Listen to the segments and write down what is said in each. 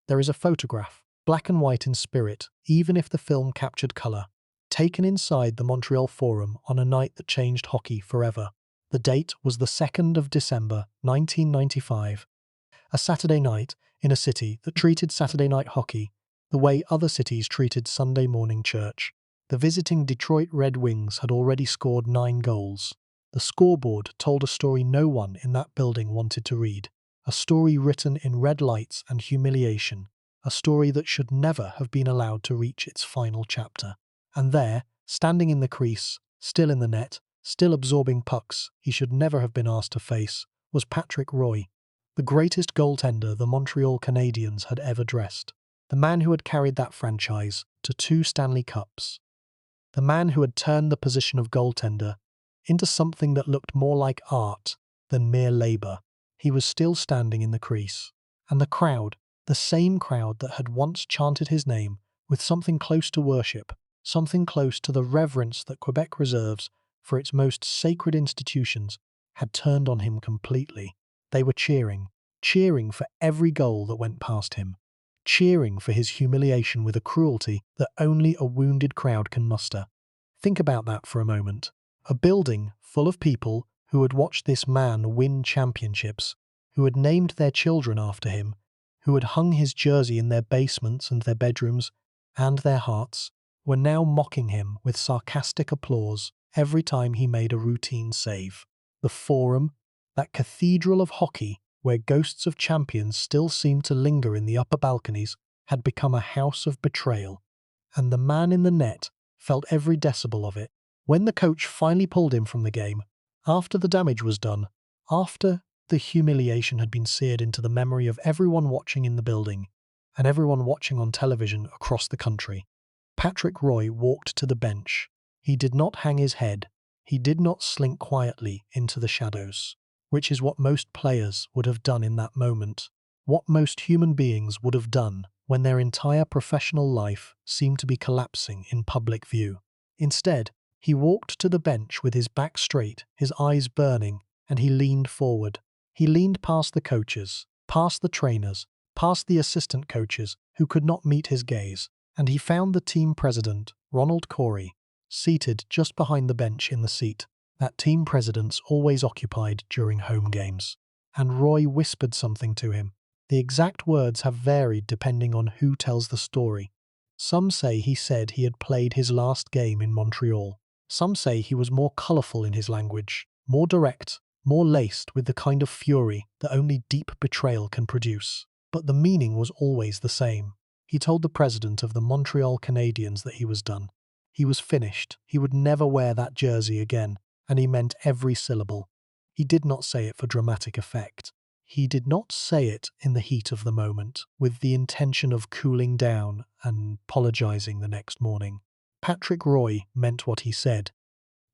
There is a photograph, black and white in spirit, even if the film captured colour, taken inside the Montreal Forum on a night that changed hockey forever. The date was the 2nd of December, 1995. A Saturday night in a city that treated Saturday night hockey the way other cities treated Sunday morning church. The visiting Detroit Red Wings had already scored 9 goals. The scoreboard told a story no one in that building wanted to read. A story written in red lights and humiliation. A story that should never have been allowed to reach its final chapter. And there, standing in the crease, still in the net, still absorbing pucks he should never have been asked to face, was Patrick Roy, the greatest goaltender the Montreal Canadiens had ever dressed. The man who had carried that franchise to 2 Stanley Cups. The man who had turned the position of goaltender into something that looked more like art than mere labour. He was still standing in the crease. And the crowd, the same crowd that had once chanted his name with something close to worship, something close to the reverence that Quebec reserves for its most sacred institutions, had turned on him completely. They were cheering for every goal that went past him, cheering for his humiliation with a cruelty that only a wounded crowd can muster. Think about that for a moment. A building full of people who had watched this man win championships, who had named their children after him, who had hung his jersey in their basements and their bedrooms and their hearts, were now mocking him with sarcastic applause every time he made a routine save. The Forum, that cathedral of hockey where ghosts of champions still seemed to linger in the upper balconies, had become a house of betrayal. And the man in the net felt every decibel of it. When the coach finally pulled him from the game, after the damage was done, after the humiliation had been seared into the memory of everyone watching in the building and everyone watching on television across the country, Patrick Roy walked to the bench. He did not hang his head. He did not slink quietly into the shadows, which is what most players would have done in that moment, what most human beings would have done when their entire professional life seemed to be collapsing in public view. Instead, he walked to the bench with his back straight, his eyes burning, and he leaned forward. He leaned past the coaches, past the trainers, past the assistant coaches who could not meet his gaze, and he found the team president, Ronald Corey, seated just behind the bench in the seat that team presidents always occupied during home games. And Roy whispered something to him. The exact words have varied depending on who tells the story. Some say he said he had played his last game in Montreal. Some say he was more colourful in his language, more direct, more laced with the kind of fury that only deep betrayal can produce. But the meaning was always the same. He told the president of the Montreal Canadiens that he was done. He was finished. He would never wear that jersey again. And he meant every syllable. He did not say it for dramatic effect. He did not say it in the heat of the moment, with the intention of cooling down and apologizing the next morning. Patrick Roy meant what he said,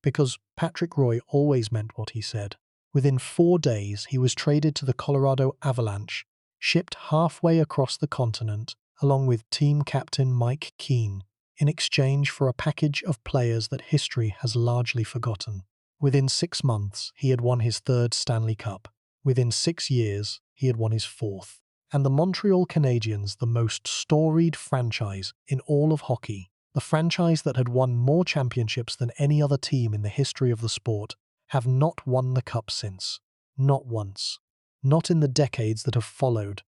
because Patrick Roy always meant what he said. Within 4 days, he was traded to the Colorado Avalanche, shipped halfway across the continent, along with team captain Mike Keane, in exchange for a package of players that history has largely forgotten. Within 6 months, he had won his 3rd Stanley Cup. Within 6 years, he had won his 4th. And the Montreal Canadiens, the most storied franchise in all of hockey, the franchise that had won more championships than any other team in the history of the sport, have not won the cup since. Not once. Not in the decades that have followed.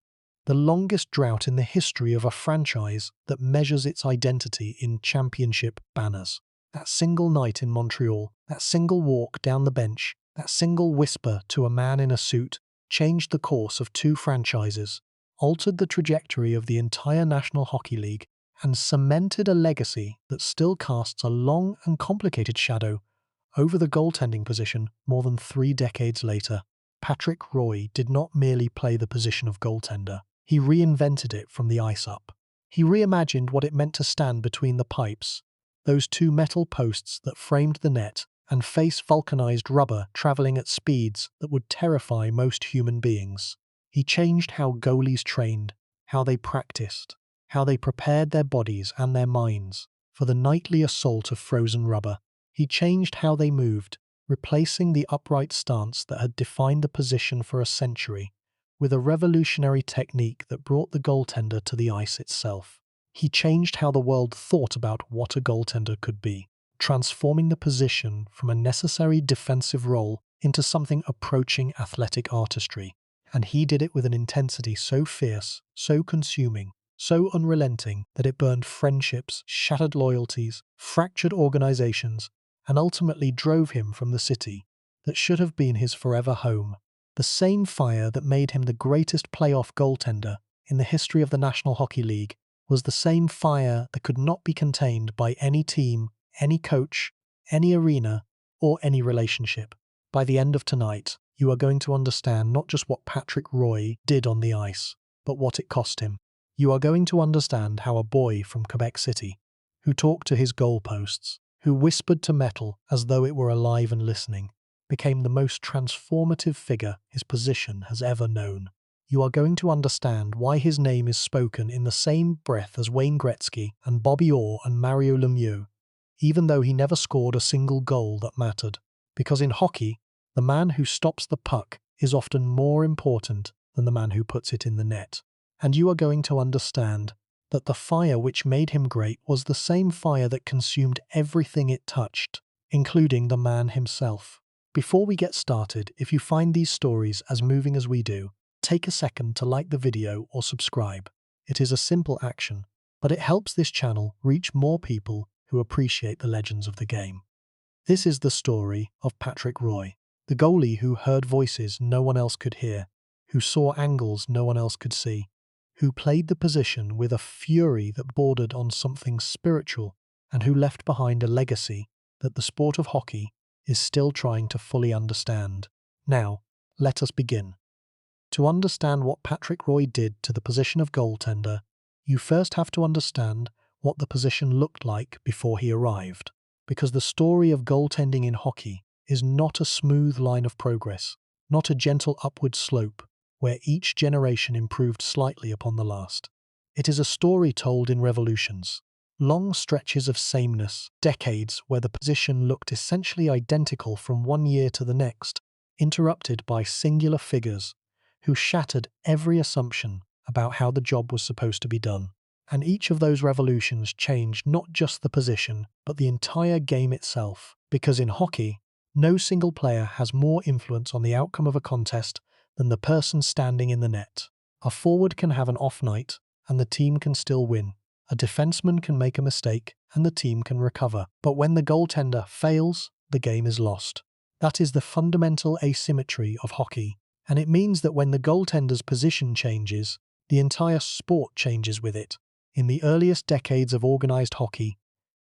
The longest drought in the history of a franchise that measures its identity in championship banners. That single night in Montreal, that single walk down the bench, that single whisper to a man in a suit, changed the course of 2 franchises, altered the trajectory of the entire National Hockey League, and cemented a legacy that still casts a long and complicated shadow over the goaltending position more than 3 decades later. Patrick Roy did not merely play the position of goaltender. He reinvented it from the ice up. He reimagined what it meant to stand between the pipes, those 2 metal posts that framed the net, and face vulcanized rubber traveling at speeds that would terrify most human beings. He changed how goalies trained, how they practiced, how they prepared their bodies and their minds for the nightly assault of frozen rubber. He changed how they moved, replacing the upright stance that had defined the position for a century with a revolutionary technique that brought the goaltender to the ice itself. He changed how the world thought about what a goaltender could be, transforming the position from a necessary defensive role into something approaching athletic artistry. And he did it with an intensity so fierce, so consuming, so unrelenting that it burned friendships, shattered loyalties, fractured organizations, and ultimately drove him from the city that should have been his forever home. The same fire that made him the greatest playoff goaltender in the history of the National Hockey League was the same fire that could not be contained by any team, any coach, any arena, or any relationship. By the end of tonight, you are going to understand not just what Patrick Roy did on the ice, but what it cost him. You are going to understand how a boy from Quebec City, who talked to his goalposts, who whispered to metal as though it were alive and listening, became the most transformative figure his position has ever known. You are going to understand why his name is spoken in the same breath as Wayne Gretzky and Bobby Orr and Mario Lemieux, even though he never scored a single goal that mattered. Because in hockey, the man who stops the puck is often more important than the man who puts it in the net. And you are going to understand that the fire which made him great was the same fire that consumed everything it touched, including the man himself. Before we get started, if you find these stories as moving as we do, take a second to like the video or subscribe. It is a simple action, but it helps this channel reach more people who appreciate the legends of the game. This is the story of Patrick Roy, the goalie who heard voices no one else could hear, who saw angles no one else could see, who played the position with a fury that bordered on something spiritual, and who left behind a legacy that the sport of hockey is still trying to fully understand. Now, let us begin. To understand what Patrick Roy did to the position of goaltender, you first have to understand what the position looked like before he arrived, because the story of goaltending in hockey is not a smooth line of progress, not a gentle upward slope where each generation improved slightly upon the last. It is a story told in revolutions, long stretches of sameness, decades where the position looked essentially identical from one year to the next, interrupted by singular figures who shattered every assumption about how the job was supposed to be done. And each of those revolutions changed not just the position, but the entire game itself, because in hockey, no single player has more influence on the outcome of a contest than the person standing in the net. A forward can have an off night, and the team can still win. A defenseman can make a mistake, and the team can recover. But when the goaltender fails, the game is lost. That is the fundamental asymmetry of hockey, and it means that when the goaltender's position changes, the entire sport changes with it. In the earliest decades of organized hockey,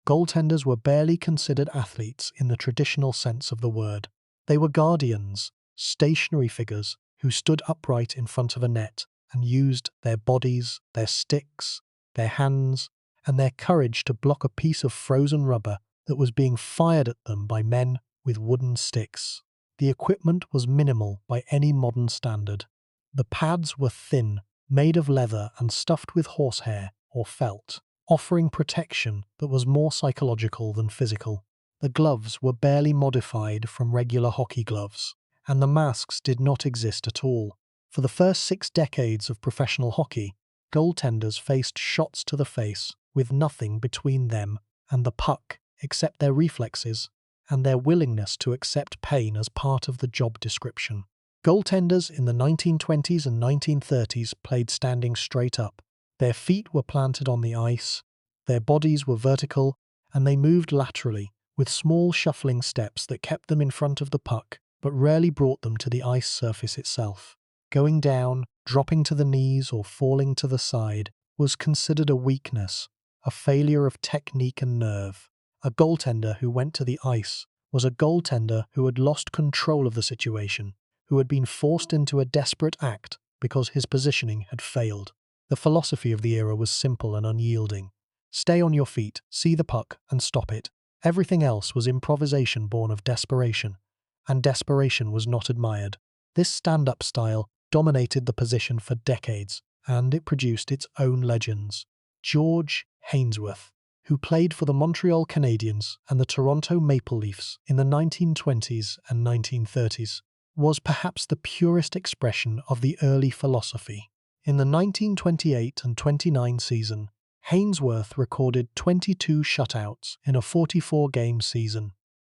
goaltenders were barely considered athletes in the traditional sense of the word. They were guardians, stationary figures who stood upright in front of a net and used their bodies, their sticks, their hands, and their courage to block a piece of frozen rubber that was being fired at them by men with wooden sticks. The equipment was minimal by any modern standard. The pads were thin, made of leather and stuffed with horsehair or felt, offering protection that was more psychological than physical. The gloves were barely modified from regular hockey gloves, and the masks did not exist at all. For the first 6 decades of professional hockey, goaltenders faced shots to the face with nothing between them and the puck except their reflexes and their willingness to accept pain as part of the job description. Goaltenders in the 1920s and 1930s played standing straight up. Their feet were planted on the ice, their bodies were vertical, and they moved laterally with small shuffling steps that kept them in front of the puck but rarely brought them to the ice surface itself. Going down, dropping to the knees or falling to the side was considered a weakness, a failure of technique and nerve. A goaltender who went to the ice was a goaltender who had lost control of the situation, who had been forced into a desperate act because his positioning had failed. The philosophy of the era was simple and unyielding. Stay on your feet, see the puck, and stop it. Everything else was improvisation born of desperation, and desperation was not admired. This stand-up style dominated the position for decades, and it produced its own legends. George Hainsworth, who played for the Montreal Canadiens and the Toronto Maple Leafs in the 1920s and 1930s, was perhaps the purest expression of the early philosophy. In the 1928 and 29 season, Hainsworth recorded 22 shutouts in a 44-game season.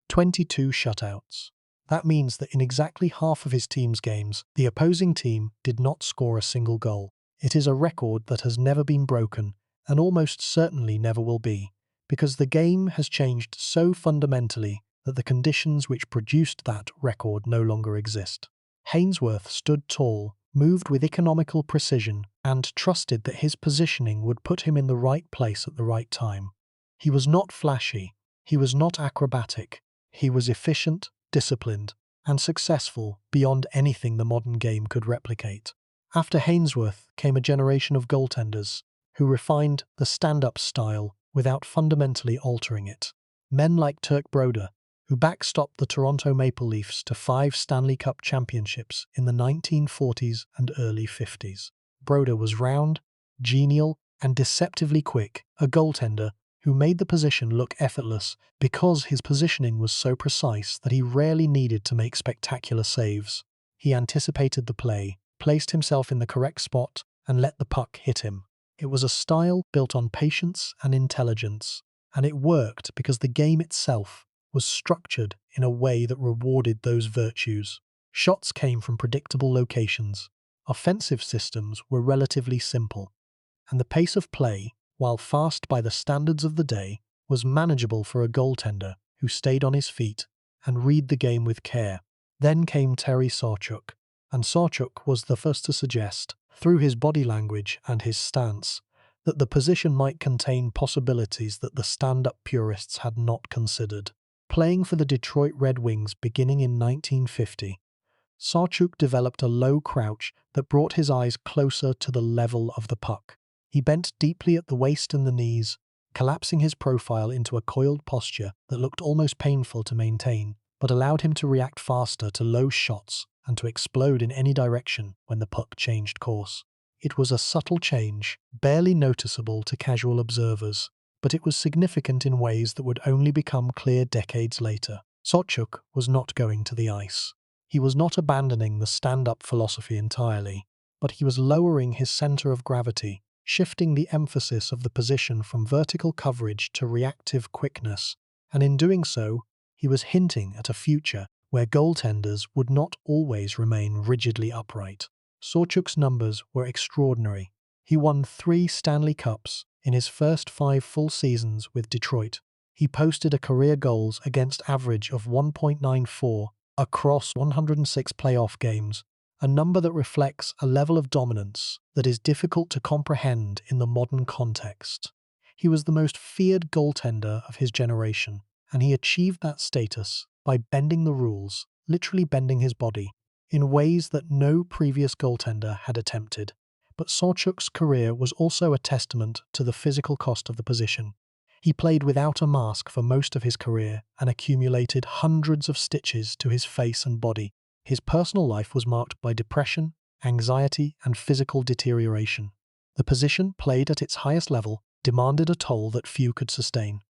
22 shutouts. That means that in exactly half of his team's games, the opposing team did not score a single goal. It is a record that has never been broken and almost certainly never will be, because the game has changed so fundamentally that the conditions which produced that record no longer exist. Hainsworth stood tall, moved with economical precision, and trusted that his positioning would put him in the right place at the right time. He was not flashy, he was not acrobatic, he was efficient, disciplined, and successful beyond anything the modern game could replicate. After Hainsworth came a generation of goaltenders who refined the stand-up style without fundamentally altering it. Men like Turk Broder, who backstopped the Toronto Maple Leafs to 5 Stanley Cup championships in the 1940s and early 50s. Broder was round, genial, and deceptively quick, a goaltender who made the position look effortless because his positioning was so precise that he rarely needed to make spectacular saves. He anticipated the play, placed himself in the correct spot, and let the puck hit him. It was a style built on patience and intelligence, and it worked because the game itself was structured in a way that rewarded those virtues. Shots came from predictable locations, offensive systems were relatively simple, and the pace of play, while fast by the standards of the day, was manageable for a goaltender who stayed on his feet and read the game with care. Then came Terry Sawchuk, and Sawchuk was the first to suggest, through his body language and his stance, that the position might contain possibilities that the stand-up purists had not considered. Playing for the Detroit Red Wings beginning in 1950, Sawchuk developed a low crouch that brought his eyes closer to the level of the puck. He bent deeply at the waist and the knees, collapsing his profile into a coiled posture that looked almost painful to maintain, but allowed him to react faster to low shots and to explode in any direction when the puck changed course. It was a subtle change, barely noticeable to casual observers, but it was significant in ways that would only become clear decades later. Sawchuk was not going to the ice. He was not abandoning the stand-up philosophy entirely, but he was lowering his center of gravity, shifting the emphasis of the position from vertical coverage to reactive quickness, and in doing so, he was hinting at a future where goaltenders would not always remain rigidly upright. Sawchuk's numbers were extraordinary. He won 3 Stanley Cups in his first 5 full seasons with Detroit. He posted a career goals against average of 1.94 across 106 playoff games, a number that reflects a level of dominance that is difficult to comprehend in the modern context. He was the most feared goaltender of his generation, and he achieved that status by bending the rules, literally bending his body, in ways that no previous goaltender had attempted. But Sawchuk's career was also a testament to the physical cost of the position. He played without a mask for most of his career and accumulated hundreds of stitches to his face and body. His personal life was marked by depression, anxiety, and physical deterioration. The position, played at its highest level, demanded a toll that few could sustain.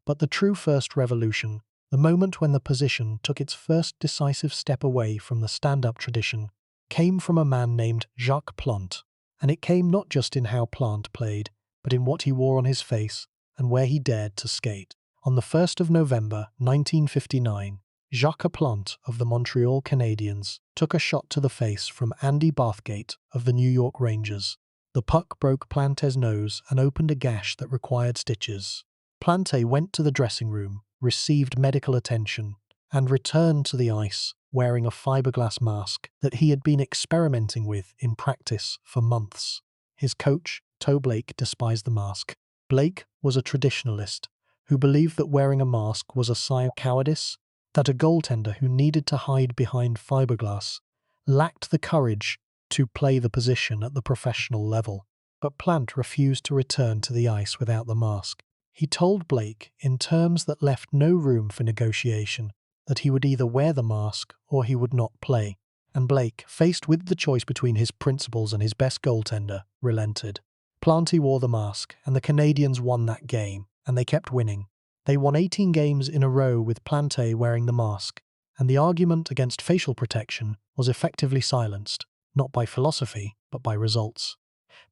But the true first revolution, the moment when the position took its first decisive step away from the stand-up tradition, came from a man named Jacques Plante, and it came not just in how Plante played, but in what he wore on his face and where he dared to skate. On the 1st of November 1959, Jacques Plante of the Montreal Canadiens took a shot to the face from Andy Bathgate of the New York Rangers. The puck broke Plante's nose and opened a gash that required stitches. Plante went to the dressing room, received medical attention, and returned to the ice wearing a fiberglass mask that he had been experimenting with in practice for months. His coach, Toe Blake, despised the mask. Blake was a traditionalist who believed that wearing a mask was a sign of cowardice, that a goaltender who needed to hide behind fiberglass lacked the courage to play the position at the professional level. But Plante refused to return to the ice without the mask. He told Blake, in terms that left no room for negotiation, that he would either wear the mask or he would not play. And Blake, faced with the choice between his principles and his best goaltender, relented. Plante wore the mask, and the Canadiens won that game, and they kept winning. They won 18 games in a row with Plante wearing the mask, and the argument against facial protection was effectively silenced, not by philosophy, but by results.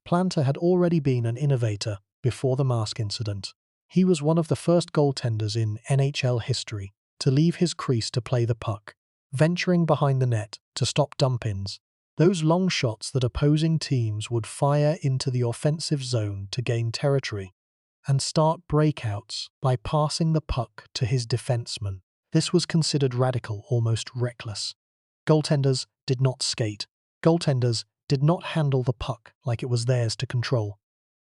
Planta had already been an innovator before the mask incident. He was one of the first goaltenders in NHL history to leave his crease to play the puck, venturing behind the net to stop dump-ins, those long shots that opposing teams would fire into the offensive zone to gain territory, and start breakouts by passing the puck to his defenseman. This was considered radical, almost reckless. Goaltenders did not skate. Goaltenders did not handle the puck like it was theirs to control.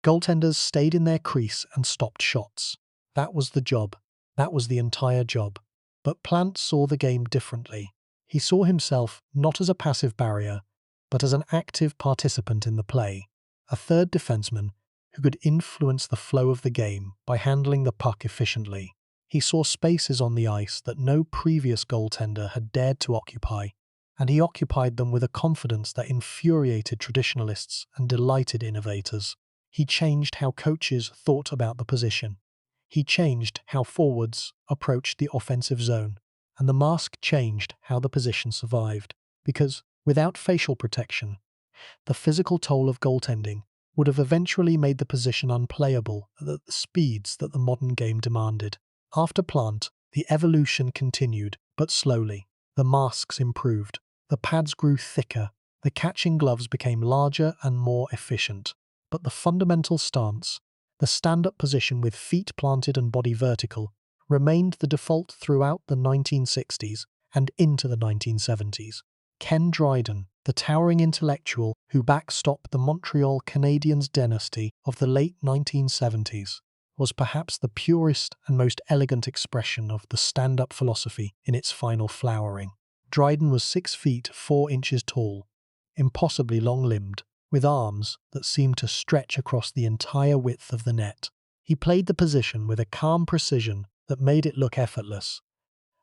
Goaltenders stayed in their crease and stopped shots. That was the job. That was the entire job. But Plant saw the game differently. He saw himself not as a passive barrier, but as an active participant in the play, a third defenseman who could influence the flow of the game by handling the puck efficiently. He saw spaces on the ice that no previous goaltender had dared to occupy, and he occupied them with a confidence that infuriated traditionalists and delighted innovators. He changed how coaches thought about the position. He changed how forwards approached the offensive zone, and the mask changed how the position survived, because without facial protection, the physical toll of goaltending would have eventually made the position unplayable at the speeds that the modern game demanded. After Plant, the evolution continued, but slowly. The masks improved, the pads grew thicker, the catching gloves became larger and more efficient. But the fundamental stance, the stand-up position with feet planted and body vertical, remained the default throughout the 1960s and into the 1970s. Ken Dryden, the towering intellectual who backstopped the Montreal Canadiens dynasty of the late 1970s, was perhaps the purest and most elegant expression of the stand-up philosophy in its final flowering. Dryden was 6 feet 4 inches tall, impossibly long-limbed, with arms that seemed to stretch across the entire width of the net. He played the position with a calm precision that made it look effortless,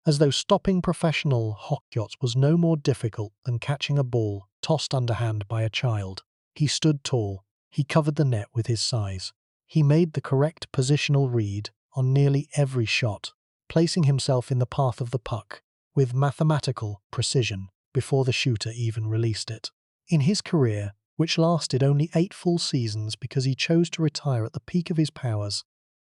as though stopping professional hockeyots was no more difficult than catching a ball tossed underhand by a child. He stood tall. He covered the net with his size. He made the correct positional read on nearly every shot, placing himself in the path of the puck with mathematical precision before the shooter even released it. In his career, which lasted only 8 full seasons because he chose to retire at the peak of his powers,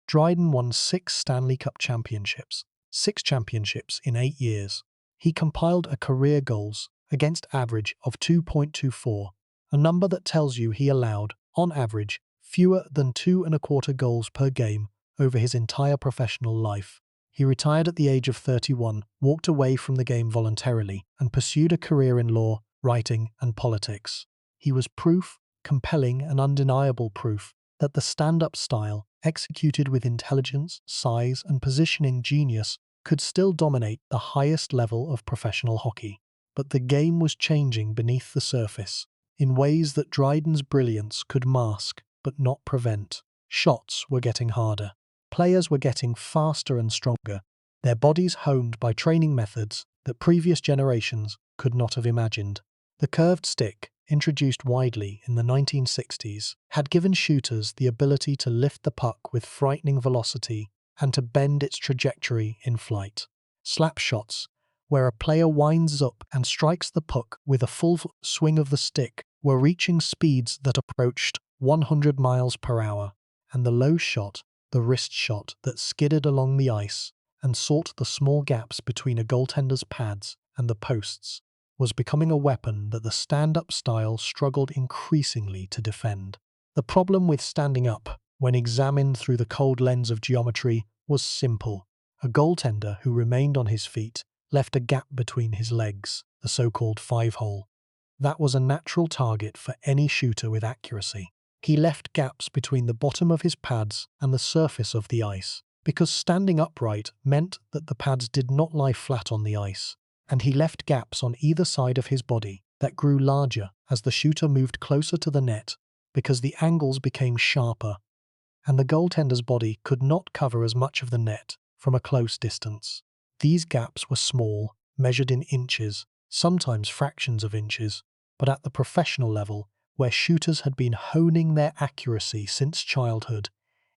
Dryden won 6 Stanley Cup championships, 6 championships in 8 years. He compiled a career goals against average of 2.24, a number that tells you he allowed, on average, fewer than 2.25 goals per game over his entire professional life. He retired at the age of 31, walked away from the game voluntarily, and pursued a career in law, writing, and politics. He was proof, compelling and undeniable proof, that the stand-up style, executed with intelligence, size, and positioning genius, could still dominate the highest level of professional hockey. But the game was changing beneath the surface, in ways that Dryden's brilliance could mask, but not prevent. Shots were getting harder. Players were getting faster and stronger, their bodies honed by training methods that previous generations could not have imagined. The curved stick, introduced widely in the 1960s, had given shooters the ability to lift the puck with frightening velocity and to bend its trajectory in flight. Slap shots, where a player winds up and strikes the puck with a full swing of the stick, were reaching speeds that approached 100 miles per hour, and the low shot, the wrist shot that skidded along the ice and sought the small gaps between a goaltender's pads and the posts, was becoming a weapon that the stand-up style struggled increasingly to defend. The problem with standing up, when examined through the cold lens of geometry, was simple. A goaltender who remained on his feet left a gap between his legs, the so-called 5-hole. That was a natural target for any shooter with accuracy. He left gaps between the bottom of his pads and the surface of the ice, because standing upright meant that the pads did not lie flat on the ice, and he left gaps on either side of his body that grew larger as the shooter moved closer to the net, because the angles became sharper, and the goaltender's body could not cover as much of the net from a close distance. These gaps were small, measured in inches, sometimes fractions of inches, but at the professional level, where shooters had been honing their accuracy since childhood,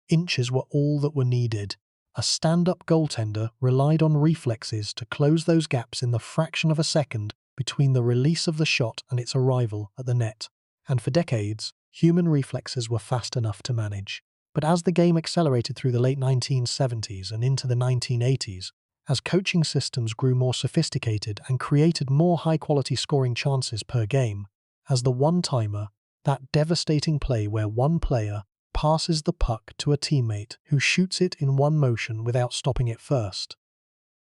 inches were all that were needed. A stand-up goaltender relied on reflexes to close those gaps in the fraction of a second between the release of the shot and its arrival at the net. And for decades, human reflexes were fast enough to manage. But as the game accelerated through the late 1970s and into the 1980s, as coaching systems grew more sophisticated and created more high-quality scoring chances per game, as the one-timer, that devastating play where one player passes the puck to a teammate who shoots it in one motion without stopping it first,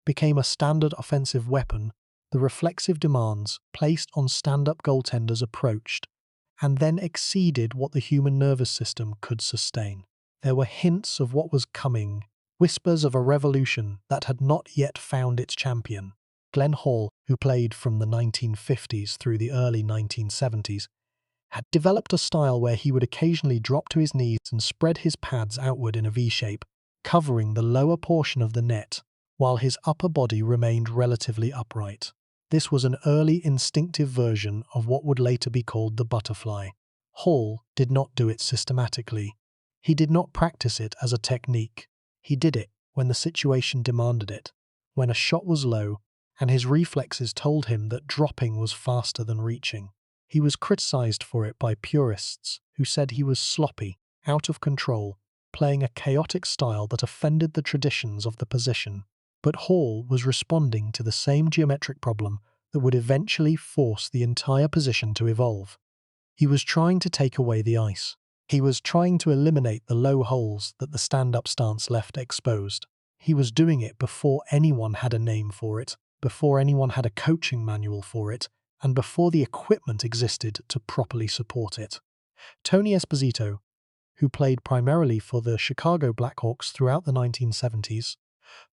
became a standard offensive weapon, the reflexive demands placed on stand-up goaltenders approached and then exceeded what the human nervous system could sustain. There were hints of what was coming, whispers of a revolution that had not yet found its champion. Glenn Hall, who played from the 1950s through the early 1970s, had developed a style where he would occasionally drop to his knees and spread his pads outward in a V-shape, covering the lower portion of the net, while his upper body remained relatively upright. This was an early instinctive version of what would later be called the butterfly. Hall did not do it systematically. He did not practice it as a technique. He did it when the situation demanded it, when a shot was low, and his reflexes told him that dropping was faster than reaching. He was criticized for it by purists who said he was sloppy, out of control, playing a chaotic style that offended the traditions of the position. But Hall was responding to the same geometric problem that would eventually force the entire position to evolve. He was trying to take away the ice. He was trying to eliminate the low holes that the stand-up stance left exposed. He was doing it before anyone had a name for it, before anyone had a coaching manual for it, and before the equipment existed to properly support it. Tony Esposito, who played primarily for the Chicago Blackhawks throughout the 1970s,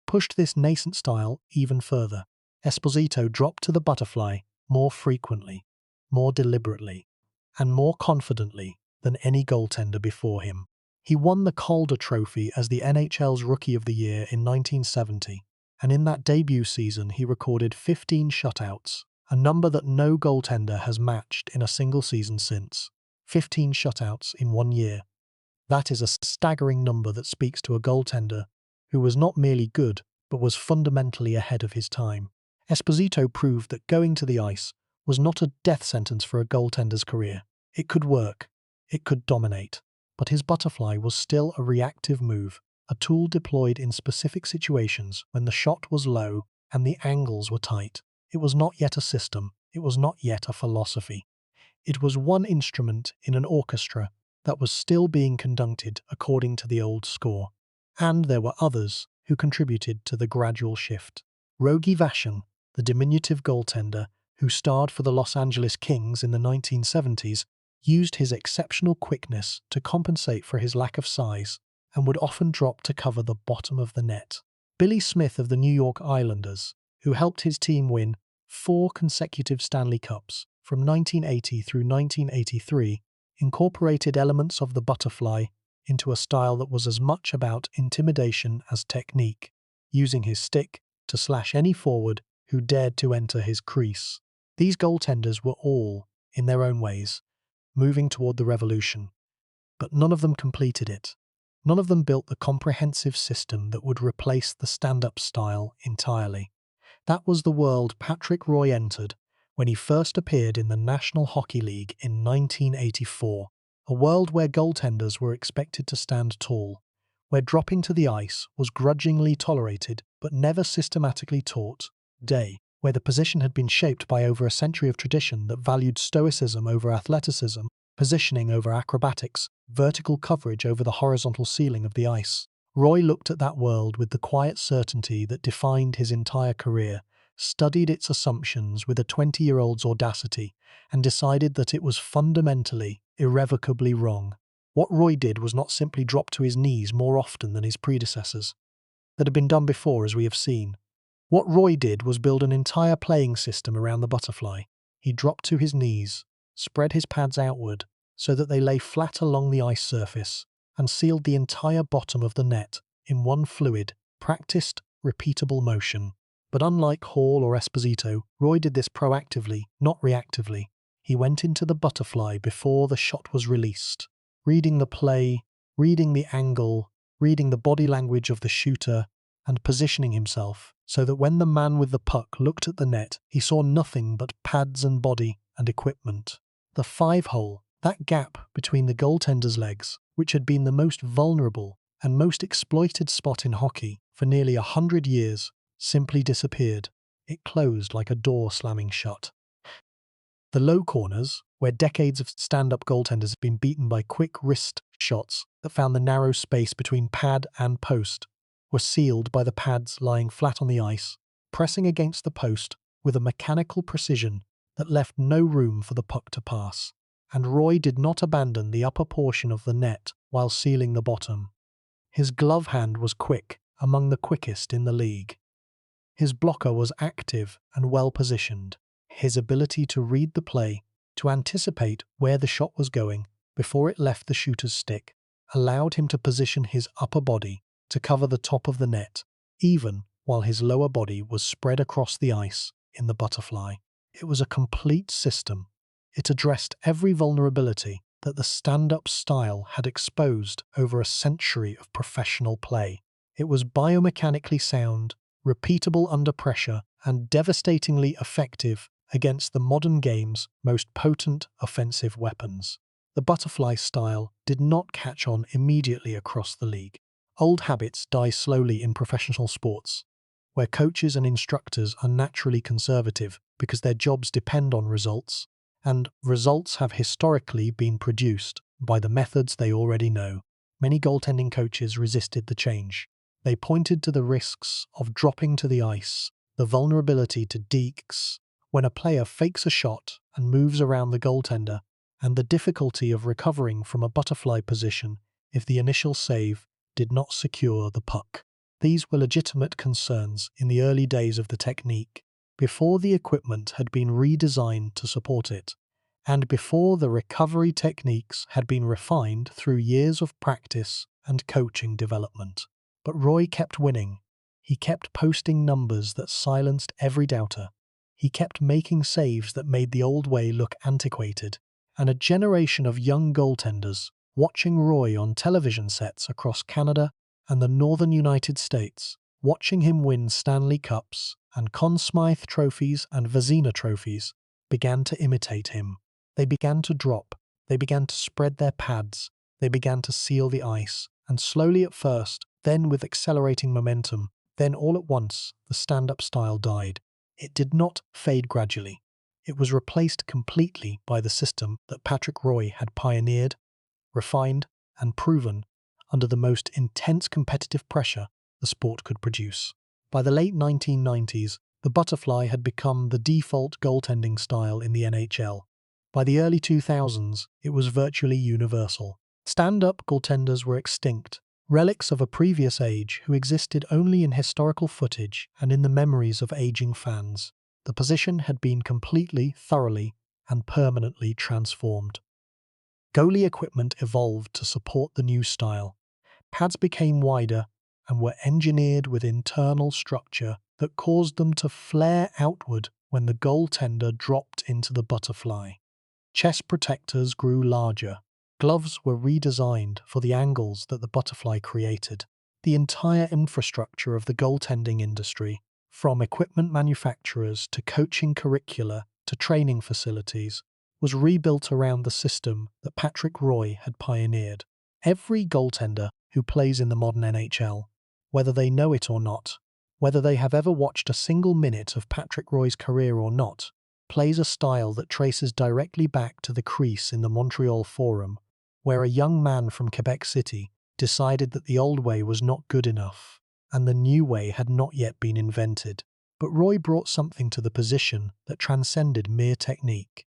pushed this nascent style even further. Esposito dropped to the butterfly more frequently, more deliberately, and more confidently than any goaltender before him. He won the Calder Trophy as the NHL's Rookie of the Year in 1970, and in that debut season he recorded 15 shutouts, a number that no goaltender has matched in a single season since. 15 shutouts in 1 year. That is a staggering number that speaks to a goaltender who was not merely good, but was fundamentally ahead of his time. Esposito proved that going to the ice was not a death sentence for a goaltender's career. It could work. It could dominate. But his butterfly was still a reactive move, a tool deployed in specific situations when the shot was low and the angles were tight. It was not yet a system. It was not yet a philosophy. It was one instrument in an orchestra that was still being conducted according to the old score. And there were others who contributed to the gradual shift. Rogie Vachon, the diminutive goaltender who starred for the Los Angeles Kings in the 1970s, used his exceptional quickness to compensate for his lack of size and would often drop to cover the bottom of the net. Billy Smith of the New York Islanders, who helped his team win 4 consecutive Stanley Cups from 1980 through 1983, incorporated elements of the butterfly into a style that was as much about intimidation as technique, using his stick to slash any forward who dared to enter his crease. These goaltenders were all, in their own ways, moving toward the revolution, but none of them completed it. None of them built the comprehensive system that would replace the stand-up style entirely. That was the world Patrick Roy entered when he first appeared in the National Hockey League in 1984, a world where goaltenders were expected to stand tall, where dropping to the ice was grudgingly tolerated but never systematically taught, where the position had been shaped by over a century of tradition that valued stoicism over athleticism, positioning over acrobatics, vertical coverage over the horizontal ceiling of the ice. Roy looked at that world with the quiet certainty that defined his entire career, studied its assumptions with a 20-year-old's audacity, and decided that it was fundamentally, irrevocably wrong. What Roy did was not simply drop to his knees more often than his predecessors. That had been done before, as we have seen. What Roy did was build an entire playing system around the butterfly. He dropped to his knees, spread his pads outward so that they lay flat along the ice surface, and sealed the entire bottom of the net in one fluid, practiced, repeatable motion. But unlike Hall or Esposito, Roy did this proactively, not reactively. He went into the butterfly before the shot was released, reading the play, reading the angle, reading the body language of the shooter and positioning himself so that when the man with the puck looked at the net, he saw nothing but pads and body and equipment. The 5-hole, that gap between the goaltender's legs, which had been the most vulnerable and most exploited spot in hockey for nearly 100 years, simply disappeared. It closed like a door slamming shut. The low corners, where decades of stand-up goaltenders had been beaten by quick wrist shots that found the narrow space between pad and post, were sealed by the pads lying flat on the ice, pressing against the post with a mechanical precision that left no room for the puck to pass. And Roy did not abandon the upper portion of the net while sealing the bottom. His glove hand was quick, among the quickest in the league. His blocker was active and well-positioned. His ability to read the play, to anticipate where the shot was going before it left the shooter's stick, allowed him to position his upper body to cover the top of the net, even while his lower body was spread across the ice in the butterfly. It was a complete system. It addressed every vulnerability that the stand-up style had exposed over a century of professional play. It was biomechanically sound, repeatable under pressure, and devastatingly effective against the modern game's most potent offensive weapons. The butterfly style did not catch on immediately across the league. Old habits die slowly in professional sports, where coaches and instructors are naturally conservative because their jobs depend on results, and results have historically been produced by the methods they already know. Many goaltending coaches resisted the change. They pointed to the risks of dropping to the ice, the vulnerability to dekes when a player fakes a shot and moves around the goaltender, and the difficulty of recovering from a butterfly position if the initial save did not secure the puck. These were legitimate concerns in the early days of the technique, before the equipment had been redesigned to support it, and before the recovery techniques had been refined through years of practice and coaching development. But Roy kept winning. He kept posting numbers that silenced every doubter. He kept making saves that made the old way look antiquated. And a generation of young goaltenders, watching Roy on television sets across Canada and the northern United States, watching him win Stanley Cups and Conn Smythe Trophies and Vezina Trophies, began to imitate him. They began to drop. They began to spread their pads. They began to seal the ice. And slowly at first, then with accelerating momentum, then all at once, the stand-up style died. It did not fade gradually. It was replaced completely by the system that Patrick Roy had pioneered, refined, and proven under the most intense competitive pressure the sport could produce. By the late 1990s, the butterfly had become the default goaltending style in the NHL. By the early 2000s, it was virtually universal. Stand-up goaltenders were extinct, relics of a previous age who existed only in historical footage and in the memories of aging fans. The position had been completely, thoroughly, and permanently transformed. Goalie equipment evolved to support the new style. Pads became wider and were engineered with internal structure that caused them to flare outward when the goaltender dropped into the butterfly. Chest protectors grew larger. Gloves were redesigned for the angles that the butterfly created. The entire infrastructure of the goaltending industry, from equipment manufacturers to coaching curricula to training facilities, was rebuilt around the system that Patrick Roy had pioneered. Every goaltender who plays in the modern NHL, whether they know it or not, whether they have ever watched a single minute of Patrick Roy's career or not, plays a style that traces directly back to the crease in the Montreal Forum, where a young man from Quebec City decided that the old way was not good enough, and the new way had not yet been invented. But Roy brought something to the position that transcended mere technique.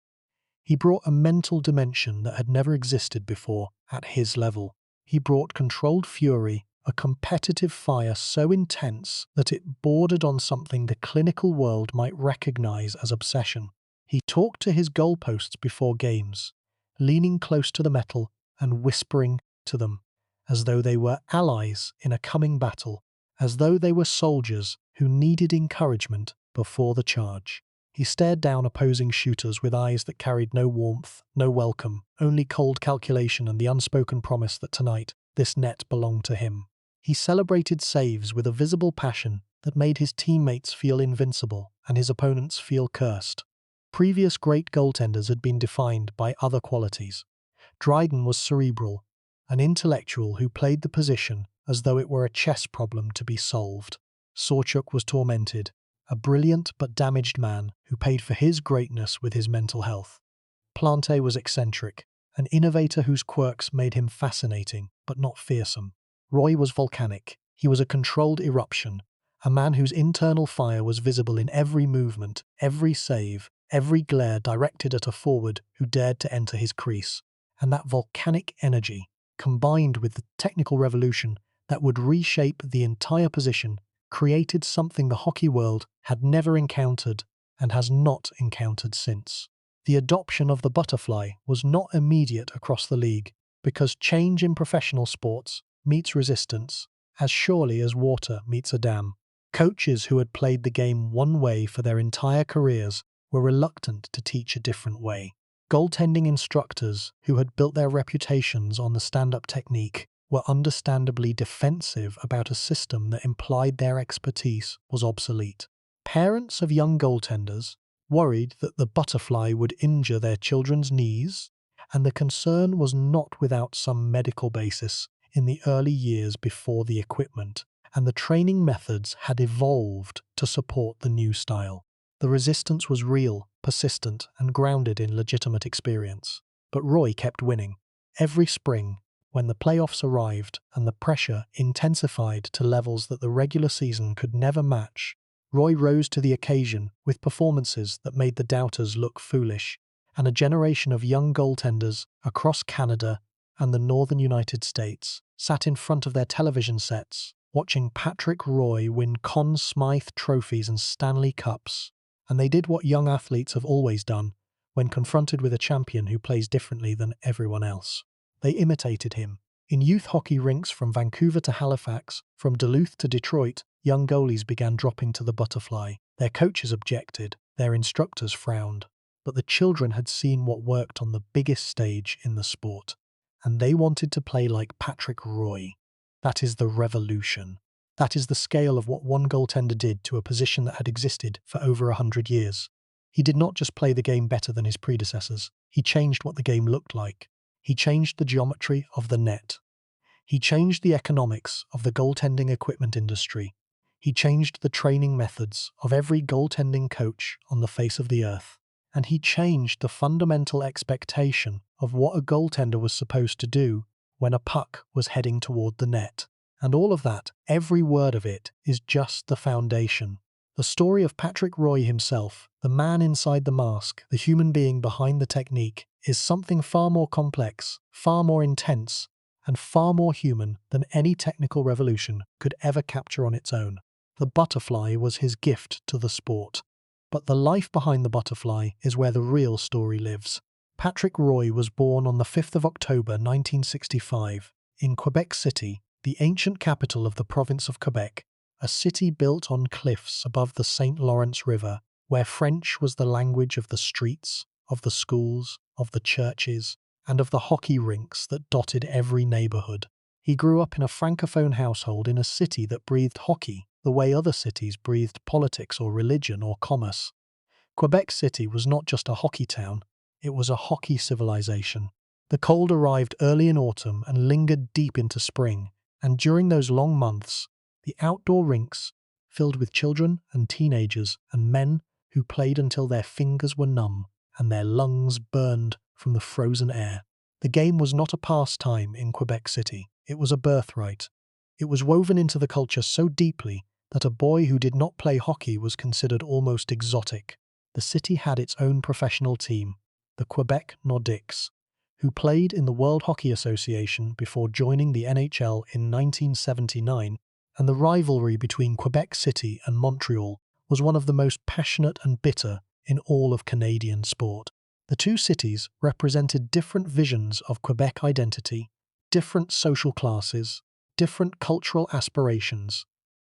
He brought a mental dimension that had never existed before at his level. He brought controlled fury, a competitive fire so intense that it bordered on something the clinical world might recognize as obsession. He talked to his goalposts before games, leaning close to the metal and whispering to them, as though they were allies in a coming battle, as though they were soldiers who needed encouragement before the charge. He stared down opposing shooters with eyes that carried no warmth, no welcome, only cold calculation and the unspoken promise that tonight this net belonged to him. He celebrated saves with a visible passion that made his teammates feel invincible and his opponents feel cursed. Previous great goaltenders had been defined by other qualities. Dryden was cerebral, an intellectual who played the position as though it were a chess problem to be solved. Sawchuk was tormented, a brilliant but damaged man who paid for his greatness with his mental health. Plante was eccentric, an innovator whose quirks made him fascinating but not fearsome. Roy was volcanic. He was a controlled eruption, a man whose internal fire was visible in every movement, every save, every glare directed at a forward who dared to enter his crease. And that volcanic energy, combined with the technical revolution that would reshape the entire position, created something the hockey world had never encountered and has not encountered since. The adoption of the butterfly was not immediate across the league, because change in professional sports meets resistance as surely as water meets a dam. Coaches who had played the game one way for their entire careers were reluctant to teach a different way. Goaltending instructors who had built their reputations on the stand-up technique were understandably defensive about a system that implied their expertise was obsolete. Parents of young goaltenders worried that the butterfly would injure their children's knees, and the concern was not without some medical basis in the early years before the equipment and the training methods had evolved to support the new style. The resistance was real, persistent, and grounded in legitimate experience. But Roy kept winning. Every spring, when the playoffs arrived and the pressure intensified to levels that the regular season could never match, Roy rose to the occasion with performances that made the doubters look foolish, and a generation of young goaltenders across Canada and the northern United States sat in front of their television sets, watching Patrick Roy win Conn Smythe Trophies and Stanley Cups. And they did what young athletes have always done when confronted with a champion who plays differently than everyone else. They imitated him. In youth hockey rinks from Vancouver to Halifax, from Duluth to Detroit, young goalies began dropping to the butterfly. Their coaches objected, their instructors frowned. But the children had seen what worked on the biggest stage in the sport, and they wanted to play like Patrick Roy. That is the revolution. That is the scale of what one goaltender did to a position that had existed for over 100 years. He did not just play the game better than his predecessors. He changed what the game looked like. He changed the geometry of the net. He changed the economics of the goaltending equipment industry. He changed the training methods of every goaltending coach on the face of the earth. And he changed the fundamental expectation of what a goaltender was supposed to do when a puck was heading toward the net. And all of that, every word of it, is just the foundation. The story of Patrick Roy himself, the man inside the mask, the human being behind the technique, is something far more complex, far more intense, and far more human than any technical revolution could ever capture on its own. The butterfly was his gift to the sport. But the life behind the butterfly is where the real story lives. Patrick Roy was born on the 5th of October 1965 in Quebec City, the ancient capital of the province of Quebec, a city built on cliffs above the St. Lawrence River, where French was the language of the streets, of the schools, of the churches, and of the hockey rinks that dotted every neighborhood. He grew up in a francophone household in a city that breathed hockey the way other cities breathed politics or religion or commerce. Quebec City was not just a hockey town, it was a hockey civilization. The cold arrived early in autumn and lingered deep into spring, and during those long months, the outdoor rinks, filled with children and teenagers and men who played until their fingers were numb and their lungs burned from the frozen air. The game was not a pastime in Quebec City, it was a birthright. It was woven into the culture so deeply that a boy who did not play hockey was considered almost exotic. The city had its own professional team, the Quebec Nordiques, who played in the World Hockey Association before joining the NHL in 1979, and the rivalry between Quebec City and Montreal was one of the most passionate and bitter in all of Canadian sport. The two cities represented different visions of Quebec identity, different social classes, different cultural aspirations,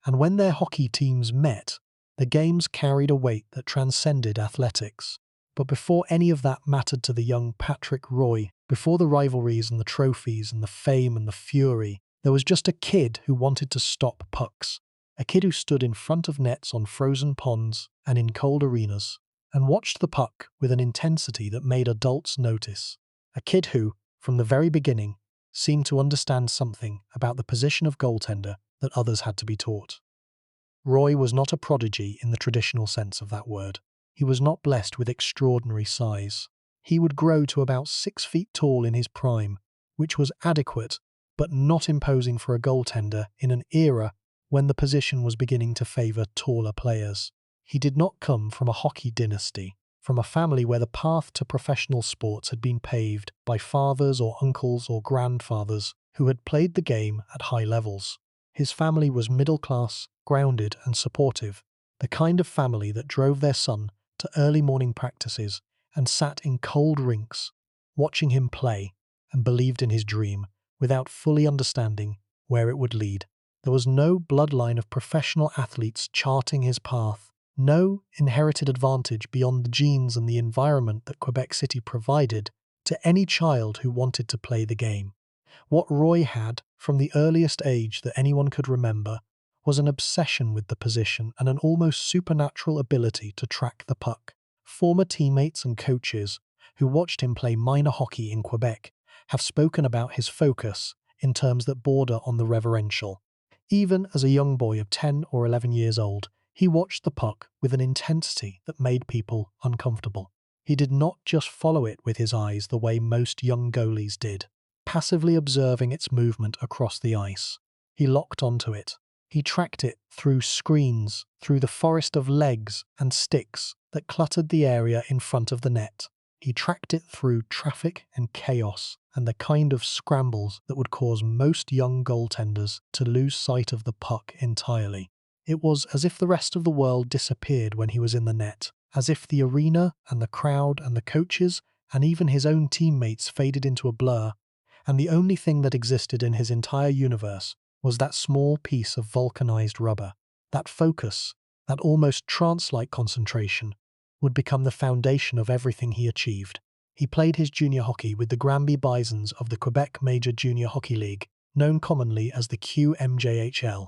and when their hockey teams met, the games carried a weight that transcended athletics. But before any of that mattered to the young Patrick Roy, before the rivalries and the trophies and the fame and the fury, There was just a kid who wanted to stop pucks, a kid who stood in front of nets on frozen ponds and in cold arenas, and watched the puck with an intensity that made adults notice. A kid who, from the very beginning, seemed to understand something about the position of goaltender that others had to be taught. Roy was not a prodigy in the traditional sense of that word. He was not blessed with extraordinary size. He would grow to about 6 feet tall in his prime, which was adequate but not imposing for a goaltender in an era when the position was beginning to favour taller players. He did not come from a hockey dynasty, from a family where the path to professional sports had been paved by fathers or uncles or grandfathers who had played the game at high levels. His family was middle class, grounded and supportive, the kind of family that drove their son to early morning practices and sat in cold rinks, watching him play, and believed in his dream, without fully understanding where it would lead. There was no bloodline of professional athletes charting his path, no inherited advantage beyond the genes and the environment that Quebec City provided to any child who wanted to play the game. What Roy had, from the earliest age that anyone could remember, was an obsession with the position and an almost supernatural ability to track the puck. Former teammates and coaches who watched him play minor hockey in Quebec have spoken about his focus in terms that border on the reverential. Even as a young boy of 10 or 11 years old, he watched the puck with an intensity that made people uncomfortable. He did not just follow it with his eyes the way most young goalies did, passively observing its movement across the ice. He locked onto it. He tracked it through screens, through the forest of legs and sticks that cluttered the area in front of the net. He tracked it through traffic and chaos and the kind of scrambles that would cause most young goaltenders to lose sight of the puck entirely. It was as if the rest of the world disappeared when he was in the net, as if the arena and the crowd and the coaches and even his own teammates faded into a blur, and the only thing that existed in his entire universe was that small piece of vulcanized rubber. That focus, that almost trance-like concentration, would become the foundation of everything he achieved. He played his junior hockey with the Granby Bisons of the Quebec Major Junior Hockey League, known commonly as the QMJHL.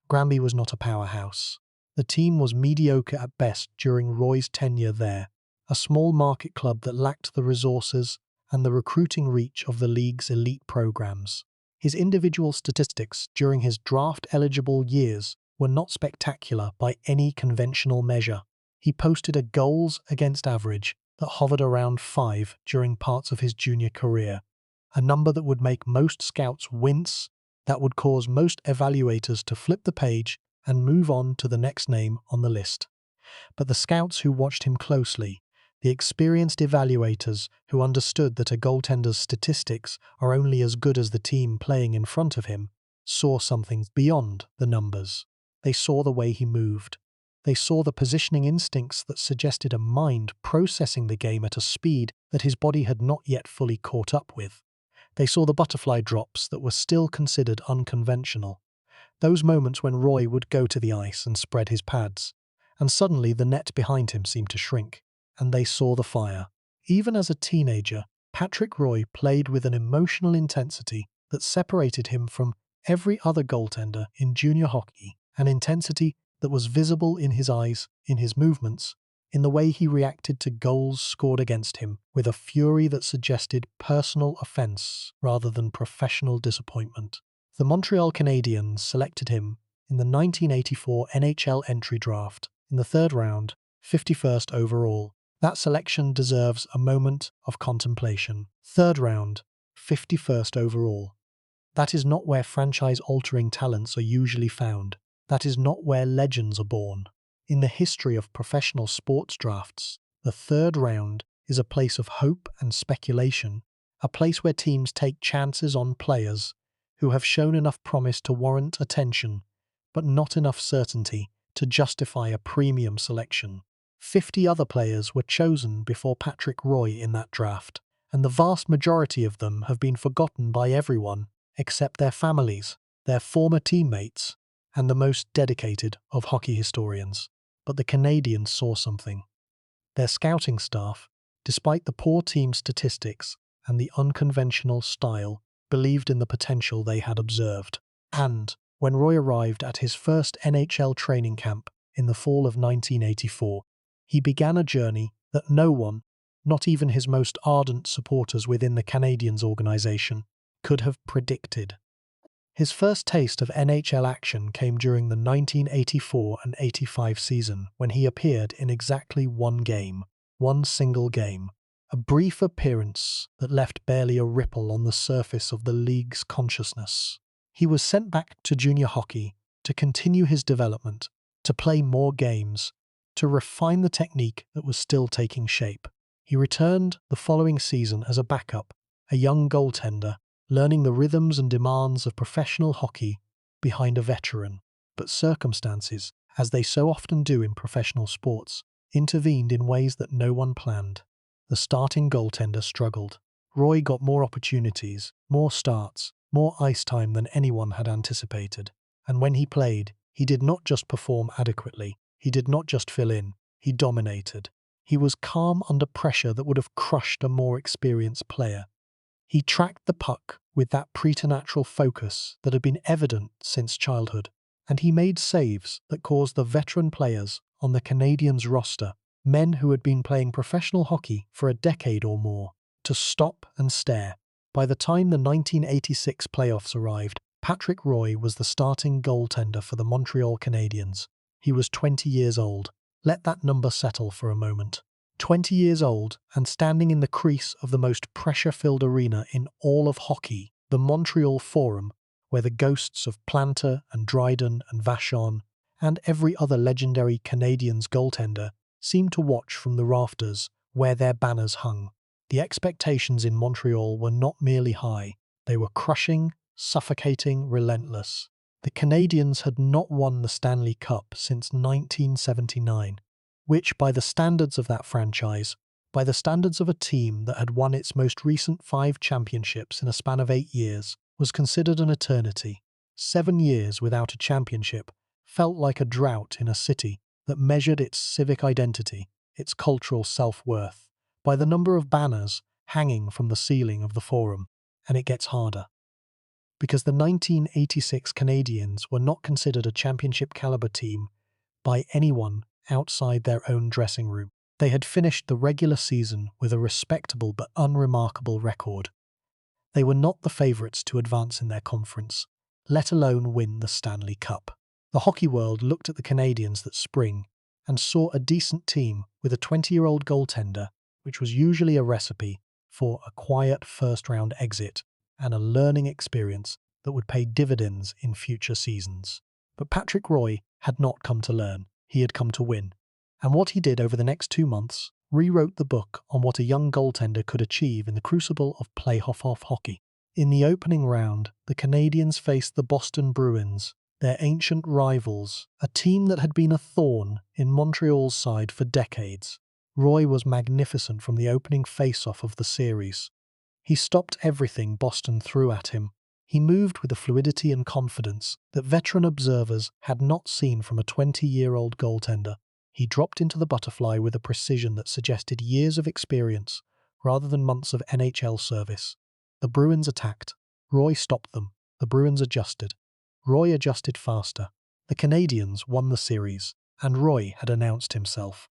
Granby was not a powerhouse. The team was mediocre at best during Roy's tenure there, a small market club that lacked the resources and the recruiting reach of the league's elite programs. His individual statistics during his draft-eligible years were not spectacular by any conventional measure. He posted a goals against average that hovered around 5 during parts of his junior career, a number that would make most scouts wince, that would cause most evaluators to flip the page and move on to the next name on the list. But the scouts who watched him closely, the experienced evaluators who understood that a goaltender's statistics are only as good as the team playing in front of him, saw something beyond the numbers. They saw the way he moved. They saw the positioning instincts that suggested a mind processing the game at a speed that his body had not yet fully caught up with. They saw the butterfly drops that were still considered unconventional. Those moments when Roy would go to the ice and spread his pads, and suddenly the net behind him seemed to shrink, and they saw the fire. Even as a teenager, Patrick Roy played with an emotional intensity that separated him from every other goaltender in junior hockey, an intensity that was visible in his eyes, in his movements, in the way he reacted to goals scored against him, with a fury that suggested personal offense rather than professional disappointment. The Montreal Canadiens selected him in the 1984 NHL entry draft in the third round, 51st overall. That selection deserves a moment of contemplation. Third round, 51st overall. That is not where franchise-altering talents are usually found. That is not where legends are born. In the history of professional sports drafts, the third round is a place of hope and speculation, a place where teams take chances on players who have shown enough promise to warrant attention, but not enough certainty to justify a premium selection. 50 other players were chosen before Patrick Roy in that draft, and the vast majority of them have been forgotten by everyone except their families, their former teammates, and the most dedicated of hockey historians. But the Canadiens saw something. Their scouting staff, despite the poor team statistics and the unconventional style, believed in the potential they had observed. And when Roy arrived at his first NHL training camp in the fall of 1984, he began a journey that no one, not even his most ardent supporters within the Canadiens organization, could have predicted. His first taste of NHL action came during the 1984 and 85 season when he appeared in exactly one single game, a brief appearance that left barely a ripple on the surface of the league's consciousness. He was sent back to junior hockey to continue his development, to play more games, to refine the technique that was still taking shape. He returned the following season as a backup, a young goaltender, learning the rhythms and demands of professional hockey behind a veteran. But circumstances, as they so often do in professional sports, intervened in ways that no one planned. The starting goaltender struggled. Roy got more opportunities, more starts, more ice time than anyone had anticipated. And when he played, he did not just perform adequately, he did not just fill in, he dominated. He was calm under pressure that would have crushed a more experienced player. He tracked the puck with that preternatural focus that had been evident since childhood, and he made saves that caused the veteran players on the Canadiens roster, men who had been playing professional hockey for a decade or more, to stop and stare. By the time the 1986 playoffs arrived, Patrick Roy was the starting goaltender for the Montreal Canadiens. He was 20 years old. Let that number settle for a moment. 20 years old and standing in the crease of the most pressure-filled arena in all of hockey, the Montreal Forum, where the ghosts of Planter and Dryden and Vachon and every other legendary Canadiens goaltender seemed to watch from the rafters where their banners hung. The expectations in Montreal were not merely high, they were crushing, suffocating, relentless. The Canadiens had not won the Stanley Cup since 1979. Which, by the standards of that franchise, by the standards of a team that had won its most recent 5 championships in a span of 8 years, was considered an eternity. 7 years without a championship felt like a drought in a city that measured its civic identity, its cultural self-worth, by the number of banners hanging from the ceiling of the Forum. And it gets harder. Because the 1986 Canadiens were not considered a championship-caliber team by anyone outside their own dressing room. They had finished the regular season with a respectable but unremarkable record. They were not the favourites to advance in their conference, let alone win the Stanley Cup. The hockey world looked at the Canadiens that spring and saw a decent team with a 20-year-old goaltender, which was usually a recipe for a quiet first-round exit and a learning experience that would pay dividends in future seasons. But Patrick Roy had not come to learn. He had come to win. And what he did over the next 2 months rewrote the book on what a young goaltender could achieve in the crucible of playoff hockey. In the opening round, the Canadiens faced the Boston Bruins, their ancient rivals, a team that had been a thorn in Montreal's side for decades. Roy was magnificent from the opening face-off of the series. He stopped everything Boston threw at him. He moved with a fluidity and confidence that veteran observers had not seen from a 20-year-old goaltender. He dropped into the butterfly with a precision that suggested years of experience rather than months of NHL service. The Bruins attacked. Roy stopped them. The Bruins adjusted. Roy adjusted faster. The Canadiens won the series, and Roy had announced himself.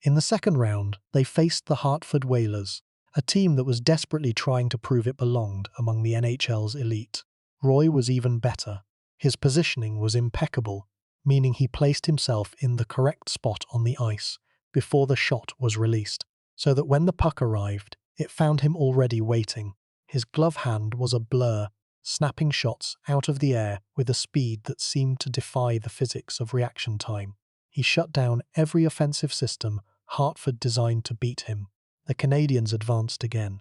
In the second round, they faced the Hartford Whalers, a team that was desperately trying to prove it belonged among the NHL's elite. Roy was even better. His positioning was impeccable, meaning he placed himself in the correct spot on the ice before the shot was released, so that when the puck arrived, it found him already waiting. His glove hand was a blur, snapping shots out of the air with a speed that seemed to defy the physics of reaction time. He shut down every offensive system Hartford designed to beat him. The Canadiens advanced again.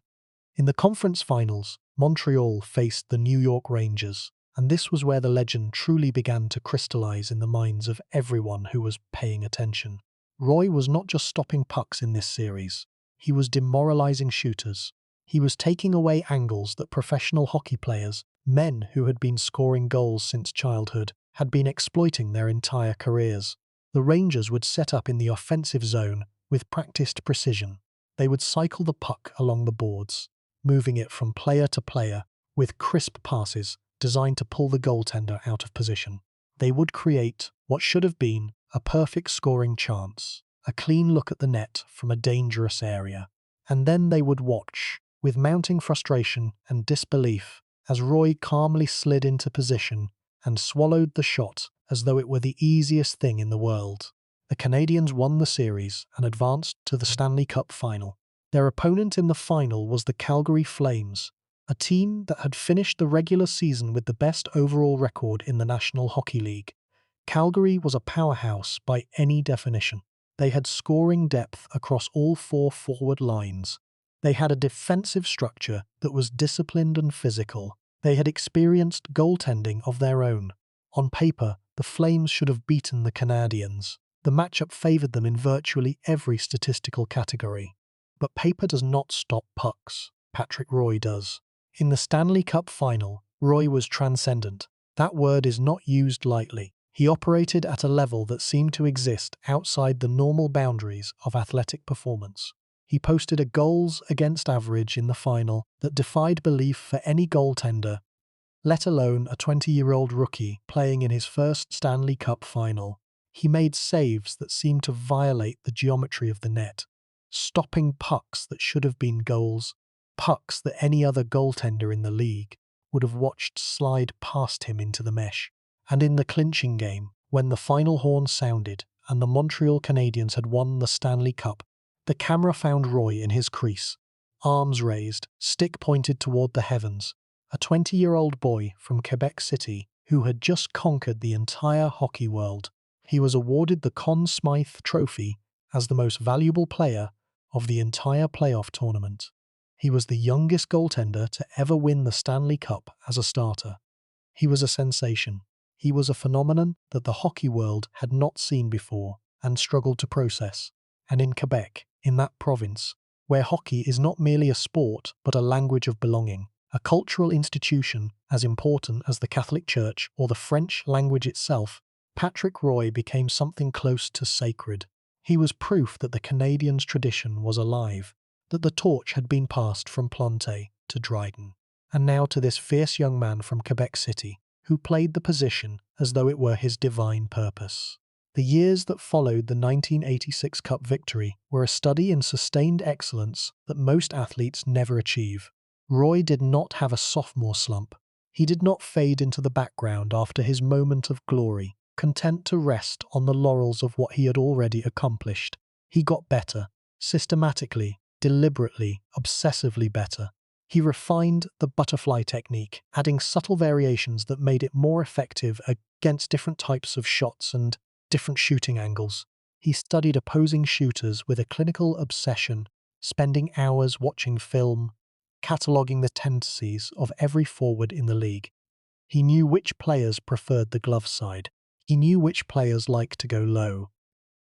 In the conference finals, Montreal faced the New York Rangers, and this was where the legend truly began to crystallize in the minds of everyone who was paying attention. Roy was not just stopping pucks in this series. He was demoralizing shooters. He was taking away angles that professional hockey players, men who had been scoring goals since childhood, had been exploiting their entire careers. The Rangers would set up in the offensive zone with practiced precision. They would cycle the puck along the boards, moving it from player to player, with crisp passes designed to pull the goaltender out of position. They would create what should have been a perfect scoring chance, a clean look at the net from a dangerous area. And then they would watch, with mounting frustration and disbelief, as Roy calmly slid into position and swallowed the shot as though it were the easiest thing in the world. The Canadiens won the series and advanced to the Stanley Cup final. Their opponent in the final was the Calgary Flames, a team that had finished the regular season with the best overall record in the National Hockey League. Calgary was a powerhouse by any definition. They had scoring depth across all four forward lines. They had a defensive structure that was disciplined and physical. They had experienced goaltending of their own. On paper, the Flames should have beaten the Canadiens. The matchup favoured them in virtually every statistical category. But paper does not stop pucks. Patrick Roy does. In the Stanley Cup final, Roy was transcendent. That word is not used lightly. He operated at a level that seemed to exist outside the normal boundaries of athletic performance. He posted a goals against average in the final that defied belief for any goaltender, let alone a 20-year-old rookie playing in his first Stanley Cup final. He made saves that seemed to violate the geometry of the net, stopping pucks that should have been goals, pucks that any other goaltender in the league would have watched slide past him into the mesh. And in the clinching game, when the final horn sounded and the Montreal Canadiens had won the Stanley Cup, the camera found Roy in his crease, arms raised, stick pointed toward the heavens, a 20-year-old boy from Quebec City who had just conquered the entire hockey world. He was awarded the Conn Smythe Trophy as the most valuable player of the entire playoff tournament. He was the youngest goaltender to ever win the Stanley Cup as a starter. He was a sensation. He was a phenomenon that the hockey world had not seen before and struggled to process. And in Quebec, in that province, where hockey is not merely a sport but a language of belonging, a cultural institution as important as the Catholic Church or the French language itself, Patrick Roy became something close to sacred. He was proof that the Canadiens' tradition was alive, that the torch had been passed from Plante to Dryden, and now to this fierce young man from Quebec City, who played the position as though it were his divine purpose. The years that followed the 1986 Cup victory were a study in sustained excellence that most athletes never achieve. Roy did not have a sophomore slump. He did not fade into the background after his moment of glory, content to rest on the laurels of what he had already accomplished. He got better, systematically, deliberately, obsessively better. He refined the butterfly technique, adding subtle variations that made it more effective against different types of shots and different shooting angles. He studied opposing shooters with a clinical obsession, spending hours watching film, cataloguing the tendencies of every forward in the league. He knew which players preferred the glove side. He knew which players liked to go low.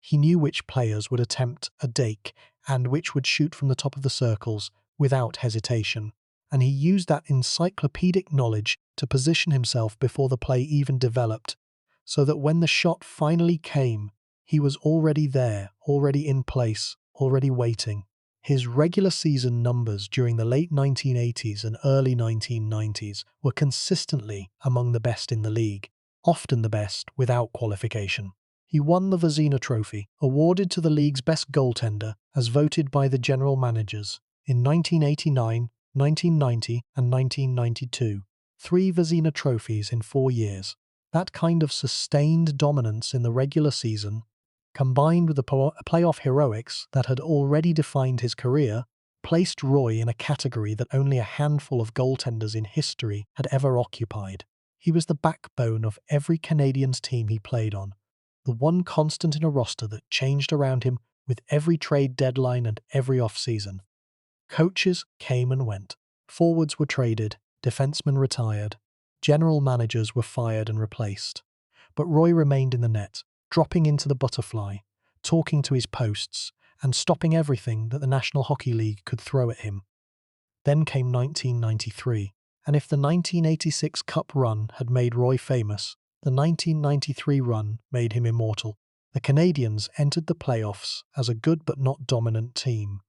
He knew which players would attempt a dake and which would shoot from the top of the circles without hesitation. And he used that encyclopedic knowledge to position himself before the play even developed, so that when the shot finally came, he was already there, already in place, already waiting. His regular season numbers during the late 1980s and early 1990s were consistently among the best in the league, often the best without qualification. He won the Vezina Trophy, awarded to the league's best goaltender as voted by the general managers, in 1989, 1990 and 1992. 3 Vezina Trophies in 4 years. That kind of sustained dominance in the regular season, combined with the playoff heroics that had already defined his career, placed Roy in a category that only a handful of goaltenders in history had ever occupied. He was the backbone of every Canadiens team he played on, the one constant in a roster that changed around him with every trade deadline and every off-season. Coaches came and went. Forwards were traded, defensemen retired, general managers were fired and replaced. But Roy remained in the net, dropping into the butterfly, talking to his posts, and stopping everything that the National Hockey League could throw at him. Then came 1993, and if the 1986 Cup run had made Roy famous, the 1993 run made him immortal. The Canadiens entered the playoffs as a good but not dominant team,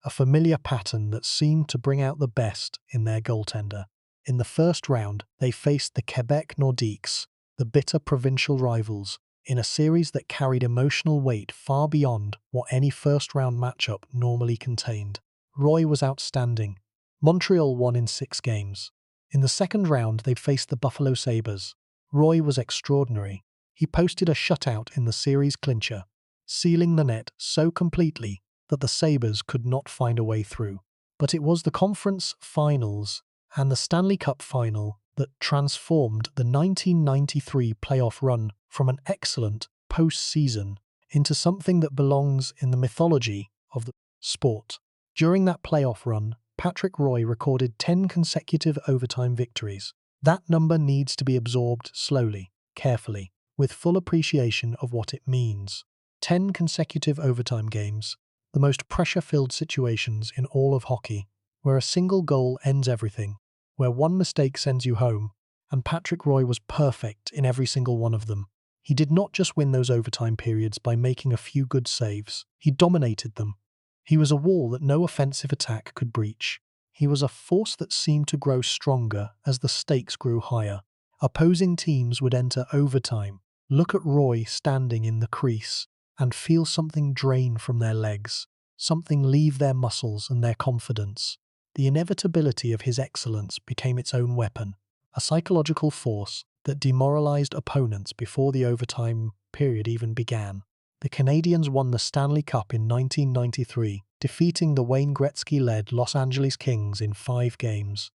a familiar pattern that seemed to bring out the best in their goaltender. In the first round, they faced the Quebec Nordiques, the bitter provincial rivals, in a series that carried emotional weight far beyond what any first-round matchup normally contained. Roy was outstanding. Montreal won in 6 games. In the second round, they faced the Buffalo Sabres. Roy was extraordinary. He posted a shutout in the series clincher, sealing the net so completely that the Sabres could not find a way through. But it was the conference finals and the Stanley Cup final that transformed the 1993 playoff run from an excellent postseason into something that belongs in the mythology of the sport. During that playoff run, Patrick Roy recorded 10 consecutive overtime victories. That number needs to be absorbed slowly, carefully, with full appreciation of what it means. 10 consecutive overtime games, the most pressure-filled situations in all of hockey, where a single goal ends everything, where one mistake sends you home, and Patrick Roy was perfect in every single one of them. He did not just win those overtime periods by making a few good saves, he dominated them. He was a wall that no offensive attack could breach. He was a force that seemed to grow stronger as the stakes grew higher. Opposing teams would enter overtime, look at Roy standing in the crease, and feel something drain from their legs, something leave their muscles and their confidence. The inevitability of his excellence became its own weapon, a psychological force that demoralized opponents before the overtime period even began. The Canadiens won the Stanley Cup in 1993, defeating the Wayne Gretzky-led Los Angeles Kings in 5 games.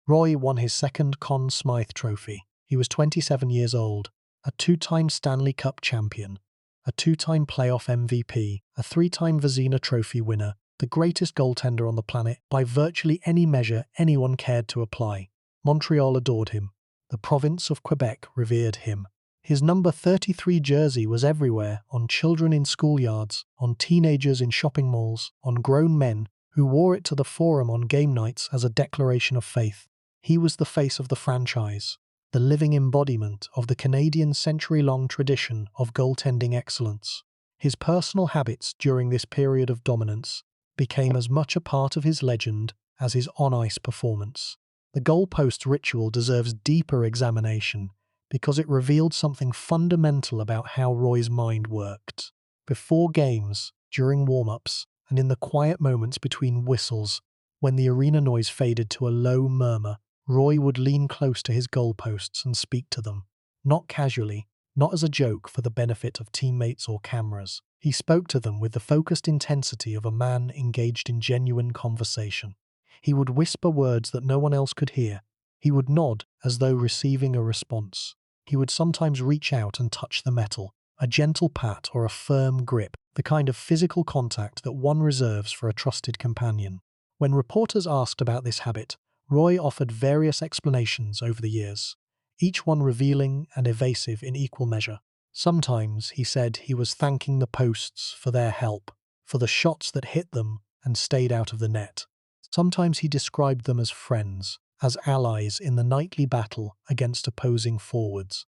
Roy won his second Conn Smythe Trophy. He was 27 years old, a 2-time Stanley Cup champion, a 2-time playoff MVP, a 3-time Vezina Trophy winner, the greatest goaltender on the planet by virtually any measure anyone cared to apply. Montreal adored him. The province of Quebec revered him. His number 33 jersey was everywhere, on children in schoolyards, on teenagers in shopping malls, on grown men who wore it to the Forum on game nights as a declaration of faith. He was the face of the franchise, the living embodiment of the Canadian century-long tradition of goaltending excellence. His personal habits during this period of dominance became as much a part of his legend as his on-ice performance. The goalpost ritual deserves deeper examination because it revealed something fundamental about how Roy's mind worked. Before games, during warm-ups, and in the quiet moments between whistles, when the arena noise faded to a low murmur, Roy would lean close to his goalposts and speak to them. Not casually, not as a joke for the benefit of teammates or cameras. He spoke to them with the focused intensity of a man engaged in genuine conversation. He would whisper words that no one else could hear. He would nod as though receiving a response. He would sometimes reach out and touch the metal, a gentle pat or a firm grip, the kind of physical contact that one reserves for a trusted companion. When reporters asked about this habit, Roy offered various explanations over the years, each one revealing and evasive in equal measure. Sometimes, he said, he was thanking the posts for their help, for the shots that hit them and stayed out of the net. Sometimes he described them as friends, as allies in the nightly battle against opposing forwards.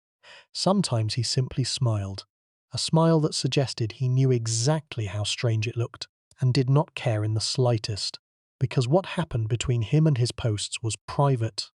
Sometimes he simply smiled, a smile that suggested he knew exactly how strange it looked and did not care in the slightest, because what happened between him and his posts was private,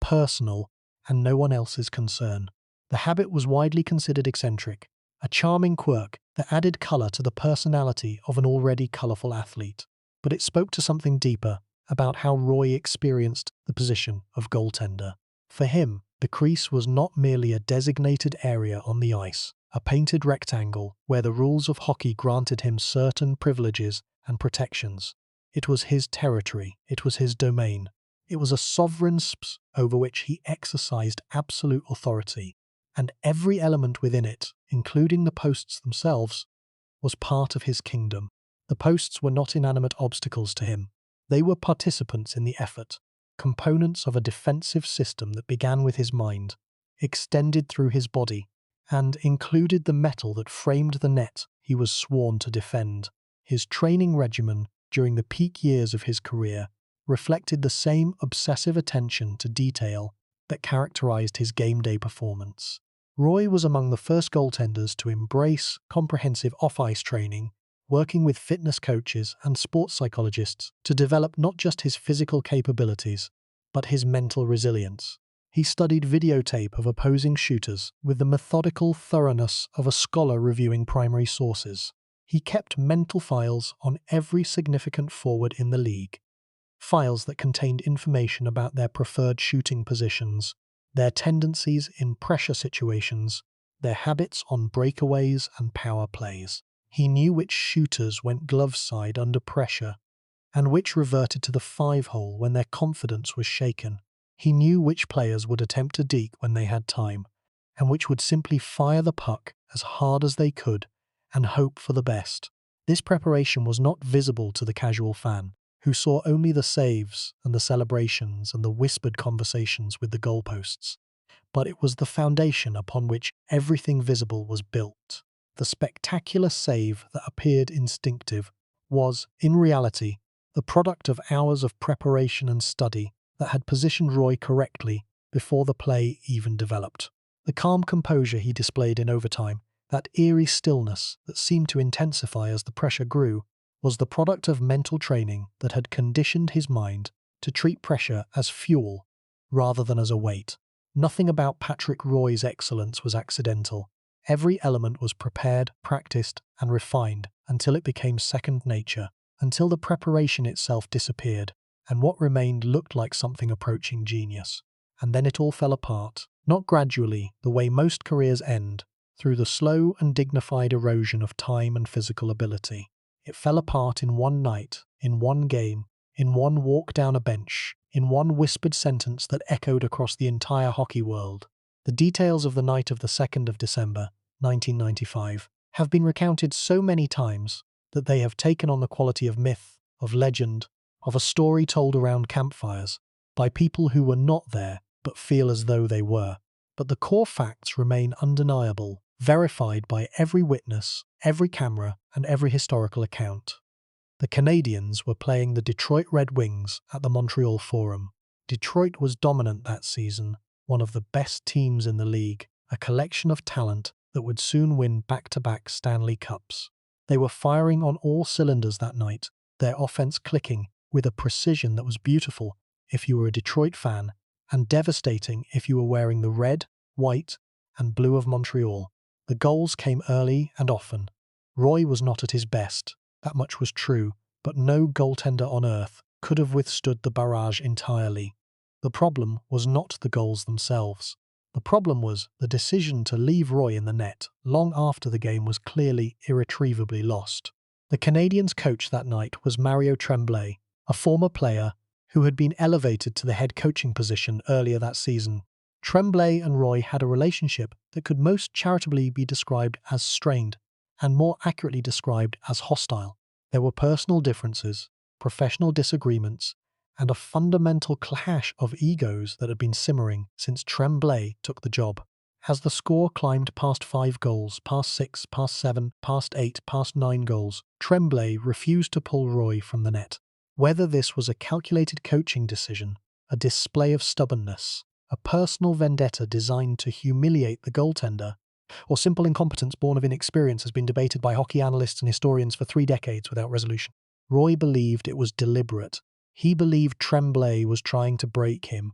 personal, and no one else's concern. The habit was widely considered eccentric, a charming quirk that added colour to the personality of an already colourful athlete. But it spoke to something deeper about how Roy experienced the position of goaltender. For him, the crease was not merely a designated area on the ice, a painted rectangle where the rules of hockey granted him certain privileges and protections. It was his territory, it was his domain. It was a sovereign space over which he exercised absolute authority, and every element within it, including the posts themselves, was part of his kingdom. The posts were not inanimate obstacles to him. They were participants in the effort, components of a defensive system that began with his mind, extended through his body, and included the metal that framed the net he was sworn to defend. His training regimen during the peak years of his career reflected the same obsessive attention to detail that characterized his game-day performance. Roy was among the first goaltenders to embrace comprehensive off-ice training, working with fitness coaches and sports psychologists to develop not just his physical capabilities, but his mental resilience. He studied videotape of opposing shooters with the methodical thoroughness of a scholar reviewing primary sources. He kept mental files on every significant forward in the league, files that contained information about their preferred shooting positions, their tendencies in pressure situations, their habits on breakaways and power plays. He knew which shooters went glove side under pressure, and which reverted to the 5-hole when their confidence was shaken. He knew which players would attempt a deke when they had time, and which would simply fire the puck as hard as they could and hope for the best. This preparation was not visible to the casual fan, who saw only the saves and the celebrations and the whispered conversations with the goalposts. But it was the foundation upon which everything visible was built. The spectacular save that appeared instinctive was, in reality, the product of hours of preparation and study that had positioned Roy correctly before the play even developed. The calm composure he displayed in overtime, that eerie stillness that seemed to intensify as the pressure grew, was the product of mental training that had conditioned his mind to treat pressure as fuel rather than as a weight. Nothing about Patrick Roy's excellence was accidental. Every element was prepared, practiced, and refined until it became second nature, until the preparation itself disappeared, and what remained looked like something approaching genius. And then it all fell apart, not gradually, the way most careers end, through the slow and dignified erosion of time and physical ability. It fell apart in one night, in one game, in one walk down a bench, in one whispered sentence that echoed across the entire hockey world. The details of the night of the 2nd of December, 1995, have been recounted so many times that they have taken on the quality of myth, of legend, of a story told around campfires, by people who were not there but feel as though they were. But the core facts remain undeniable, verified by every witness, every camera, and every historical account. The Canadiens were playing the Detroit Red Wings at the Montreal Forum. Detroit was dominant that season, one of the best teams in the league, a collection of talent that would soon win back-to-back Stanley Cups. They were firing on all cylinders that night, their offense clicking with a precision that was beautiful if you were a Detroit fan and devastating if you were wearing the red, white, and blue of Montreal. The goals came early and often. Roy was not at his best, that much was true, but no goaltender on earth could have withstood the barrage entirely. The problem was not the goals themselves. The problem was the decision to leave Roy in the net long after the game was clearly irretrievably lost. The Canadiens' coach that night was Mario Tremblay, a former player who had been elevated to the head coaching position earlier that season. Tremblay and Roy had a relationship that could most charitably be described as strained, and more accurately described as hostile. There were personal differences, professional disagreements, and a fundamental clash of egos that had been simmering since Tremblay took the job. As the score climbed past 5 goals, past 6, past 7, past 8, past 9 goals, Tremblay refused to pull Roy from the net. Whether this was a calculated coaching decision, a display of stubbornness, a personal vendetta designed to humiliate the goaltender, or simple incompetence born of inexperience has been debated by hockey analysts and historians for 3 decades without resolution. Roy believed it was deliberate. He believed Tremblay was trying to break him,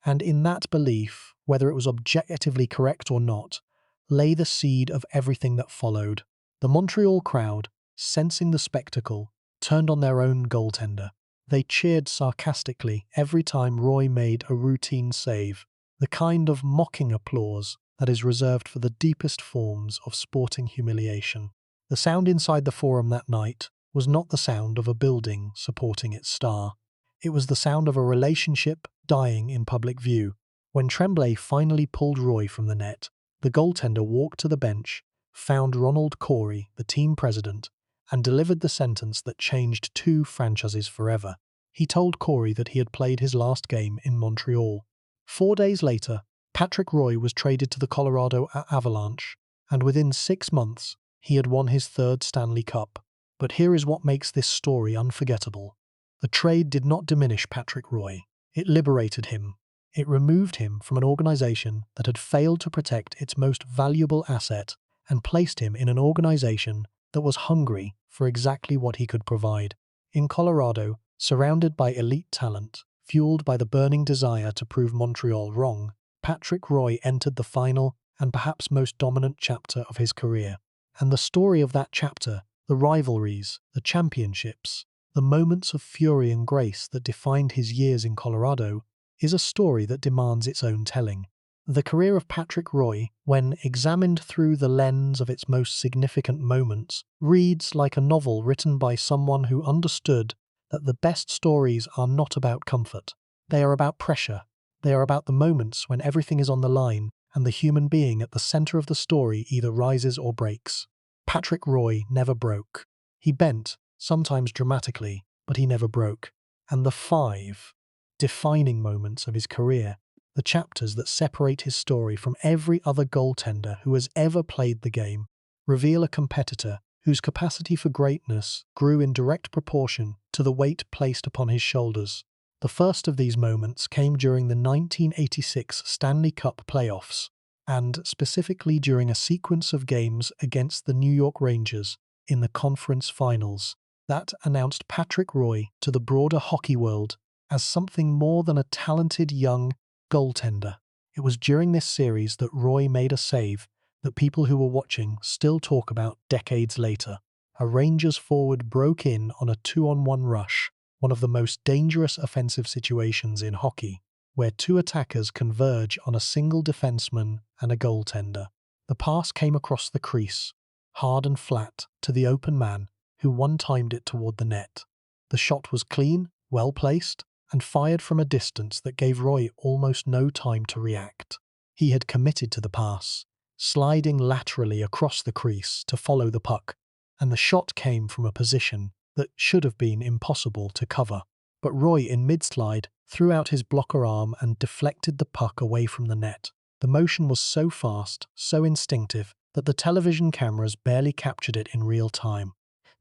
and in that belief, whether it was objectively correct or not, lay the seed of everything that followed. The Montreal crowd, sensing the spectacle, turned on their own goaltender. They cheered sarcastically every time Roy made a routine save, the kind of mocking applause that is reserved for the deepest forms of sporting humiliation. The sound inside the Forum that night was not the sound of a building supporting its star. It was the sound of a relationship dying in public view. When Tremblay finally pulled Roy from the net, the goaltender walked to the bench, found Ronald Corey, the team president, and delivered the sentence that changed 2 franchises forever. He told Corey that he had played his last game in Montreal. 4 days later, Patrick Roy was traded to the Colorado Avalanche, and within 6 months, he had won his 3rd Stanley Cup. But here is what makes this story unforgettable. The trade did not diminish Patrick Roy. It liberated him. It removed him from an organization that had failed to protect its most valuable asset and placed him in an organization that was hungry for exactly what he could provide. In Colorado, surrounded by elite talent, Fueled by the burning desire to prove Montreal wrong, Patrick Roy entered the final and perhaps most dominant chapter of his career. And the story of that chapter, the rivalries, the championships, the moments of fury and grace that defined his years in Colorado, is a story that demands its own telling. The career of Patrick Roy, when examined through the lens of its most significant moments, reads like a novel written by someone who understood that the best stories are not about comfort. They are about pressure. They are about the moments when everything is on the line and the human being at the center of the story either rises or breaks. Patrick Roy never broke. He bent, sometimes dramatically, but he never broke. And the 5 defining moments of his career, the chapters that separate his story from every other goaltender who has ever played the game, reveal a competitor whose capacity for greatness grew in direct proportion to the weight placed upon his shoulders. The first of these moments came during the 1986 Stanley Cup playoffs, and specifically during a sequence of games against the New York Rangers in the conference finals that announced Patrick Roy to the broader hockey world as something more than a talented young goaltender. It was during this series that Roy made a save that people who were watching still talk about decades later. A Rangers forward broke in on a 2-on-1 rush, one of the most dangerous offensive situations in hockey, where 2 attackers converge on a single defenseman and a goaltender. The pass came across the crease, hard and flat, to the open man, who one-timed it toward the net. The shot was clean, well-placed, and fired from a distance that gave Roy almost no time to react. He had committed to the pass, sliding laterally across the crease to follow the puck, and the shot came from a position that should have been impossible to cover. But Roy, in mid-slide, threw out his blocker arm and deflected the puck away from the net. The motion was so fast, so instinctive, that the television cameras barely captured it in real time.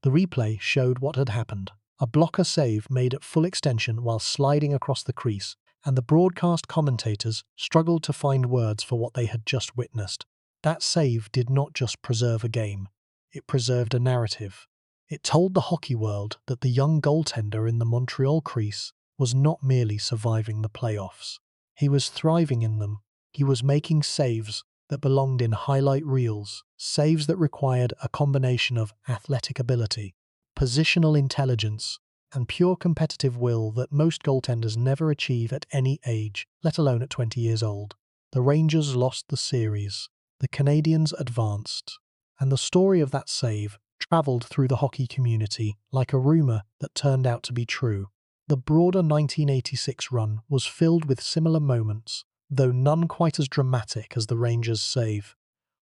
The replay showed what had happened. A blocker save made at full extension while sliding across the crease, and the broadcast commentators struggled to find words for what they had just witnessed. That save did not just preserve a game, it preserved a narrative. It told the hockey world that the young goaltender in the Montreal crease was not merely surviving the playoffs. He was thriving in them. He was making saves that belonged in highlight reels, saves that required a combination of athletic ability, positional intelligence, and pure competitive will that most goaltenders never achieve at any age, let alone at 20 years old. The Rangers lost the series. The Canadiens advanced. And the story of that save travelled through the hockey community like a rumour that turned out to be true. The broader 1986 run was filled with similar moments, though none quite as dramatic as the Rangers' save.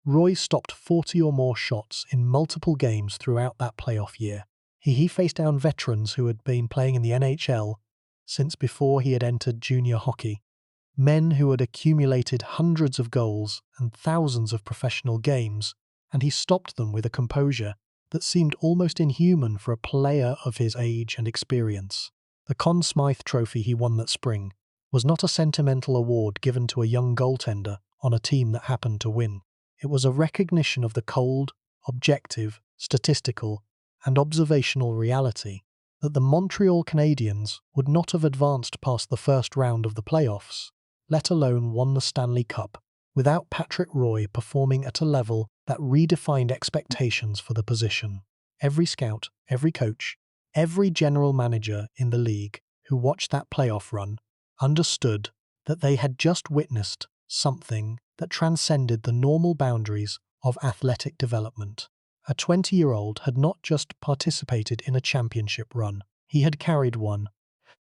Roy stopped 40 or more shots in multiple games throughout that playoff year. He faced down veterans who had been playing in the NHL since before he had entered junior hockey. Men who had accumulated hundreds of goals and thousands of professional games, and he stopped them with a composure that seemed almost inhuman for a player of his age and experience. The Conn Smythe Trophy he won that spring was not a sentimental award given to a young goaltender on a team that happened to win. It was a recognition of the cold, objective, statistical, and observational reality that the Montreal Canadiens would not have advanced past the first round of the playoffs, let alone won the Stanley Cup, without Patrick Roy performing at a level that redefined expectations for the position. Every scout, every coach, every general manager in the league who watched that playoff run understood that they had just witnessed something that transcended the normal boundaries of athletic development. A 20-year-old had not just participated in a championship run, he had carried one.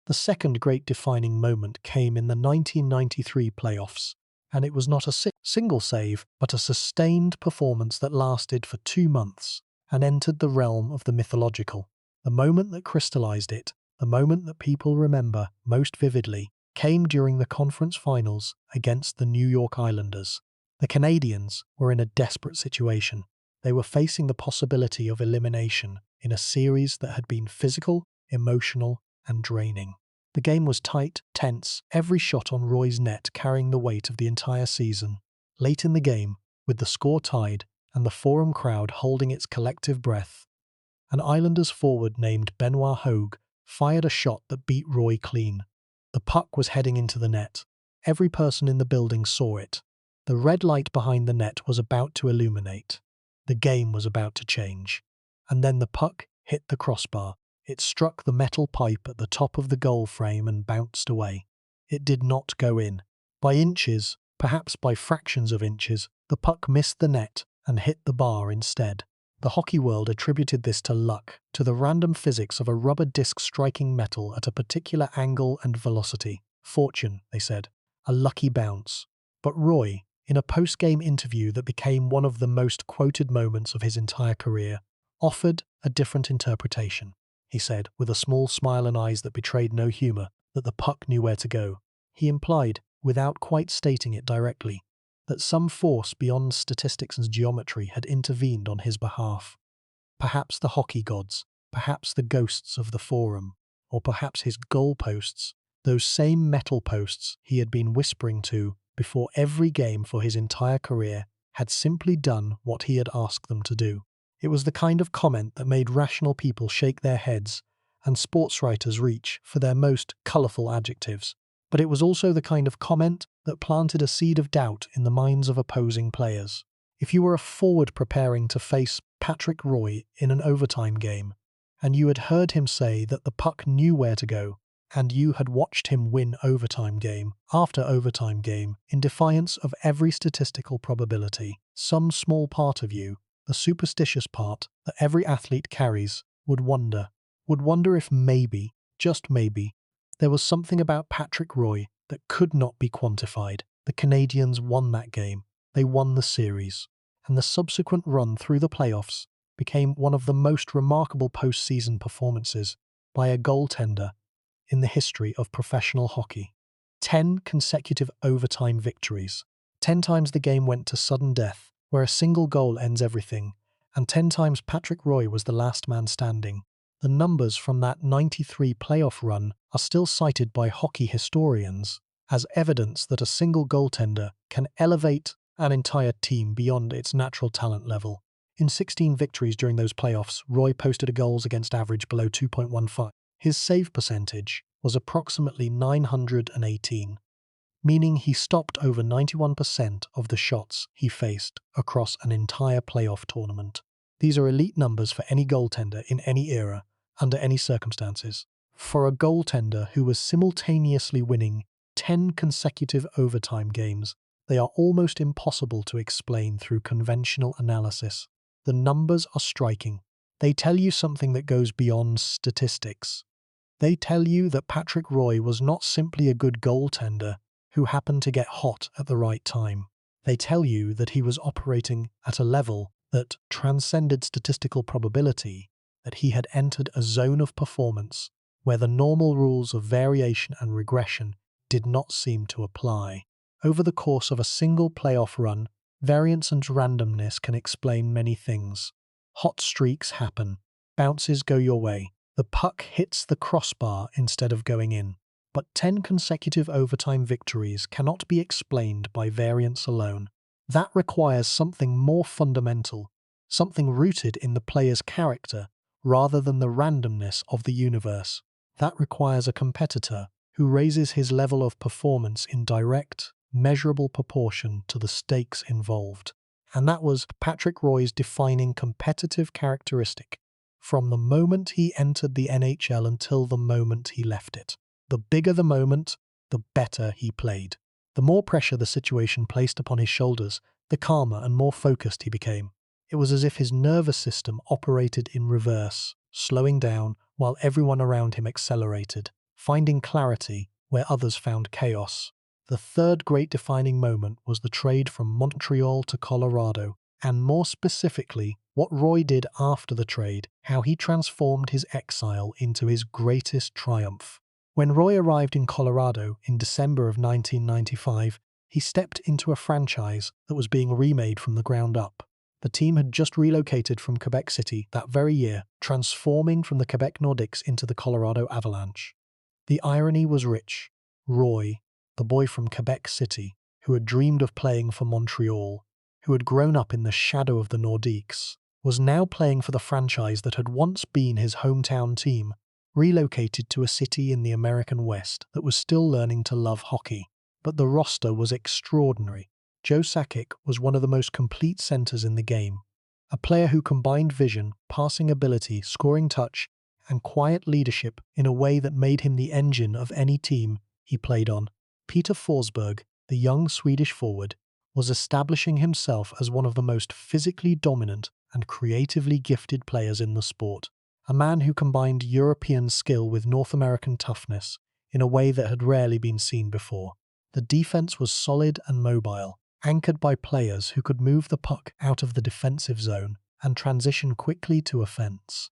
The second great defining moment came in the 1993 playoffs, and it was not a single save, but a sustained performance that lasted for 2 months and entered the realm of the mythological. The moment that crystallized it, the moment that people remember most vividly, came during the conference finals against the New York Islanders. The Canadiens were in a desperate situation. They were facing the possibility of elimination in a series that had been physical, emotional, and draining. The game was tight, tense, every shot on Roy's net carrying the weight of the entire season. Late in the game, with the score tied and the Forum crowd holding its collective breath, an Islanders forward named Benoit Hogue fired a shot that beat Roy clean. The puck was heading into the net. Every person in the building saw it. The red light behind the net was about to illuminate. The game was about to change. And then the puck hit the crossbar. It struck the metal pipe at the top of the goal frame and bounced away. It did not go in. By inches, perhaps by fractions of inches, the puck missed the net and hit the bar instead. The hockey world attributed this to luck, to the random physics of a rubber disc striking metal at a particular angle and velocity. Fortune, they said. A lucky bounce. But Roy, in a post-game interview that became one of the most quoted moments of his entire career, offered a different interpretation. He said, with a small smile and eyes that betrayed no humour, that the puck knew where to go. He implied, without quite stating it directly, that some force beyond statistics and geometry had intervened on his behalf. Perhaps the hockey gods, perhaps the ghosts of the Forum, or perhaps his goalposts, those same metal posts he had been whispering to before every game for his entire career, had simply done what he had asked them to do. It was the kind of comment that made rational people shake their heads and sports writers reach for their most colourful adjectives. But it was also the kind of comment that planted a seed of doubt in the minds of opposing players. If you were a forward preparing to face Patrick Roy in an overtime game, and you had heard him say that the puck knew where to go, and you had watched him win overtime game after overtime game in defiance of every statistical probability, some small part of you, the superstitious part that every athlete carries, would wonder if maybe, just maybe, there was something about Patrick Roy that could not be quantified. The Canadiens won that game. They won the series. And the subsequent run through the playoffs became one of the most remarkable postseason performances by a goaltender in the history of professional hockey. 10 consecutive overtime victories. 10 times the game went to sudden death, where a single goal ends everything, and 10 times Patrick Roy was the last man standing. The numbers from that 93 playoff run are still cited by hockey historians as evidence that a single goaltender can elevate an entire team beyond its natural talent level. In 16 victories during those playoffs, Roy posted a goals against average below 2.15. His save percentage was approximately 918, meaning he stopped over 91% of the shots he faced across an entire playoff tournament. These are elite numbers for any goaltender in any era, under any circumstances. For a goaltender who was simultaneously winning 10 consecutive overtime games, they are almost impossible to explain through conventional analysis. The numbers are striking. They tell you something that goes beyond statistics. They tell you that Patrick Roy was not simply a good goaltender who happened to get hot at the right time. They tell you that he was operating at a level that transcended statistical probability, that he had entered a zone of performance where the normal rules of variation and regression did not seem to apply. Over the course of a single playoff run, variance and randomness can explain many things. Hot streaks happen. Bounces go your way. The puck hits the crossbar instead of going in. But 10 consecutive overtime victories cannot be explained by variance alone. That requires something more fundamental, something rooted in the player's character rather than the randomness of the universe. That requires a competitor who raises his level of performance in direct, measurable proportion to the stakes involved. And that was Patrick Roy's defining competitive characteristic from the moment he entered the NHL until the moment he left it. The bigger the moment, the better he played. The more pressure the situation placed upon his shoulders, the calmer and more focused he became. It was as if his nervous system operated in reverse, slowing down while everyone around him accelerated, finding clarity where others found chaos. The third great defining moment was the trade from Montreal to Colorado, and more specifically, what Roy did after the trade, how he transformed his exile into his greatest triumph. When Roy arrived in Colorado in December of 1995, he stepped into a franchise that was being remade from the ground up. The team had just relocated from Quebec City that very year, transforming from the Quebec Nordiques into the Colorado Avalanche. The irony was rich. Roy, the boy from Quebec City, who had dreamed of playing for Montreal, who had grown up in the shadow of the Nordiques, was now playing for the franchise that had once been his hometown team. relocated to a city in the American West that was still learning to love hockey. But the roster was extraordinary. Joe Sakic was one of the most complete centers in the game, a player who combined vision, passing ability, scoring touch, and quiet leadership in a way that made him the engine of any team he played on. Peter Forsberg, the young Swedish forward, was establishing himself as one of the most physically dominant and creatively gifted players in the sport, a man who combined European skill with North American toughness in a way that had rarely been seen before. The defense was solid and mobile, anchored by players who could move the puck out of the defensive zone and transition quickly to offense.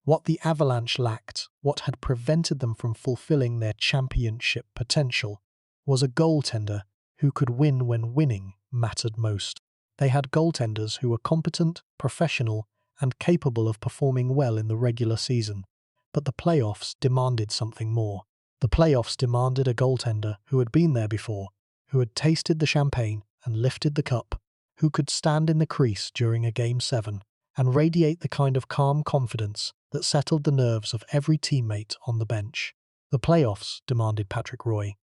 What the Avalanche lacked, what had prevented them from fulfilling their championship potential, was a goaltender who could win when winning mattered most. They had goaltenders who were competent, professional, and capable of performing well in the regular season, but the playoffs demanded something more. The playoffs demanded a goaltender who had been there before, who had tasted the champagne and lifted the cup, who could stand in the crease during a Game 7 and radiate the kind of calm confidence that settled the nerves of every teammate on the bench. The playoffs demanded Patrick Roy.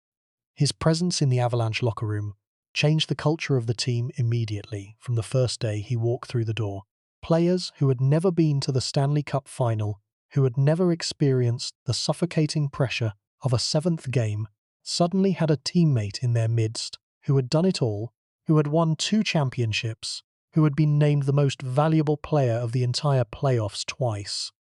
His presence in the Avalanche locker room changed the culture of the team immediately from the first day he walked through the door. Players who had never been to the Stanley Cup final, who had never experienced the suffocating pressure of a seventh game, suddenly had a teammate in their midst who had done it all, who had won 2 championships, who had been named the most valuable player of the entire playoffs twice,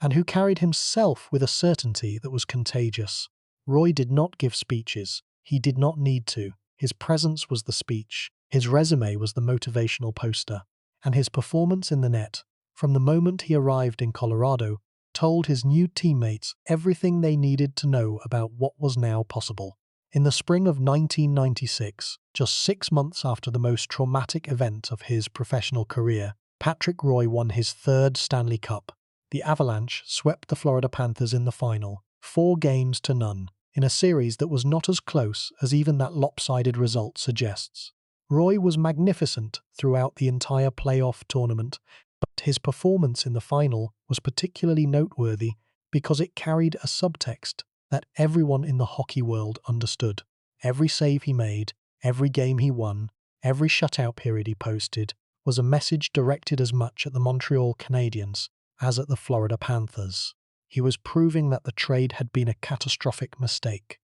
and who carried himself with a certainty that was contagious. Roy did not give speeches. He did not need to. His presence was the speech. His resume was the motivational poster. And his performance in the net, from the moment he arrived in Colorado, told his new teammates everything they needed to know about what was now possible. In the spring of 1996, just 6 months after the most traumatic event of his professional career, Patrick Roy won his 3rd Stanley Cup. The Avalanche swept the Florida Panthers in the final, 4-0, in a series that was not as close as even that lopsided result suggests. Roy was magnificent throughout the entire playoff tournament, but his performance in the final was particularly noteworthy because it carried a subtext that everyone in the hockey world understood. Every save he made, every game he won, every shutout period he posted was a message directed as much at the Montreal Canadiens as at the Florida Panthers. He was proving that the trade had been a catastrophic mistake.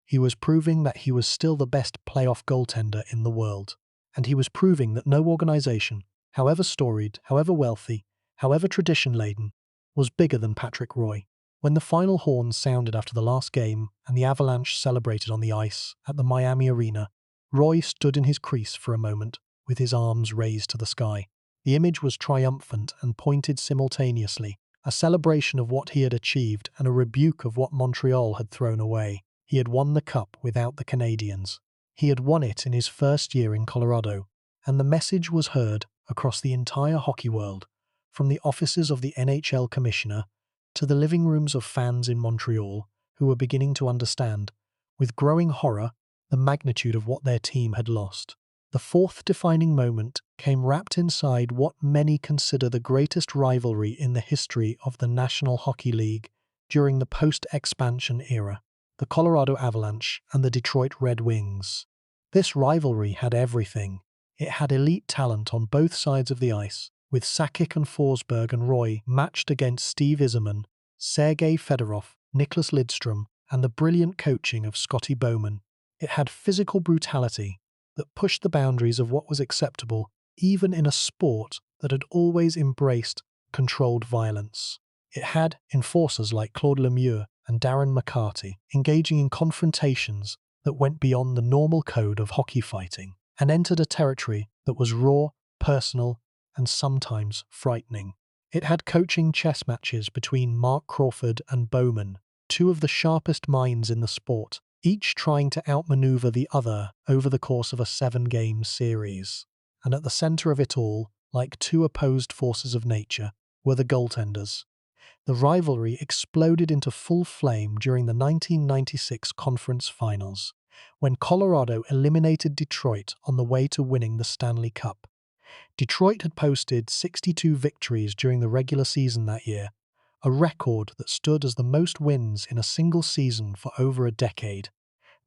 He was proving that he was still the best playoff goaltender in the world. And he was proving that no organization, however storied, however wealthy, however tradition-laden, was bigger than Patrick Roy. When the final horn sounded after the last game and the Avalanche celebrated on the ice at the Miami Arena, Roy stood in his crease for a moment with his arms raised to the sky. The image was triumphant and pointed simultaneously, a celebration of what he had achieved and a rebuke of what Montreal had thrown away. He had won the cup without the Canadiens. He had won it in his first year in Colorado, and the message was heard across the entire hockey world, from the offices of the NHL commissioner to the living rooms of fans in Montreal who were beginning to understand, with growing horror, the magnitude of what their team had lost. The 4th defining moment came wrapped inside what many consider the greatest rivalry in the history of the National Hockey League during the post-expansion era: the Colorado Avalanche and the Detroit Red Wings. This rivalry had everything. It had elite talent on both sides of the ice, with Sakic and Forsberg and Roy matched against Steve Yzerman, Sergei Fedorov, Nicklas Lidstrom, and the brilliant coaching of Scotty Bowman. It had physical brutality that pushed the boundaries of what was acceptable, even in a sport that had always embraced controlled violence. It had enforcers like Claude Lemieux and Darren McCarty engaging in confrontations that went beyond the normal code of hockey fighting and entered a territory that was raw, personal, and sometimes frightening. It had coaching chess matches between Mark Crawford and Bowman, 2 of the sharpest minds in the sport, each trying to outmaneuver the other over the course of a 7-game series. And at the center of it all, like 2 opposed forces of nature, were the goaltenders. The rivalry exploded into full flame during the 1996 conference finals, when Colorado eliminated Detroit on the way to winning the Stanley Cup. Detroit had posted 62 victories during the regular season that year, a record that stood as the most wins in a single season for over a decade.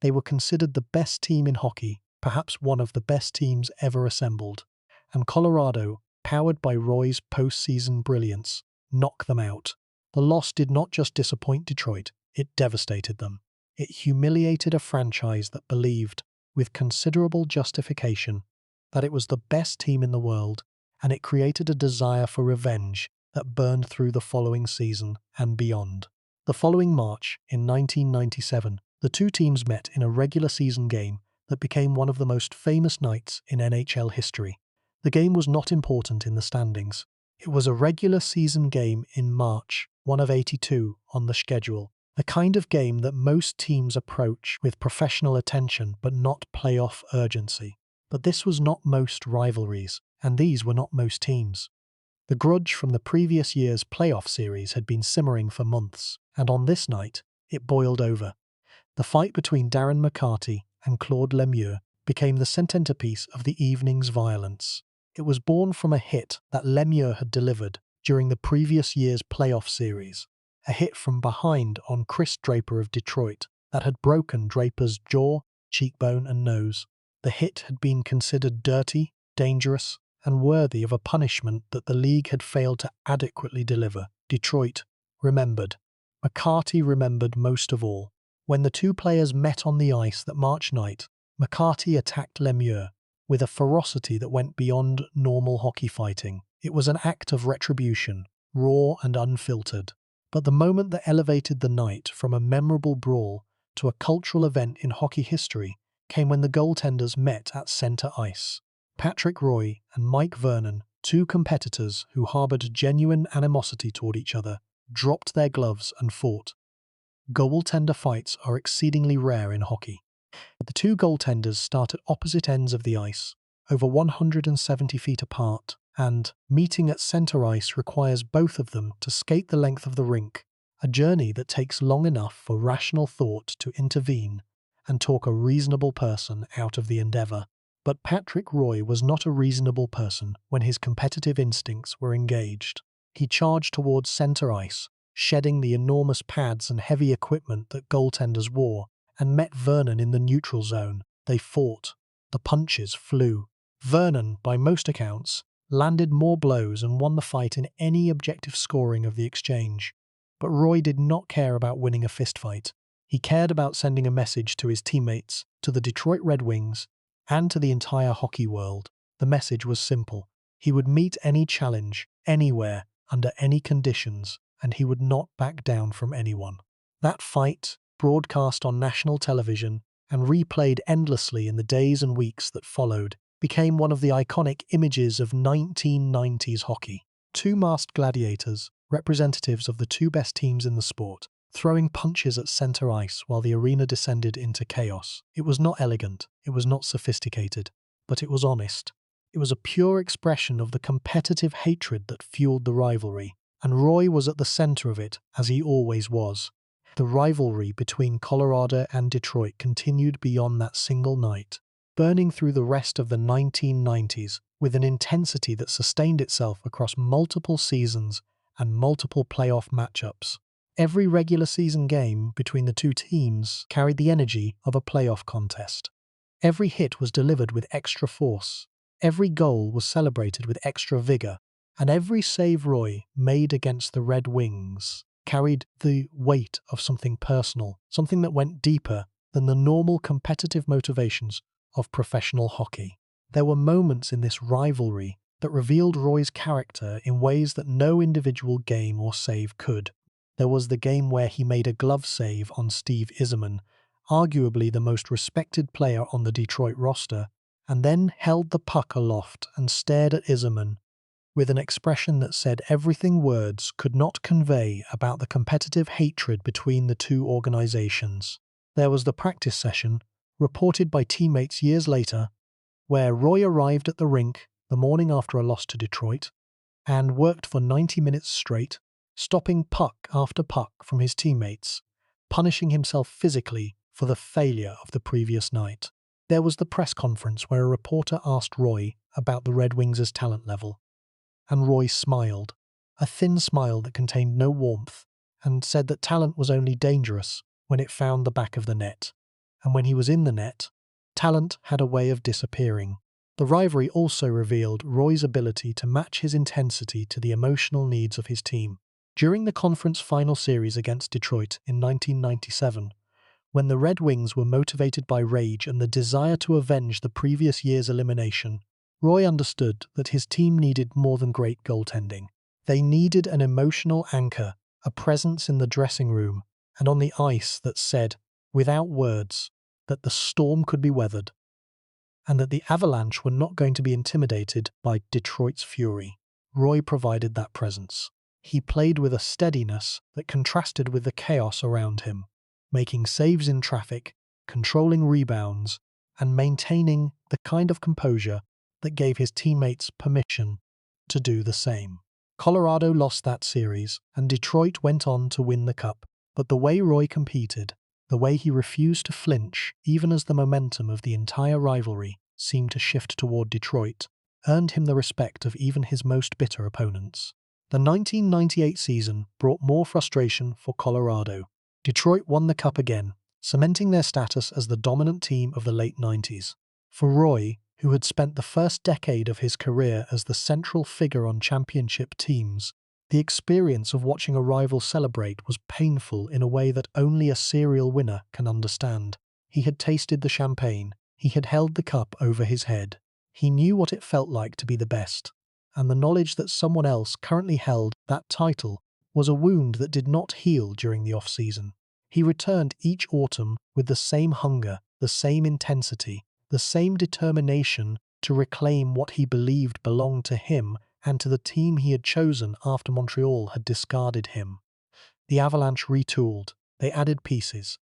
They were considered the best team in hockey, perhaps one of the best teams ever assembled. And Colorado, powered by Roy's postseason brilliance, knocked them out. The loss did not just disappoint Detroit, it devastated them. It humiliated a franchise that believed, with considerable justification, that it was the best team in the world, and it created a desire for revenge that burned through the following season and beyond. The following March, in 1997, the two teams met in a regular season game that became one of the most famous nights in NHL history. The game was not important in the standings. It was a regular season game in March, one of 82 on the schedule, the kind of game that most teams approach with professional attention but not playoff urgency. But this was not most rivalries, and these were not most teams. The grudge from the previous year's playoff series had been simmering for months, and on this night, it boiled over. The fight between Darren McCarty and Claude Lemieux became the centerpiece of the evening's violence. It was born from a hit that Lemieux had delivered during the previous year's playoff series, a hit from behind on Chris Draper of Detroit that had broken Draper's jaw, cheekbone, and nose. The hit had been considered dirty, dangerous, and worthy of a punishment that the league had failed to adequately deliver. Detroit remembered. McCarty remembered most of all. When the two players met on the ice that March night, McCarty attacked Lemieux with a ferocity that went beyond normal hockey fighting. It was an act of retribution, raw and unfiltered. But the moment that elevated the night from a memorable brawl to a cultural event in hockey history came when the goaltenders met at center ice. Patrick Roy and Mike Vernon, two competitors who harbored genuine animosity toward each other, dropped their gloves and fought. Goaltender fights are exceedingly rare in hockey. The two goaltenders start at opposite ends of the ice, over 170 feet apart, and meeting at center ice requires both of them to skate the length of the rink, a journey that takes long enough for rational thought to intervene and talk a reasonable person out of the endeavor. But Patrick Roy was not a reasonable person when his competitive instincts were engaged. He charged towards center ice, shedding the enormous pads and heavy equipment that goaltenders wore, and met Vernon in the neutral zone. They fought. The punches flew. Vernon, by most accounts, landed more blows and won the fight in any objective scoring of the exchange. But Roy did not care about winning a fistfight. He cared about sending a message to his teammates, to the Detroit Red Wings, and to the entire hockey world. The message was simple. He would meet any challenge, anywhere, under any conditions, and he would not back down from anyone. That fight, broadcast on national television and replayed endlessly in the days and weeks that followed, became one of the iconic images of 1990s hockey. Two masked gladiators, representatives of the two best teams in the sport, throwing punches at center ice while the arena descended into chaos. It was not elegant, it was not sophisticated, but it was honest. It was a pure expression of the competitive hatred that fueled the rivalry, and Roy was at the center of it, as he always was. The rivalry between Colorado and Detroit continued beyond that single night, burning through the rest of the 1990s with an intensity that sustained itself across multiple seasons and multiple playoff matchups. Every regular season game between the two teams carried the energy of a playoff contest. Every hit was delivered with extra force, every goal was celebrated with extra vigor, and every save Roy made against the Red Wings carried the weight of something personal, something that went deeper than the normal competitive motivations of professional hockey. There were moments in this rivalry that revealed Roy's character in ways that no individual game or save could. There was the game where he made a glove save on Steve Yzerman, arguably the most respected player on the Detroit roster, and then held the puck aloft and stared at Yzerman with an expression that said everything words could not convey about the competitive hatred between the two organizations. There was the practice session, reported by teammates years later, where Roy arrived at the rink the morning after a loss to Detroit and worked for 90 minutes straight, stopping puck after puck from his teammates, punishing himself physically for the failure of the previous night. There was the press conference where a reporter asked Roy about the Red Wings' talent level, and Roy smiled. a thin smile that contained no warmth, and said that talent was only dangerous when it found the back of the net. And when he was in the net, talent had a way of disappearing. The rivalry also revealed Roy's ability to match his intensity to the emotional needs of his team. During the conference final series against Detroit in 1997, when the Red Wings were motivated by rage and the desire to avenge the previous year's elimination, Roy understood that his team needed more than great goaltending. They needed an emotional anchor, a presence in the dressing room and on the ice that said, without words, that the storm could be weathered, and that the Avalanche were not going to be intimidated by Detroit's fury. Roy provided that presence. He played with a steadiness that contrasted with the chaos around him, making saves in traffic, controlling rebounds, and maintaining the kind of composure that gave his teammates permission to do the same. Colorado lost that series, and Detroit went on to win the Cup. But the way Roy competed, the way he refused to flinch even as the momentum of the entire rivalry seemed to shift toward Detroit, earned him the respect of even his most bitter opponents. The 1998 season brought more frustration for Colorado. Detroit won the Cup again, cementing their status as the dominant team of the late 90s. For Roy, who had spent the first decade of his career as the central figure on championship teams, the experience of watching a rival celebrate was painful in a way that only a serial winner can understand. He had tasted the champagne. He had held the cup over his head. He knew what it felt like to be the best, and the knowledge that someone else currently held that title was a wound that did not heal during the off-season. He returned each autumn with the same hunger, the same intensity, the same determination to reclaim what he believed belonged to him and to the team he had chosen after Montreal had discarded him. The Avalanche retooled. They added pieces.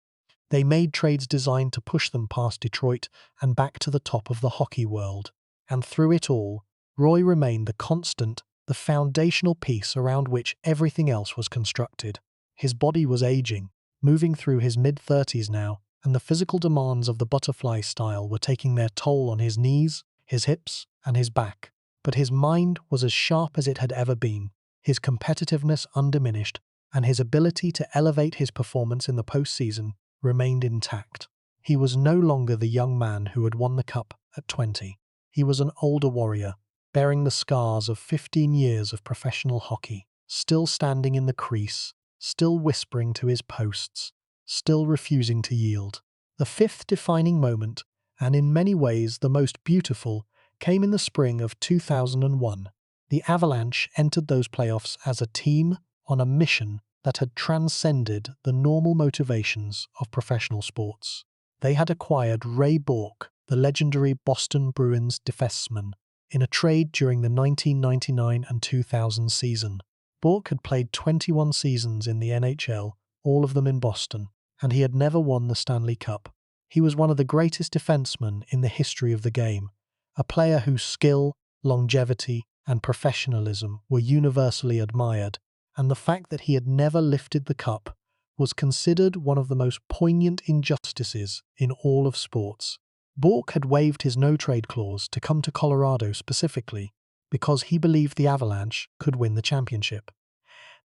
They made trades designed to push them past Detroit and back to the top of the hockey world. And through it all, Roy remained the constant, the foundational piece around which everything else was constructed. His body was aging, moving through his mid-30s now, and the physical demands of the butterfly style were taking their toll on his knees, his hips, and his back. But his mind was as sharp as it had ever been, his competitiveness undiminished, and his ability to elevate his performance in the postseason remained intact. He was no longer the young man who had won the cup at 20. He was an older warrior, bearing the scars of 15 years of professional hockey, still standing in the crease, still whispering to his posts, still refusing to yield. The fifth defining moment, and in many ways the most beautiful, came in the spring of 2001. The Avalanche entered those playoffs as a team on a mission that had transcended the normal motivations of professional sports. They had acquired Ray Bourque, the legendary Boston Bruins defenseman, in a trade during the 1999 and 2000 season. Bourque had played 21 seasons in the NHL, all of them in Boston, and he had never won the Stanley Cup. He was one of the greatest defensemen in the history of the game, a player whose skill, longevity, and professionalism were universally admired, and the fact that he had never lifted the cup was considered one of the most poignant injustices in all of sports. Bourque had waived his no-trade clause to come to Colorado specifically because he believed the Avalanche could win the championship.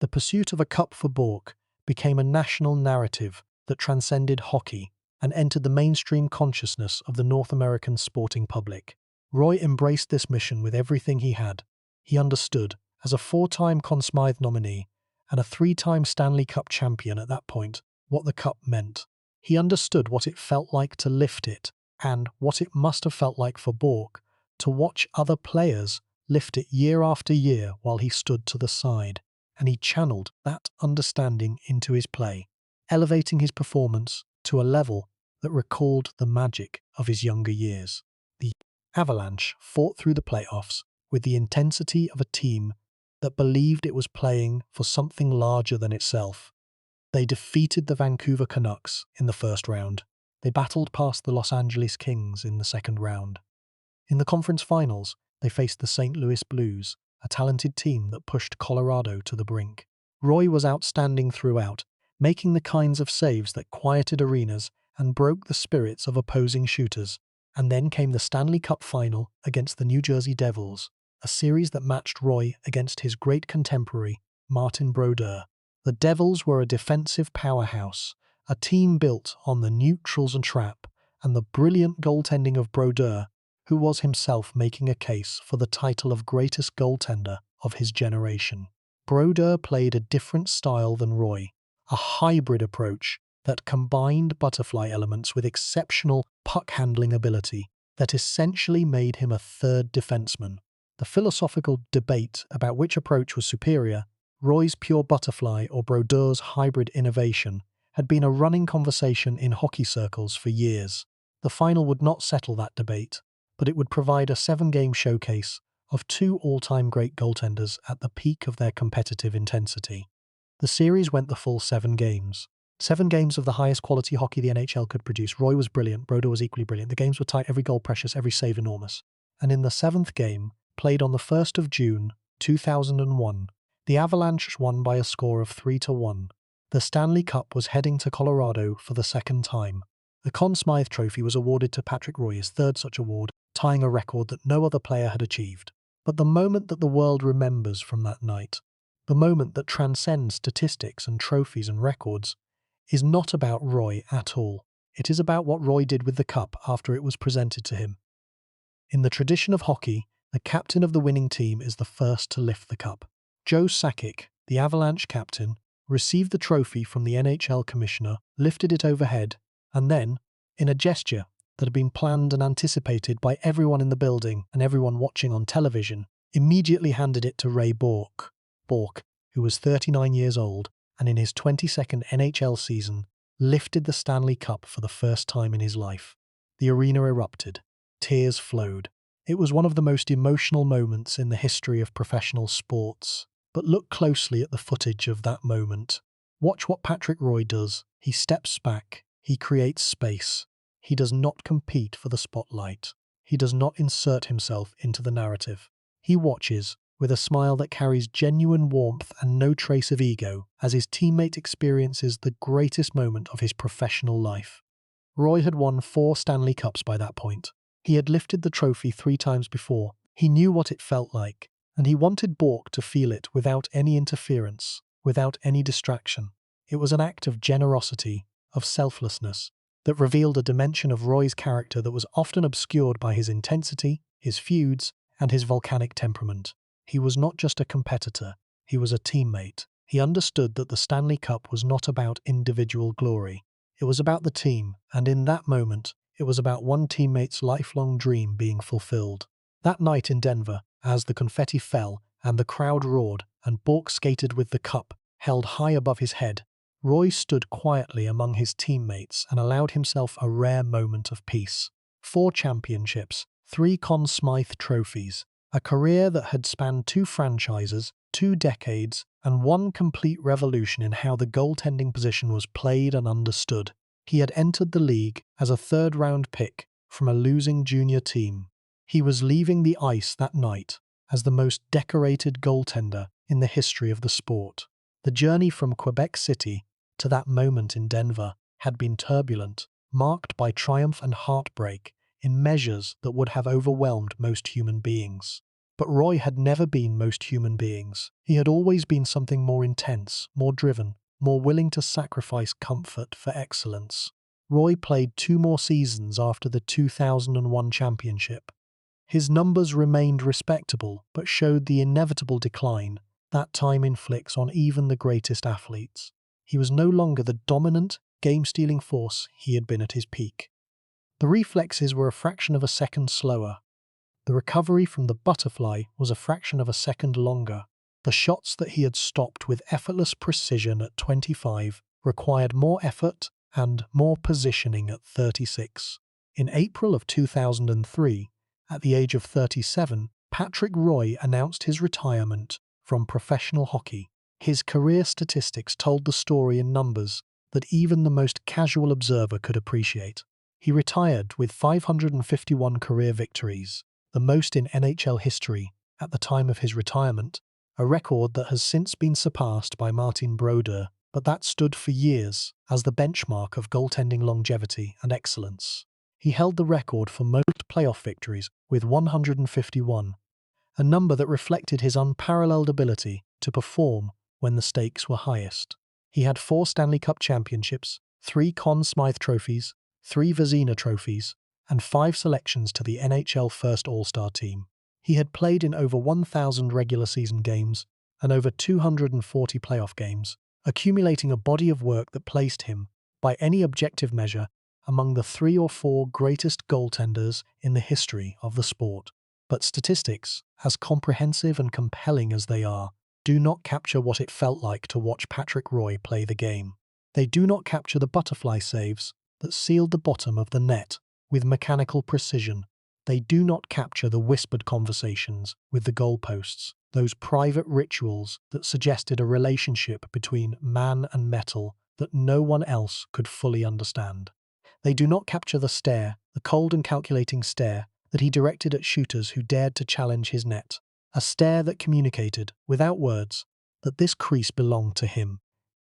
The pursuit of a cup for Bourque became a national narrative that transcended hockey and entered the mainstream consciousness of the North American sporting public. Roy embraced this mission with everything he had. He understood, as a 4-time Conn Smythe nominee and a 3-time Stanley Cup champion at that point, what the cup meant. He understood what it felt like to lift it and what it must have felt like for Bourque to watch other players lift it year after year while he stood to the side, and he channeled that understanding into his play, elevating his performance to a level that recalled the magic of his younger years. The Avalanche fought through the playoffs with the intensity of a team that believed it was playing for something larger than itself. They defeated the Vancouver Canucks in the first round. They battled past the Los Angeles Kings in the second round. In the conference finals, they faced the St. Louis Blues, a talented team that pushed Colorado to the brink. Roy was outstanding throughout, making the kinds of saves that quieted arenas and broke the spirits of opposing shooters. And then came the Stanley Cup final against the New Jersey Devils, a series that matched Roy against his great contemporary, Martin Brodeur. The Devils were a defensive powerhouse, a team built on the neutrals and trap, and the brilliant goaltending of Brodeur, who was himself making a case for the title of greatest goaltender of his generation. Brodeur played a different style than Roy, a hybrid approach that combined butterfly elements with exceptional puck-handling ability that essentially made him a third defenseman. The philosophical debate about which approach was superior, Roy's pure butterfly or Brodeur's hybrid innovation, had been a running conversation in hockey circles for years. The final would not settle that debate, but it would provide a 7-game showcase of two all-time great goaltenders at the peak of their competitive intensity. The series went the full 7 games. 7 games of the highest quality hockey the NHL could produce. Roy was brilliant, Brodeur was equally brilliant. The games were tight, every goal precious, every save enormous. And in the 7th game, played on the 1st of June, 2001, the Avalanche won by a score of 3-1. The Stanley Cup was heading to Colorado for the second time. The Conn Smythe Trophy was awarded to Patrick Roy, his third such award, tying a record that no other player had achieved. But the moment that the world remembers from that night, the moment that transcends statistics and trophies and records, is not about Roy at all. It is about what Roy did with the cup after it was presented to him. In the tradition of hockey, the captain of the winning team is the first to lift the cup. Joe Sakic, the Avalanche captain, received the trophy from the NHL commissioner, lifted it overhead, and then, in a gesture that had been planned and anticipated by everyone in the building and everyone watching on television, immediately handed it to Ray Bourque. Bourque, who was 39 years old and in his 22nd NHL season, lifted the Stanley Cup for the first time in his life. The arena erupted. Tears flowed. It was one of the most emotional moments in the history of professional sports. But look closely at the footage of that moment. Watch what Patrick Roy does. He steps back. He creates space. He does not compete for the spotlight. He does not insert himself into the narrative. He watches, with a smile that carries genuine warmth and no trace of ego, as his teammate experiences the greatest moment of his professional life. Roy had won 4 Stanley Cups by that point. He had lifted the trophy 3 times before. He knew what it felt like, and he wanted Bourque to feel it without any interference, without any distraction. It was an act of generosity, of selflessness, that revealed a dimension of Roy's character that was often obscured by his intensity, his feuds, and his volcanic temperament. He was not just a competitor, he was a teammate. He understood that the Stanley Cup was not about individual glory. It was about the team, and in that moment, it was about one teammate's lifelong dream being fulfilled. That night in Denver, as the confetti fell and the crowd roared and Bourque skated with the cup held high above his head, Roy stood quietly among his teammates and allowed himself a rare moment of peace. 4 championships, 3 Conn Smythe Trophies, a career that had spanned 2 franchises, 2 decades, and one complete revolution in how the goaltending position was played and understood. He had entered the league as a 3rd-round pick from a losing junior team. He was leaving the ice that night as the most decorated goaltender in the history of the sport. The journey from Quebec City to that moment in Denver had been turbulent, marked by triumph and heartbreak in measures that would have overwhelmed most human beings. But Roy had never been most human beings. He had always been something more intense, more driven, more willing to sacrifice comfort for excellence. Roy played 2 more seasons after the 2001 championship. His numbers remained respectable, but showed the inevitable decline that time inflicts on even the greatest athletes. He was no longer the dominant, game-stealing force he had been at his peak. The reflexes were a fraction of a second slower. The recovery from the butterfly was a fraction of a second longer. The shots that he had stopped with effortless precision at 25 required more effort and more positioning at 36. In April of 2003, at the age of 37, Patrick Roy announced his retirement from professional hockey. His career statistics told the story in numbers that even the most casual observer could appreciate. He retired with 551 career victories, the most in NHL history at the time of his retirement, a record that has since been surpassed by Martin Brodeur, but that stood for years as the benchmark of goaltending longevity and excellence. He held the record for most playoff victories with 151, a number that reflected his unparalleled ability to perform when the stakes were highest. He had 4 Stanley Cup championships, 3 Conn Smythe Trophies, 3 Vezina Trophies, and 5 selections to the NHL First All-Star team. He had played in over 1,000 regular season games and over 240 playoff games, accumulating a body of work that placed him, by any objective measure, among the 3 or 4 greatest goaltenders in the history of the sport. But statistics, as comprehensive and compelling as they are, do not capture what it felt like to watch Patrick Roy play the game. They do not capture the butterfly saves that sealed the bottom of the net with mechanical precision. They do not capture the whispered conversations with the goalposts, those private rituals that suggested a relationship between man and metal that no one else could fully understand. They do not capture the stare, the cold and calculating stare that he directed at shooters who dared to challenge his net. A stare that communicated, without words, that this crease belonged to him,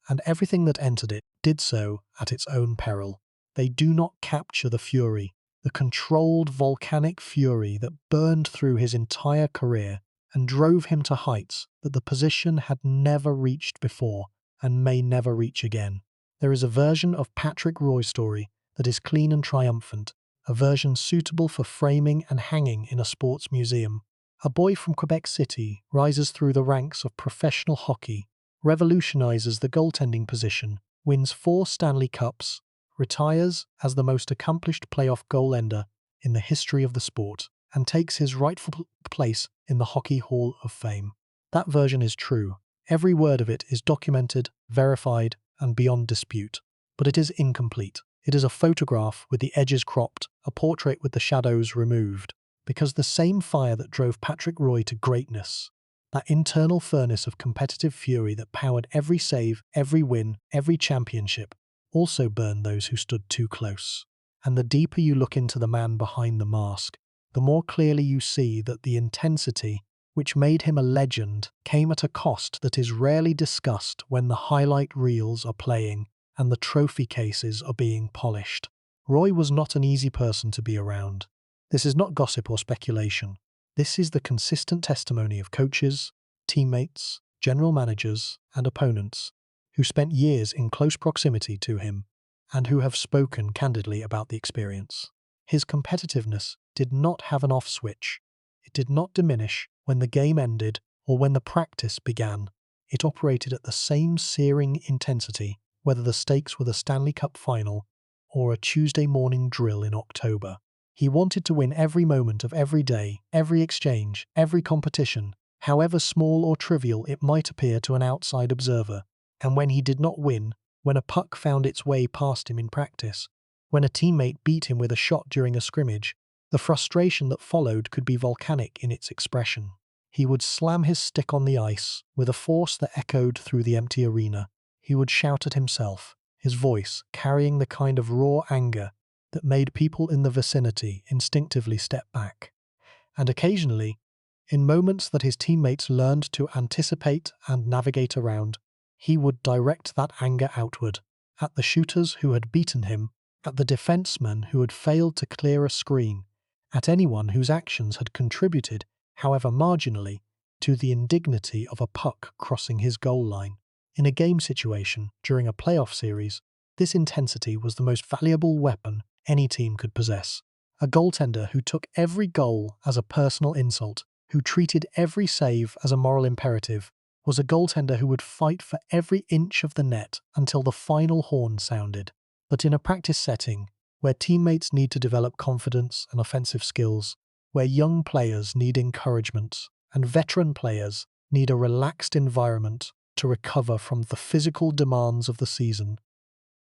and everything that entered it did so at its own peril. They do not capture the fury, the controlled volcanic fury that burned through his entire career and drove him to heights that the position had never reached before and may never reach again. There is a version of Patrick Roy's story that is clean and triumphant, a version suitable for framing and hanging in a sports museum. A boy from Quebec City rises through the ranks of professional hockey, revolutionizes the goaltending position, wins 4 Stanley Cups, retires as the most accomplished playoff goaltender in the history of the sport, and takes his rightful place in the Hockey Hall of Fame. That version is true. Every word of it is documented, verified, and beyond dispute. But it is incomplete. It is a photograph with the edges cropped, a portrait with the shadows removed. Because the same fire that drove Patrick Roy to greatness, that internal furnace of competitive fury that powered every save, every win, every championship, also burned those who stood too close. And the deeper you look into the man behind the mask, the more clearly you see that the intensity which made him a legend came at a cost that is rarely discussed when the highlight reels are playing and the trophy cases are being polished. Roy was not an easy person to be around. This is not gossip or speculation. This is the consistent testimony of coaches, teammates, general managers, and opponents who spent years in close proximity to him and who have spoken candidly about the experience. His competitiveness did not have an off switch. It did not diminish when the game ended or when the practice began. It operated at the same searing intensity, whether the stakes were the Stanley Cup final or a Tuesday morning drill in October. He wanted to win every moment of every day, every exchange, every competition, however small or trivial it might appear to an outside observer. And when he did not win, when a puck found its way past him in practice, when a teammate beat him with a shot during a scrimmage, the frustration that followed could be volcanic in its expression. He would slam his stick on the ice with a force that echoed through the empty arena. He would shout at himself, his voice carrying the kind of raw anger that made people in the vicinity instinctively step back. And occasionally, in moments that his teammates learned to anticipate and navigate around, he would direct that anger outward, at the shooters who had beaten him, at the defensemen who had failed to clear a screen, at anyone whose actions had contributed, however marginally, to the indignity of a puck crossing his goal line. In a game situation, during a playoff series, this intensity was the most valuable weapon any team could possess. A goaltender who took every goal as a personal insult, who treated every save as a moral imperative, was a goaltender who would fight for every inch of the net until the final horn sounded. But in a practice setting, where teammates need to develop confidence and offensive skills, where young players need encouragement and veteran players need a relaxed environment to recover from the physical demands of the season,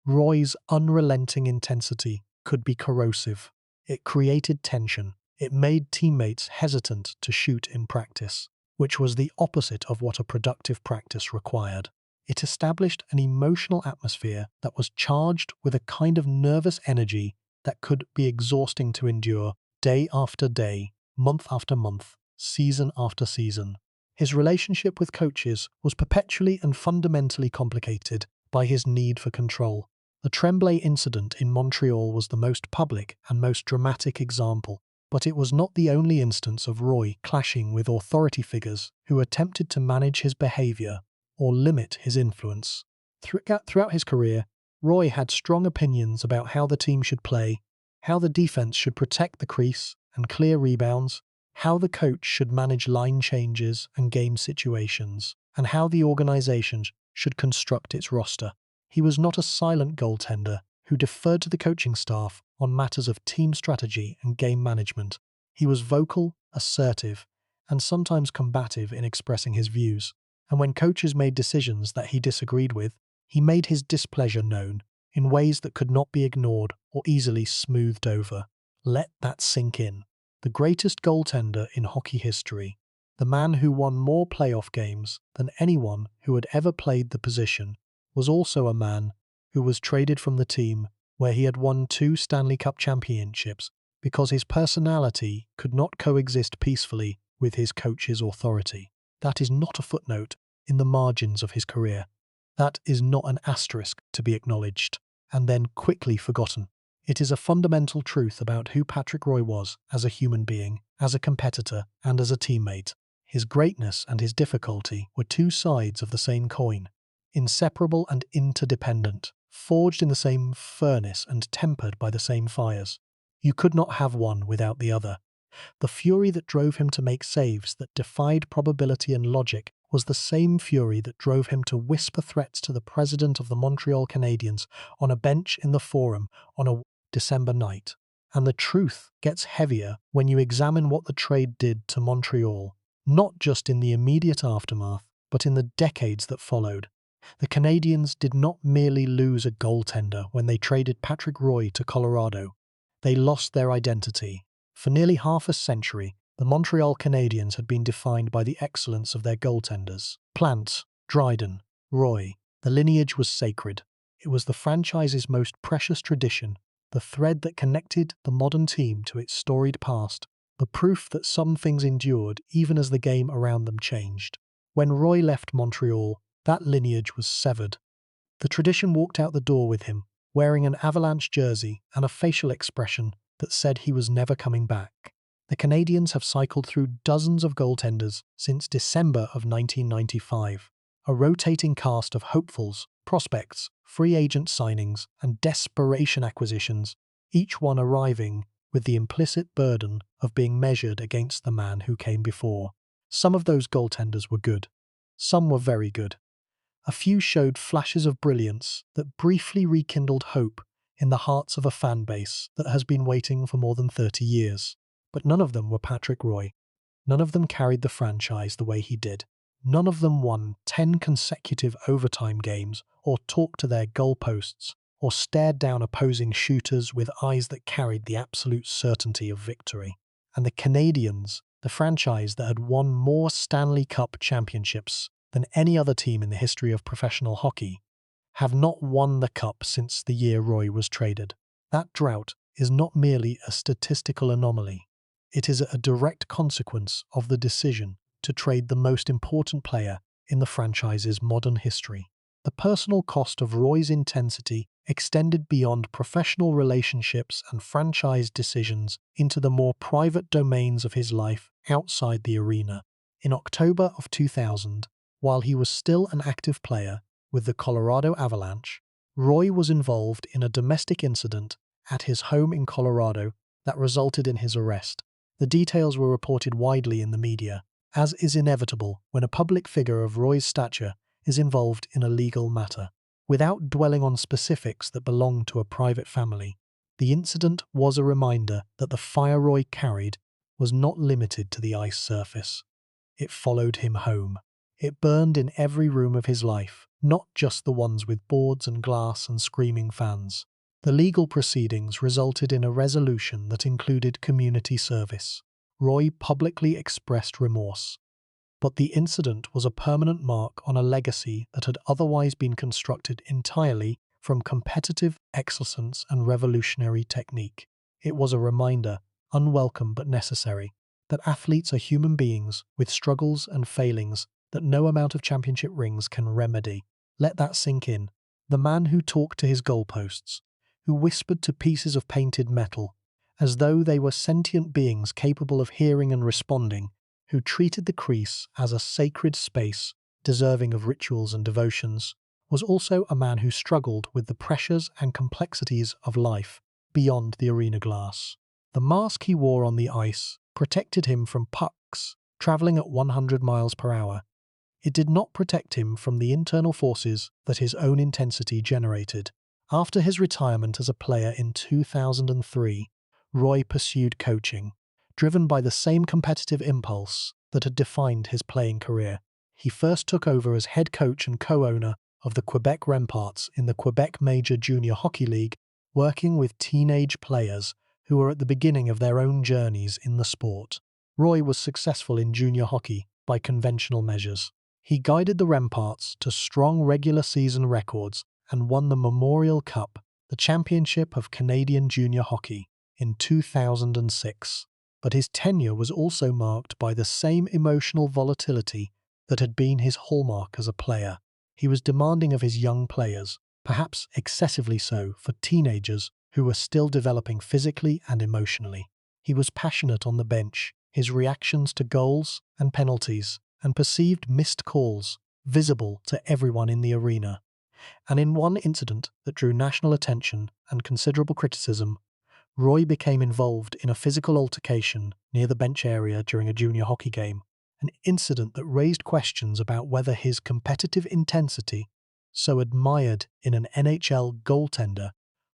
Roy's unrelenting intensity could be corrosive. It created tension. It made teammates hesitant to shoot in practice, which was the opposite of what a productive practice required. It established an emotional atmosphere that was charged with a kind of nervous energy that could be exhausting to endure day after day, month after month, season after season. His relationship with coaches was perpetually and fundamentally complicated by his need for control. The Tremblay incident in Montreal was the most public and most dramatic example, But it was not the only instance of Roy clashing with authority figures who attempted to manage his behaviour or limit his influence. Throughout his career, Roy had strong opinions about how the team should play, how the defense should protect the crease and clear rebounds, how the coach should manage line changes and game situations, and how the organization should construct its roster. He was not a silent goaltender who deferred to the coaching staff on matters of team strategy and game management. He was vocal, assertive, and sometimes combative in expressing his views. And when coaches made decisions that he disagreed with, he made his displeasure known in ways that could not be ignored or easily smoothed over. Let that sink in. The greatest goaltender in hockey history, the man who won more playoff games than anyone who had ever played the position, was also a man who was traded from the team where he had won 2 Stanley Cup championships because his personality could not coexist peacefully with his coach's authority. That is not a footnote in the margins of his career. That is not an asterisk to be acknowledged and then quickly forgotten. It is a fundamental truth about who Patrick Roy was as a human being, as a competitor, and as a teammate. His greatness and his difficulty were 2 sides of the same coin, inseparable and interdependent, forged in the same furnace and tempered by the same fires. You could not have one without the other. The fury that drove him to make saves that defied probability and logic was the same fury that drove him to whisper threats to the president of the Montreal Canadiens on a bench in the Forum on a December night. And the truth gets heavier when you examine what the trade did to Montreal, not just in the immediate aftermath, but in the decades that followed. The Canadiens did not merely lose a goaltender when they traded Patrick Roy to Colorado. They lost their identity. For nearly half a century, the Montreal Canadiens had been defined by the excellence of their goaltenders. Plante, Dryden, Roy. The lineage was sacred. It was the franchise's most precious tradition, the thread that connected the modern team to its storied past, the proof that some things endured even as the game around them changed. When Roy left Montreal, that lineage was severed. The tradition walked out the door with him, wearing an Avalanche jersey and a facial expression that said he was never coming back. The Canadiens have cycled through dozens of goaltenders since December of 1995, a rotating cast of hopefuls, prospects, free agent signings, and desperation acquisitions, each one arriving with the implicit burden of being measured against the man who came before. Some of those goaltenders were good. Some were very good. A few showed flashes of brilliance that briefly rekindled hope in the hearts of a fan base that has been waiting for more than 30 years. But none of them were Patrick Roy. None of them carried the franchise the way he did. None of them won 10 consecutive overtime games or talked to their goalposts or stared down opposing shooters with eyes that carried the absolute certainty of victory. And the Canadiens, the franchise that had won more Stanley Cup championships than any other team in the history of professional hockey, have not won the cup since the year Roy was traded. That drought is not merely a statistical anomaly. It is a direct consequence of the decision to trade the most important player in the franchise's modern history. The personal cost of Roy's intensity extended beyond professional relationships and franchise decisions into the more private domains of his life outside the arena. In October of 2000, while he was still an active player with the Colorado Avalanche, Roy was involved in a domestic incident at his home in Colorado that resulted in his arrest. The details were reported widely in the media, as is inevitable when a public figure of Roy's stature is involved in a legal matter. Without dwelling on specifics that belong to a private family, the incident was a reminder that the fire Roy carried was not limited to the ice surface. It followed him home. It burned in every room of his life, not just the ones with boards and glass and screaming fans. The legal proceedings resulted in a resolution that included community service. Roy publicly expressed remorse. But the incident was a permanent mark on a legacy that had otherwise been constructed entirely from competitive excellence and revolutionary technique. It was a reminder, unwelcome but necessary, that athletes are human beings with struggles and failings that no amount of championship rings can remedy. Let that sink in. The man who talked to his goalposts, who whispered to pieces of painted metal, as though they were sentient beings capable of hearing and responding, who treated the crease as a sacred space deserving of rituals and devotions, was also a man who struggled with the pressures and complexities of life beyond the arena glass. The mask he wore on the ice protected him from pucks travelling at 100 miles per hour. It did not protect him from the internal forces that his own intensity generated. After his retirement as a player in 2003, Roy pursued coaching, driven by the same competitive impulse that had defined his playing career. He first took over as head coach and co-owner of the Quebec Remparts in the Quebec Major Junior Hockey League, working with teenage players who were at the beginning of their own journeys in the sport. Roy was successful in junior hockey by conventional measures. He guided the Remparts to strong regular season records and won the Memorial Cup, the championship of Canadian junior hockey, in 2006. But his tenure was also marked by the same emotional volatility that had been his hallmark as a player. He was demanding of his young players, perhaps excessively so for teenagers who were still developing physically and emotionally. He was passionate on the bench, his reactions to goals and penalties and perceived missed calls visible to everyone in the arena. And in one incident that drew national attention and considerable criticism, Roy became involved in a physical altercation near the bench area during a junior hockey game, an incident that raised questions about whether his competitive intensity, so admired in an NHL goaltender,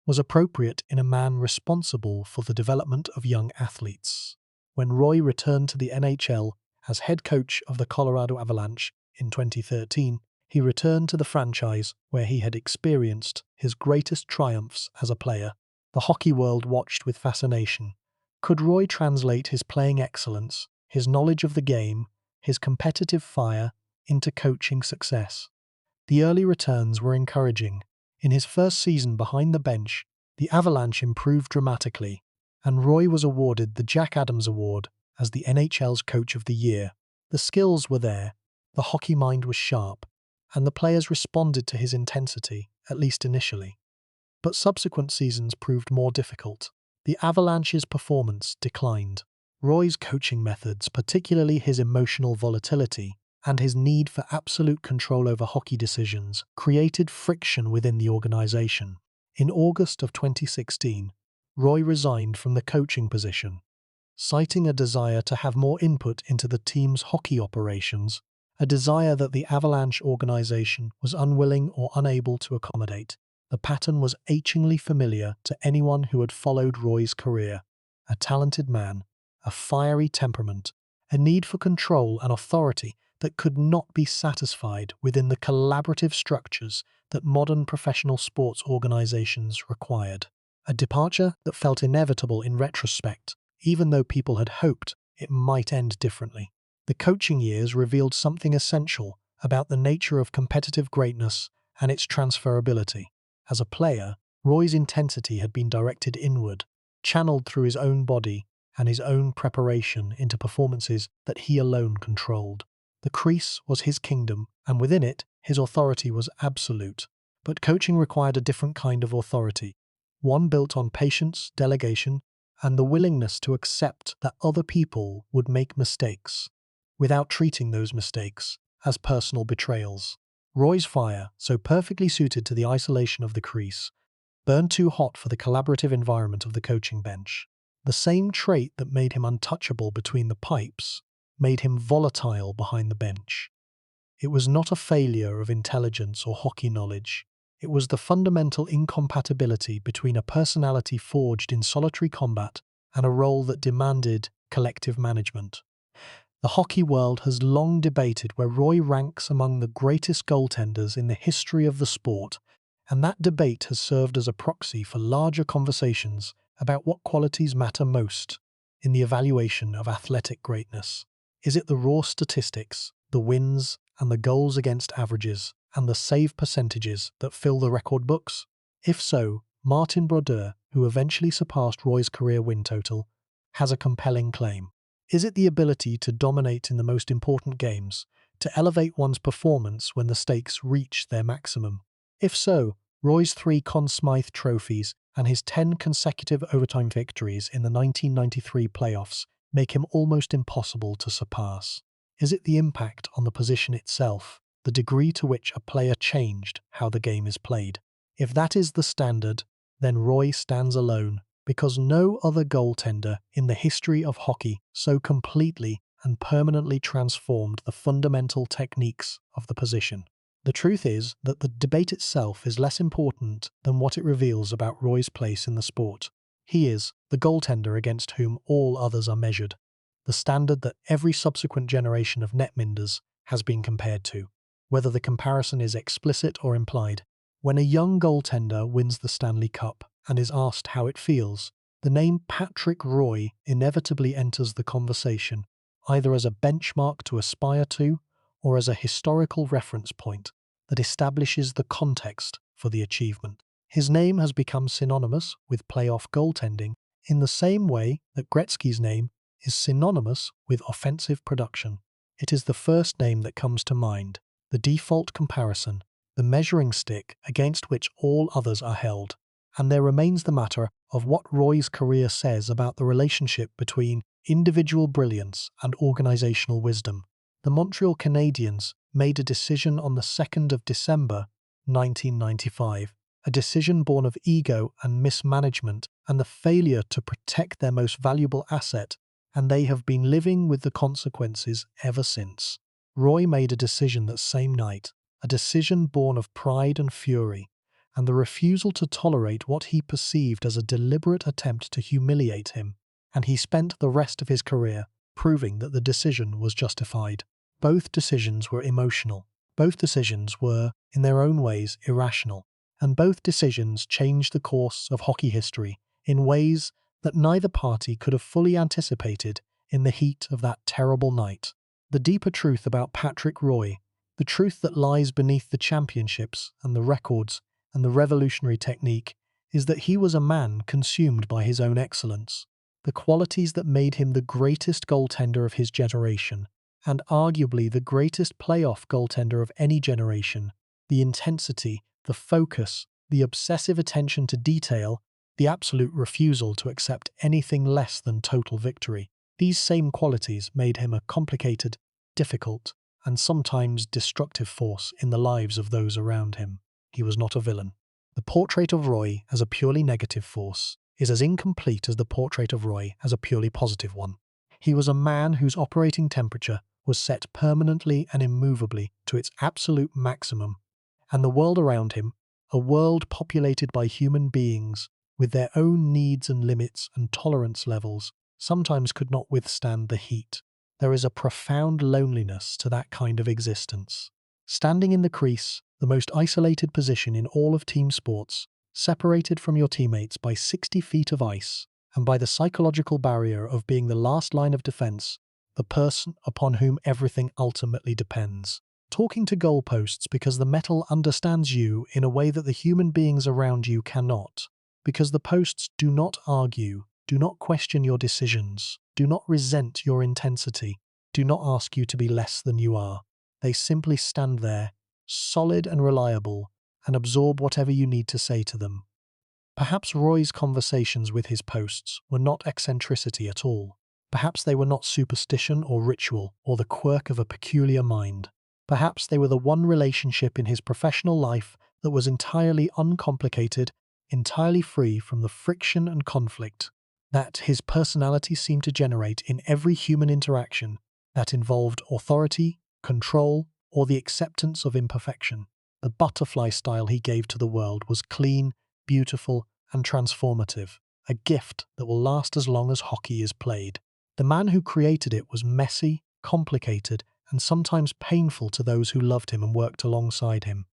was appropriate in a man responsible for the development of young athletes. When Roy returned to the NHL as head coach of the Colorado Avalanche in 2013, he returned to the franchise where he had experienced his greatest triumphs as a player. The hockey world watched with fascination. Could Roy translate his playing excellence, his knowledge of the game, his competitive fire, into coaching success? The early returns were encouraging. In his first season behind the bench, the Avalanche improved dramatically, and Roy was awarded the Jack Adams Award as the NHL's Coach of the Year. The skills were there, the hockey mind was sharp, and the players responded to his intensity, at least initially. But subsequent seasons proved more difficult. The Avalanche's performance declined. Roy's coaching methods, particularly his emotional volatility and his need for absolute control over hockey decisions, created friction within the organization. In August of 2016, Roy resigned from the coaching position, citing a desire to have more input into the team's hockey operations, a desire that the Avalanche organization was unwilling or unable to accommodate. The pattern was achingly familiar to anyone who had followed Roy's career. A talented man, a fiery temperament, a need for control and authority that could not be satisfied within the collaborative structures that modern professional sports organizations required. A departure that felt inevitable in retrospect, even though people had hoped it might end differently. The coaching years revealed something essential about the nature of competitive greatness and its transferability. As a player, Roy's intensity had been directed inward, channeled through his own body and his own preparation into performances that he alone controlled. The crease was his kingdom, and within it, his authority was absolute. But coaching required a different kind of authority, one built on patience, delegation, and the willingness to accept that other people would make mistakes, without treating those mistakes as personal betrayals. Roy's fire, so perfectly suited to the isolation of the crease, burned too hot for the collaborative environment of the coaching bench. The same trait that made him untouchable between the pipes made him volatile behind the bench. It was not a failure of intelligence or hockey knowledge. It was the fundamental incompatibility between a personality forged in solitary combat and a role that demanded collective management. The hockey world has long debated where Roy ranks among the greatest goaltenders in the history of the sport, and that debate has served as a proxy for larger conversations about what qualities matter most in the evaluation of athletic greatness. Is it the raw statistics, the wins and the goals against averages, and the save percentages that fill the record books? If so, Martin Brodeur, who eventually surpassed Roy's career win total, has a compelling claim. Is it the ability to dominate in the most important games, to elevate one's performance when the stakes reach their maximum? If so, Roy's 3 Conn Smythe Trophies and his 10 consecutive overtime victories in the 1993 playoffs make him almost impossible to surpass. Is it the impact on the position itself, the degree to which a player changed how the game is played? If that is the standard, then Roy stands alone, because no other goaltender in the history of hockey so completely and permanently transformed the fundamental techniques of the position. The truth is that the debate itself is less important than what it reveals about Roy's place in the sport. He is the goaltender against whom all others are measured, the standard that every subsequent generation of netminders has been compared to, whether the comparison is explicit or implied. When a young goaltender wins the Stanley Cup and is asked how it feels, the name Patrick Roy inevitably enters the conversation, either as a benchmark to aspire to or as a historical reference point that establishes the context for the achievement. His name has become synonymous with playoff goaltending in the same way that Gretzky's name is synonymous with offensive production. It is the first name that comes to mind, the default comparison, the measuring stick against which all others are held. And there remains the matter of what Roy's career says about the relationship between individual brilliance and organizational wisdom. The Montreal Canadiens made a decision on the 2nd of December, 1995, a decision born of ego and mismanagement and the failure to protect their most valuable asset, and they have been living with the consequences ever since. Roy made a decision that same night, a decision born of pride and fury, and the refusal to tolerate what he perceived as a deliberate attempt to humiliate him, and he spent the rest of his career proving that the decision was justified. Both decisions were emotional, both decisions were, in their own ways, irrational, and both decisions changed the course of hockey history in ways that neither party could have fully anticipated in the heat of that terrible night. The deeper truth about Patrick Roy, the truth that lies beneath the championships and the records and the revolutionary technique, is that he was a man consumed by his own excellence, the qualities that made him the greatest goaltender of his generation, and arguably the greatest playoff goaltender of any generation, the intensity, the focus, the obsessive attention to detail, the absolute refusal to accept anything less than total victory. These same qualities made him a complicated, difficult, and sometimes destructive force in the lives of those around him. He was not a villain. The portrait of Roy as a purely negative force is as incomplete as the portrait of Roy as a purely positive one. He was a man whose operating temperature was set permanently and immovably to its absolute maximum, and the world around him, a world populated by human beings with their own needs and limits and tolerance levels, sometimes could not withstand the heat. There is a profound loneliness to that kind of existence. Standing in the crease, the most isolated position in all of team sports, separated from your teammates by 60 feet of ice, and by the psychological barrier of being the last line of defense, the person upon whom everything ultimately depends. Talking to goalposts because the metal understands you in a way that the human beings around you cannot, because the posts do not argue, do not question your decisions, do not resent your intensity, do not ask you to be less than you are. They simply stand there, solid and reliable, and absorb whatever you need to say to them. Perhaps Roy's conversations with his posts were not eccentricity at all. Perhaps they were not superstition or ritual or the quirk of a peculiar mind. Perhaps they were the one relationship in his professional life that was entirely uncomplicated, entirely free from the friction and conflict that his personality seemed to generate in every human interaction that involved authority, control, or the acceptance of imperfection. The butterfly style he gave to the world was clean, beautiful, and transformative, a gift that will last as long as hockey is played. The man who created it was messy, complicated, and sometimes painful to those who loved him and worked alongside him.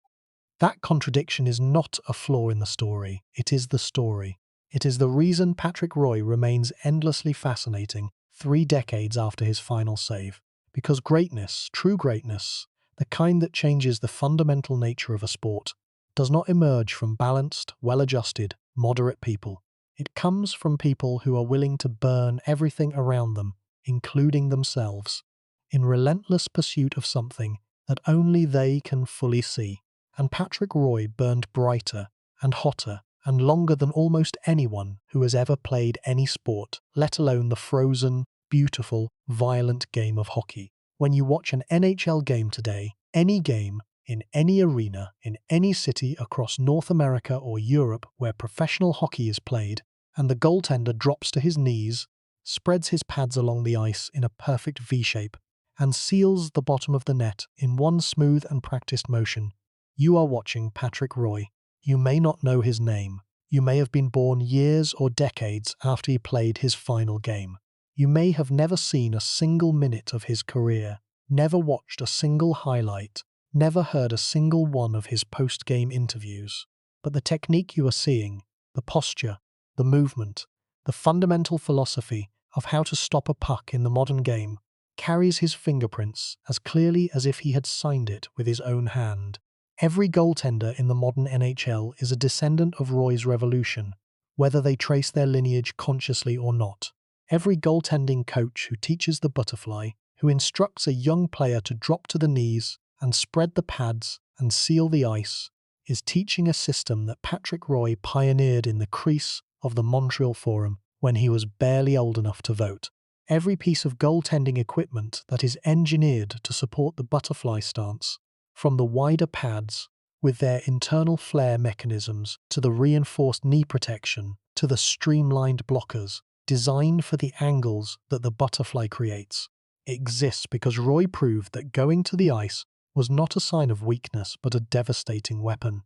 That contradiction is not a flaw in the story, it is the story. It is the reason Patrick Roy remains endlessly fascinating 3 decades after his final save. Because greatness, true greatness, the kind that changes the fundamental nature of a sport, does not emerge from balanced, well-adjusted, moderate people. It comes from people who are willing to burn everything around them, including themselves, in relentless pursuit of something that only they can fully see. And Patrick Roy burned brighter and hotter and longer than almost anyone who has ever played any sport, let alone the frozen, beautiful, violent game of hockey. When you watch an NHL game today, any game, in any arena, in any city across North America or Europe where professional hockey is played, and the goaltender drops to his knees, spreads his pads along the ice in a perfect V-shape, and seals the bottom of the net in one smooth and practiced motion, you are watching Patrick Roy. You may not know his name. You may have been born years or decades after he played his final game. You may have never seen a single minute of his career, never watched a single highlight, never heard a single one of his post-game interviews. But the technique you are seeing, the posture, the movement, the fundamental philosophy of how to stop a puck in the modern game carries his fingerprints as clearly as if he had signed it with his own hand. Every goaltender in the modern NHL is a descendant of Roy's revolution, whether they trace their lineage consciously or not. Every goaltending coach who teaches the butterfly, who instructs a young player to drop to the knees and spread the pads and seal the ice, is teaching a system that Patrick Roy pioneered in the crease of the Montreal Forum when he was barely old enough to vote. Every piece of goaltending equipment that is engineered to support the butterfly stance, from the wider pads with their internal flare mechanisms to the reinforced knee protection to the streamlined blockers designed for the angles that the butterfly creates, exists because Roy proved that going to the ice was not a sign of weakness but a devastating weapon.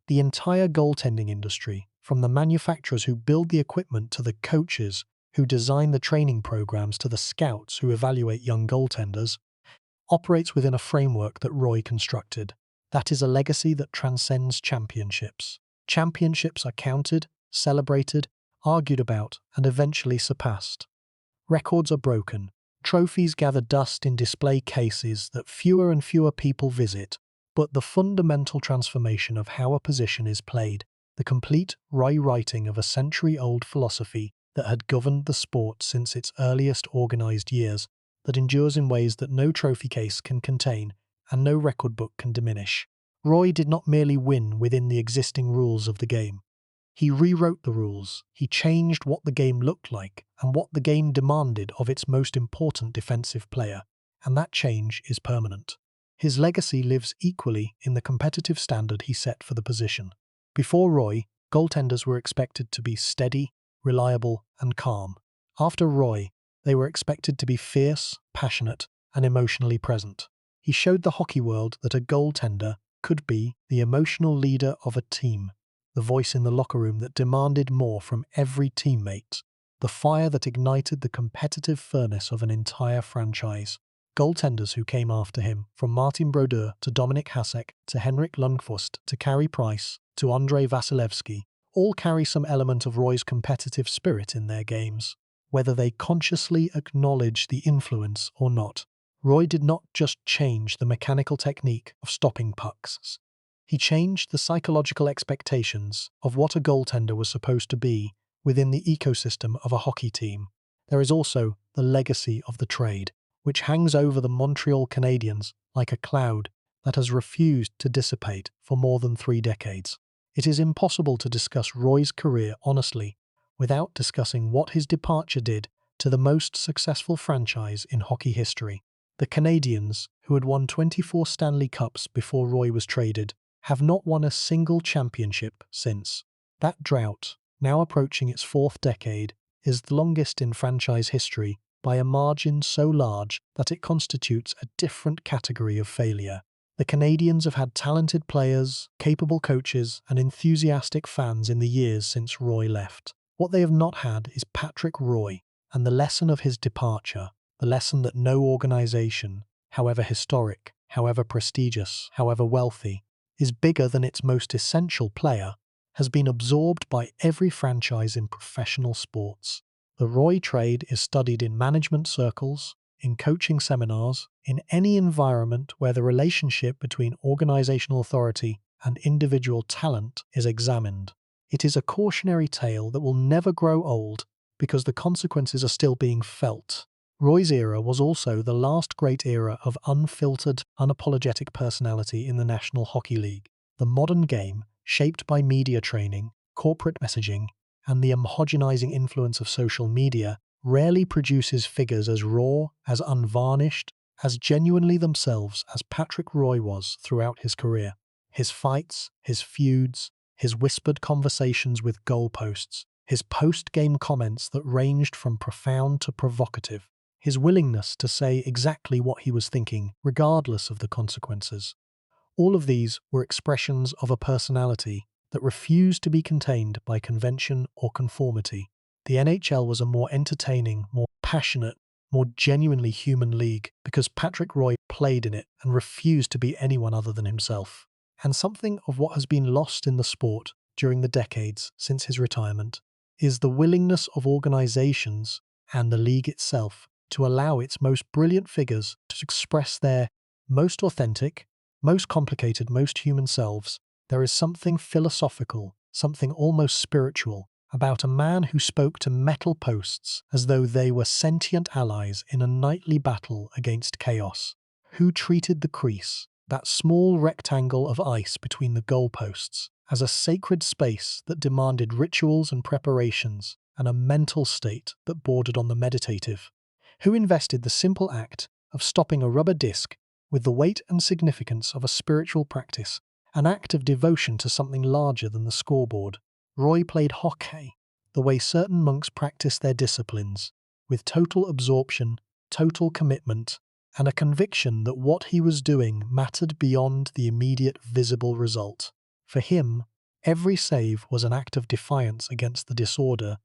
The entire goaltending industry, from the manufacturers who build the equipment to the coaches who design the training programs to the scouts who evaluate young goaltenders, operates within a framework that Roy constructed. That is a legacy that transcends championships. Championships are counted, celebrated, argued about, and eventually surpassed. Records are broken. Trophies gather dust in display cases that fewer and fewer people visit. But the fundamental transformation of how a position is played, the complete rewriting of a century-old philosophy that had governed the sport since its earliest organized years, that endures in ways that no trophy case can contain and no record book can diminish. Roy did not merely win within the existing rules of the game. He rewrote the rules. He changed what the game looked like and what the game demanded of its most important defensive player, and that change is permanent. His legacy lives equally in the competitive standard he set for the position. Before Roy, goaltenders were expected to be steady, reliable, and calm. After Roy, they were expected to be fierce, passionate, and emotionally present. He showed the hockey world that a goaltender could be the emotional leader of a team, the voice in the locker room that demanded more from every teammate, the fire that ignited the competitive furnace of an entire franchise. Goaltenders who came after him, from Martin Brodeur to Dominik Hasek to Henrik Lundqvist to Carey Price to Andrei Vasilevsky, all carry some element of Roy's competitive spirit in their games, whether they consciously acknowledge the influence or not. Roy did not just change the mechanical technique of stopping pucks. He changed the psychological expectations of what a goaltender was supposed to be within the ecosystem of a hockey team. There is also the legacy of the trade, which hangs over the Montreal Canadiens like a cloud that has refused to dissipate for more than 3 decades. It is impossible to discuss Roy's career honestly without discussing what his departure did to the most successful franchise in hockey history. The Canadiens, who had won 24 Stanley Cups before Roy was traded, have not won a single championship since. That drought, now approaching its 4th decade, is the longest in franchise history by a margin so large that it constitutes a different category of failure. The Canadiens have had talented players, capable coaches, and enthusiastic fans in the years since Roy left. What they have not had is Patrick Roy, and the lesson of his departure, the lesson that no organization, however historic, however prestigious, however wealthy, is bigger than its most essential player, has been absorbed by every franchise in professional sports. The Roy trade is studied in management circles, in coaching seminars, in any environment where the relationship between organizational authority and individual talent is examined. It is a cautionary tale that will never grow old because the consequences are still being felt. Roy's era was also the last great era of unfiltered, unapologetic personality in the National Hockey League. The modern game shaped by media training, corporate messaging, and the homogenizing influence of social media, rarely produces figures as raw, as unvarnished, as genuinely themselves as Patrick Roy was throughout his career. His fights, his feuds, his whispered conversations with goalposts, his post-game comments that ranged from profound to provocative, his willingness to say exactly what he was thinking, regardless of the consequences. All of these were expressions of a personality that refused to be contained by convention or conformity. The NHL was a more entertaining, more passionate, more genuinely human league because Patrick Roy played in it and refused to be anyone other than himself. And something of what has been lost in the sport during the decades since his retirement is the willingness of organizations and the league itself to allow its most brilliant figures to express their most authentic, most complicated, most human selves. There is something philosophical, something almost spiritual, about a man who spoke to metal posts as though they were sentient allies in a nightly battle against chaos, who treated the crease, that small rectangle of ice between the goalposts, as a sacred space that demanded rituals and preparations and a mental state that bordered on the meditative, who invested the simple act of stopping a rubber disc with the weight and significance of a spiritual practice, an act of devotion to something larger than the scoreboard. Roy played hockey the way certain monks practice their disciplines, with total absorption, total commitment, and a conviction that what he was doing mattered beyond the immediate visible result. For him, every save was an act of defiance against the disorder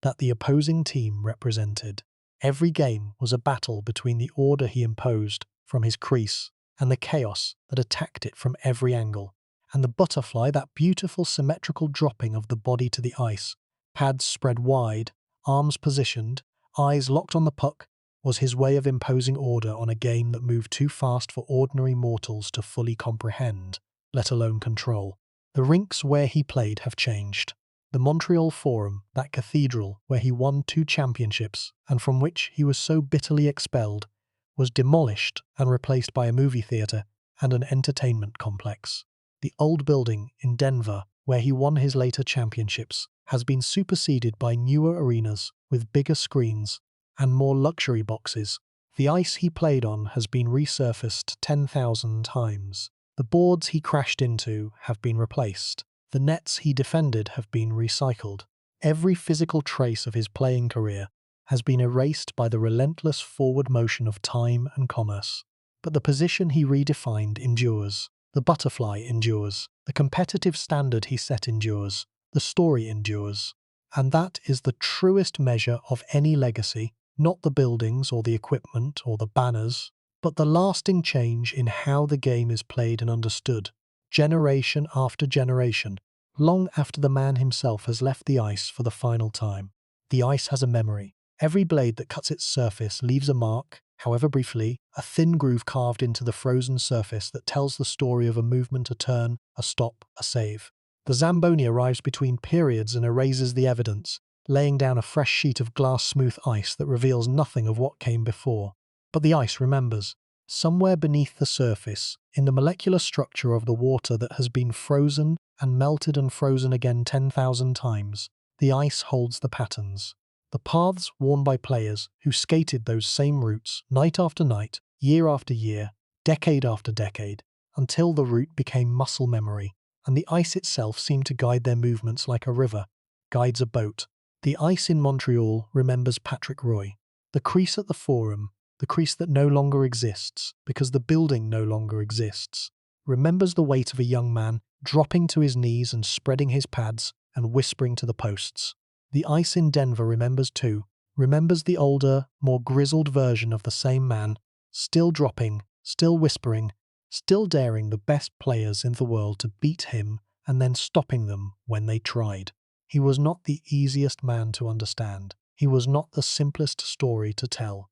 that the opposing team represented. Every game was a battle between the order he imposed from his crease and the chaos that attacked it from every angle. And the butterfly, that beautiful symmetrical dropping of the body to the ice, pads spread wide, arms positioned, eyes locked on the puck, was his way of imposing order on a game that moved too fast for ordinary mortals to fully comprehend, let alone control. The rinks where he played have changed. The Montreal Forum, that cathedral where he won 2 championships and from which he was so bitterly expelled, was demolished and replaced by a movie theatre and an entertainment complex. The old building in Denver, where he won his later championships, has been superseded by newer arenas with bigger screens and more luxury boxes. The ice he played on has been resurfaced 10,000 times. The boards he crashed into have been replaced. The nets he defended have been recycled. Every physical trace of his playing career has been erased by the relentless forward motion of time and commerce. But the position he redefined endures. The butterfly endures. The competitive standard he set endures. The story endures. And that is the truest measure of any legacy, not the buildings or the equipment or the banners, but the lasting change in how the game is played and understood, generation after generation, long after the man himself has left the ice for the final time. The ice has a memory. Every blade that cuts its surface leaves a mark, however briefly, a thin groove carved into the frozen surface that tells the story of a movement, a turn, a stop, a save. The Zamboni arrives between periods and erases the evidence, laying down a fresh sheet of glass-smooth ice that reveals nothing of what came before. But the ice remembers. Somewhere beneath the surface, in the molecular structure of the water that has been frozen and melted and frozen again 10,000 times, the ice holds the patterns. The paths worn by players who skated those same routes night after night, year after year, decade after decade, until the route became muscle memory, and the ice itself seemed to guide their movements like a river guides a boat. The ice in Montreal remembers Patrick Roy. The crease at the Forum, the crease that no longer exists because the building no longer exists, remembers the weight of a young man dropping to his knees and spreading his pads and whispering to the posts. The ice in Denver remembers too, remembers the older, more grizzled version of the same man, still dropping, still whispering, still daring the best players in the world to beat him and then stopping them when they tried. He was not the easiest man to understand. He was not the simplest story to tell.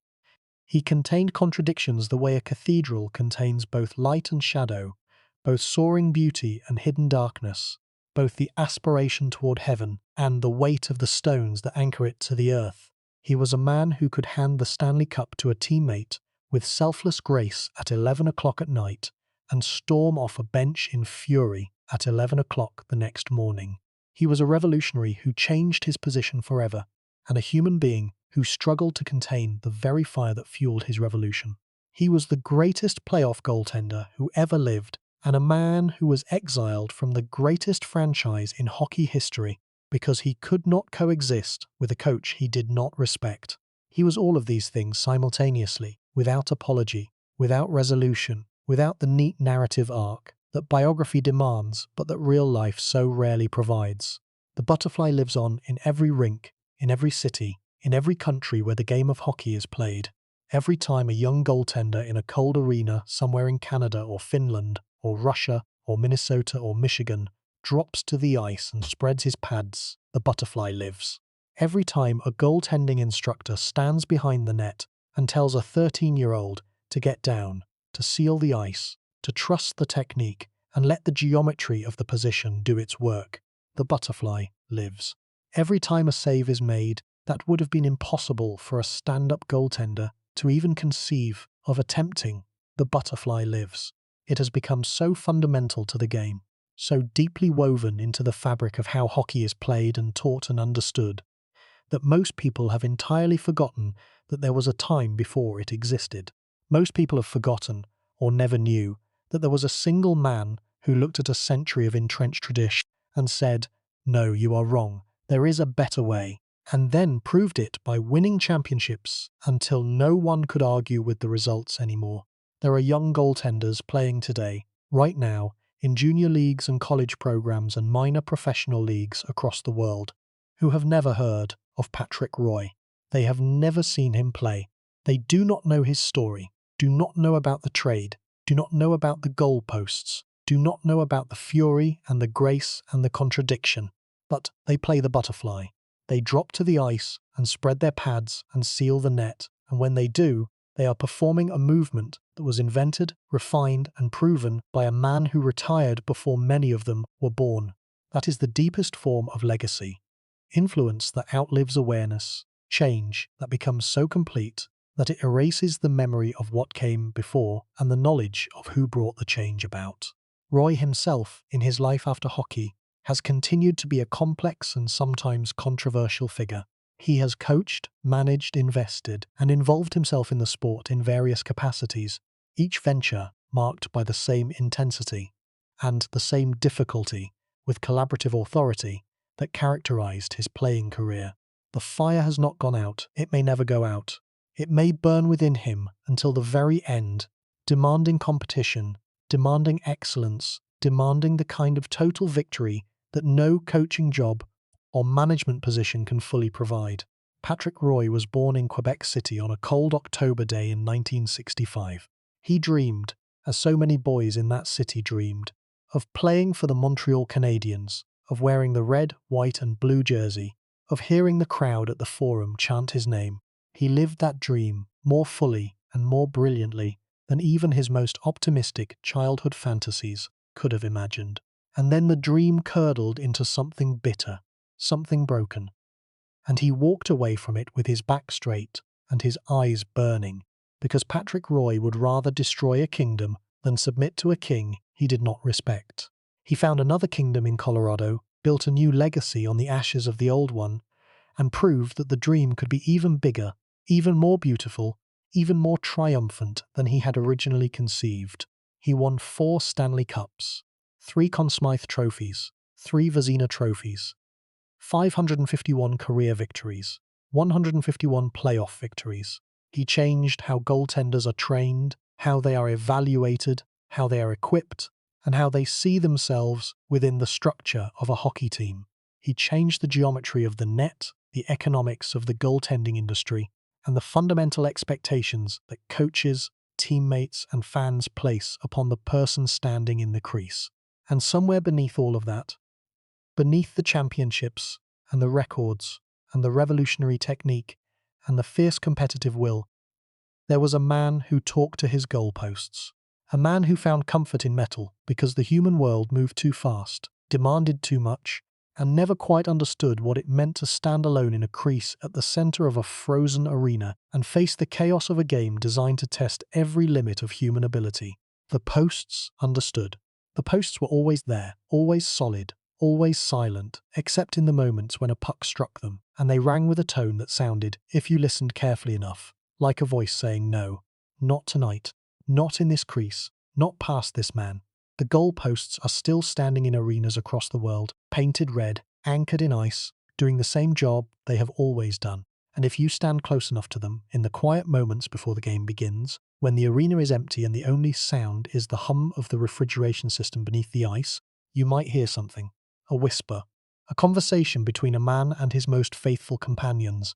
He contained contradictions the way a cathedral contains both light and shadow, both soaring beauty and hidden darkness, both the aspiration toward heaven and the weight of the stones that anchor it to the earth. He was a man who could hand the Stanley Cup to a teammate with selfless grace at 11 o'clock at night and storm off a bench in fury at 11 o'clock the next morning. He was a revolutionary who changed his position forever, and a human being who struggled to contain the very fire that fueled his revolution. He was the greatest playoff goaltender who ever lived, and a man who was exiled from the greatest franchise in hockey history because he could not coexist with a coach he did not respect. He was all of these things simultaneously, without apology, without resolution, without the neat narrative arc that biography demands but that real life so rarely provides. The butterfly lives on in every rink, in every city, in every country where the game of hockey is played. Every time a young goaltender in a cold arena somewhere in Canada or Finland or Russia or Minnesota or Michigan drops to the ice and spreads his pads, the butterfly lives. Every time a goaltending instructor stands behind the net and tells a 13-year-old to get down, to seal the ice, to trust the technique, and let the geometry of the position do its work, the butterfly lives. Every time a save is made that would have been impossible for a stand-up goaltender to even conceive of attempting, the butterfly lives. It has become so fundamental to the game, so deeply woven into the fabric of how hockey is played and taught and understood, that most people have entirely forgotten that there was a time before it existed. Most people have forgotten, or never knew, that there was a single man who looked at a century of entrenched tradition and said, "No, you are wrong, there is a better way," and then proved it by winning championships until no one could argue with the results anymore. There are young goaltenders playing today, right now, in junior leagues and college programs and minor professional leagues across the world, who have never heard of Patrick Roy. They have never seen him play. They do not know his story, do not know about the trade, do not know about the goalposts, do not know about the fury and the grace and the contradiction. But they play the butterfly. They drop to the ice and spread their pads and seal the net, and when they do, they are performing a movement that was invented, refined, and proven by a man who retired before many of them were born. That is the deepest form of legacy. Influence that outlives awareness, change that becomes so complete that it erases the memory of what came before and the knowledge of who brought the change about. Roy himself, in his life after hockey, has continued to be a complex and sometimes controversial figure. He has coached, managed, invested, and involved himself in the sport in various capacities, each venture marked by the same intensity and the same difficulty with collaborative authority that characterized his playing career. The fire has not gone out, it may never go out. It may burn within him until the very end, demanding competition, demanding excellence, demanding the kind of total victory that no coaching job or management position can fully provide. Patrick Roy was born in Quebec City on a cold October day in 1965. He dreamed, as so many boys in that city dreamed, of playing for the Montreal Canadiens, of wearing the red, white and blue jersey, of hearing the crowd at the Forum chant his name. He lived that dream more fully and more brilliantly than even his most optimistic childhood fantasies could have imagined. And then the dream curdled into something bitter, something broken, and he walked away from it with his back straight and his eyes burning, because Patrick Roy would rather destroy a kingdom than submit to a king he did not respect. He found another kingdom in Colorado, built a new legacy on the ashes of the old one, and proved that the dream could be even bigger, even more beautiful, even more triumphant than he had originally conceived. He won 4 Stanley Cups, 3 Conn Smythe Trophies, 3 Vezina Trophies, 551 career victories, 151 playoff victories. He changed how goaltenders are trained, how they are evaluated, how they are equipped, and how they see themselves within the structure of a hockey team. He changed the geometry of the net, the economics of the goaltending industry, and the fundamental expectations that coaches, teammates, and fans place upon the person standing in the crease. And somewhere beneath all of that, beneath the championships and the records and the revolutionary technique and the fierce competitive will, there was a man who talked to his goalposts, a man who found comfort in metal because the human world moved too fast, demanded too much, and never quite understood what it meant to stand alone in a crease at the center of a frozen arena and face the chaos of a game designed to test every limit of human ability. The posts understood. The posts were always there, always solid, always silent, except in the moments when a puck struck them, and they rang with a tone that sounded, if you listened carefully enough, like a voice saying no, not tonight, not in this crease, not past this man. The goalposts are still standing in arenas across the world, painted red, anchored in ice, doing the same job they have always done. And if you stand close enough to them, in the quiet moments before the game begins, when the arena is empty and the only sound is the hum of the refrigeration system beneath the ice, you might hear something. A whisper. A conversation between a man and his most faithful companions.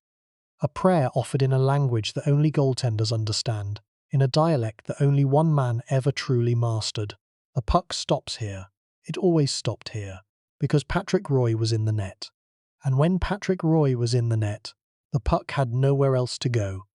A prayer offered in a language that only goaltenders understand, in a dialect that only one man ever truly mastered. The puck stops here. It always stopped here, because Patrick Roy was in the net. And when Patrick Roy was in the net, the puck had nowhere else to go.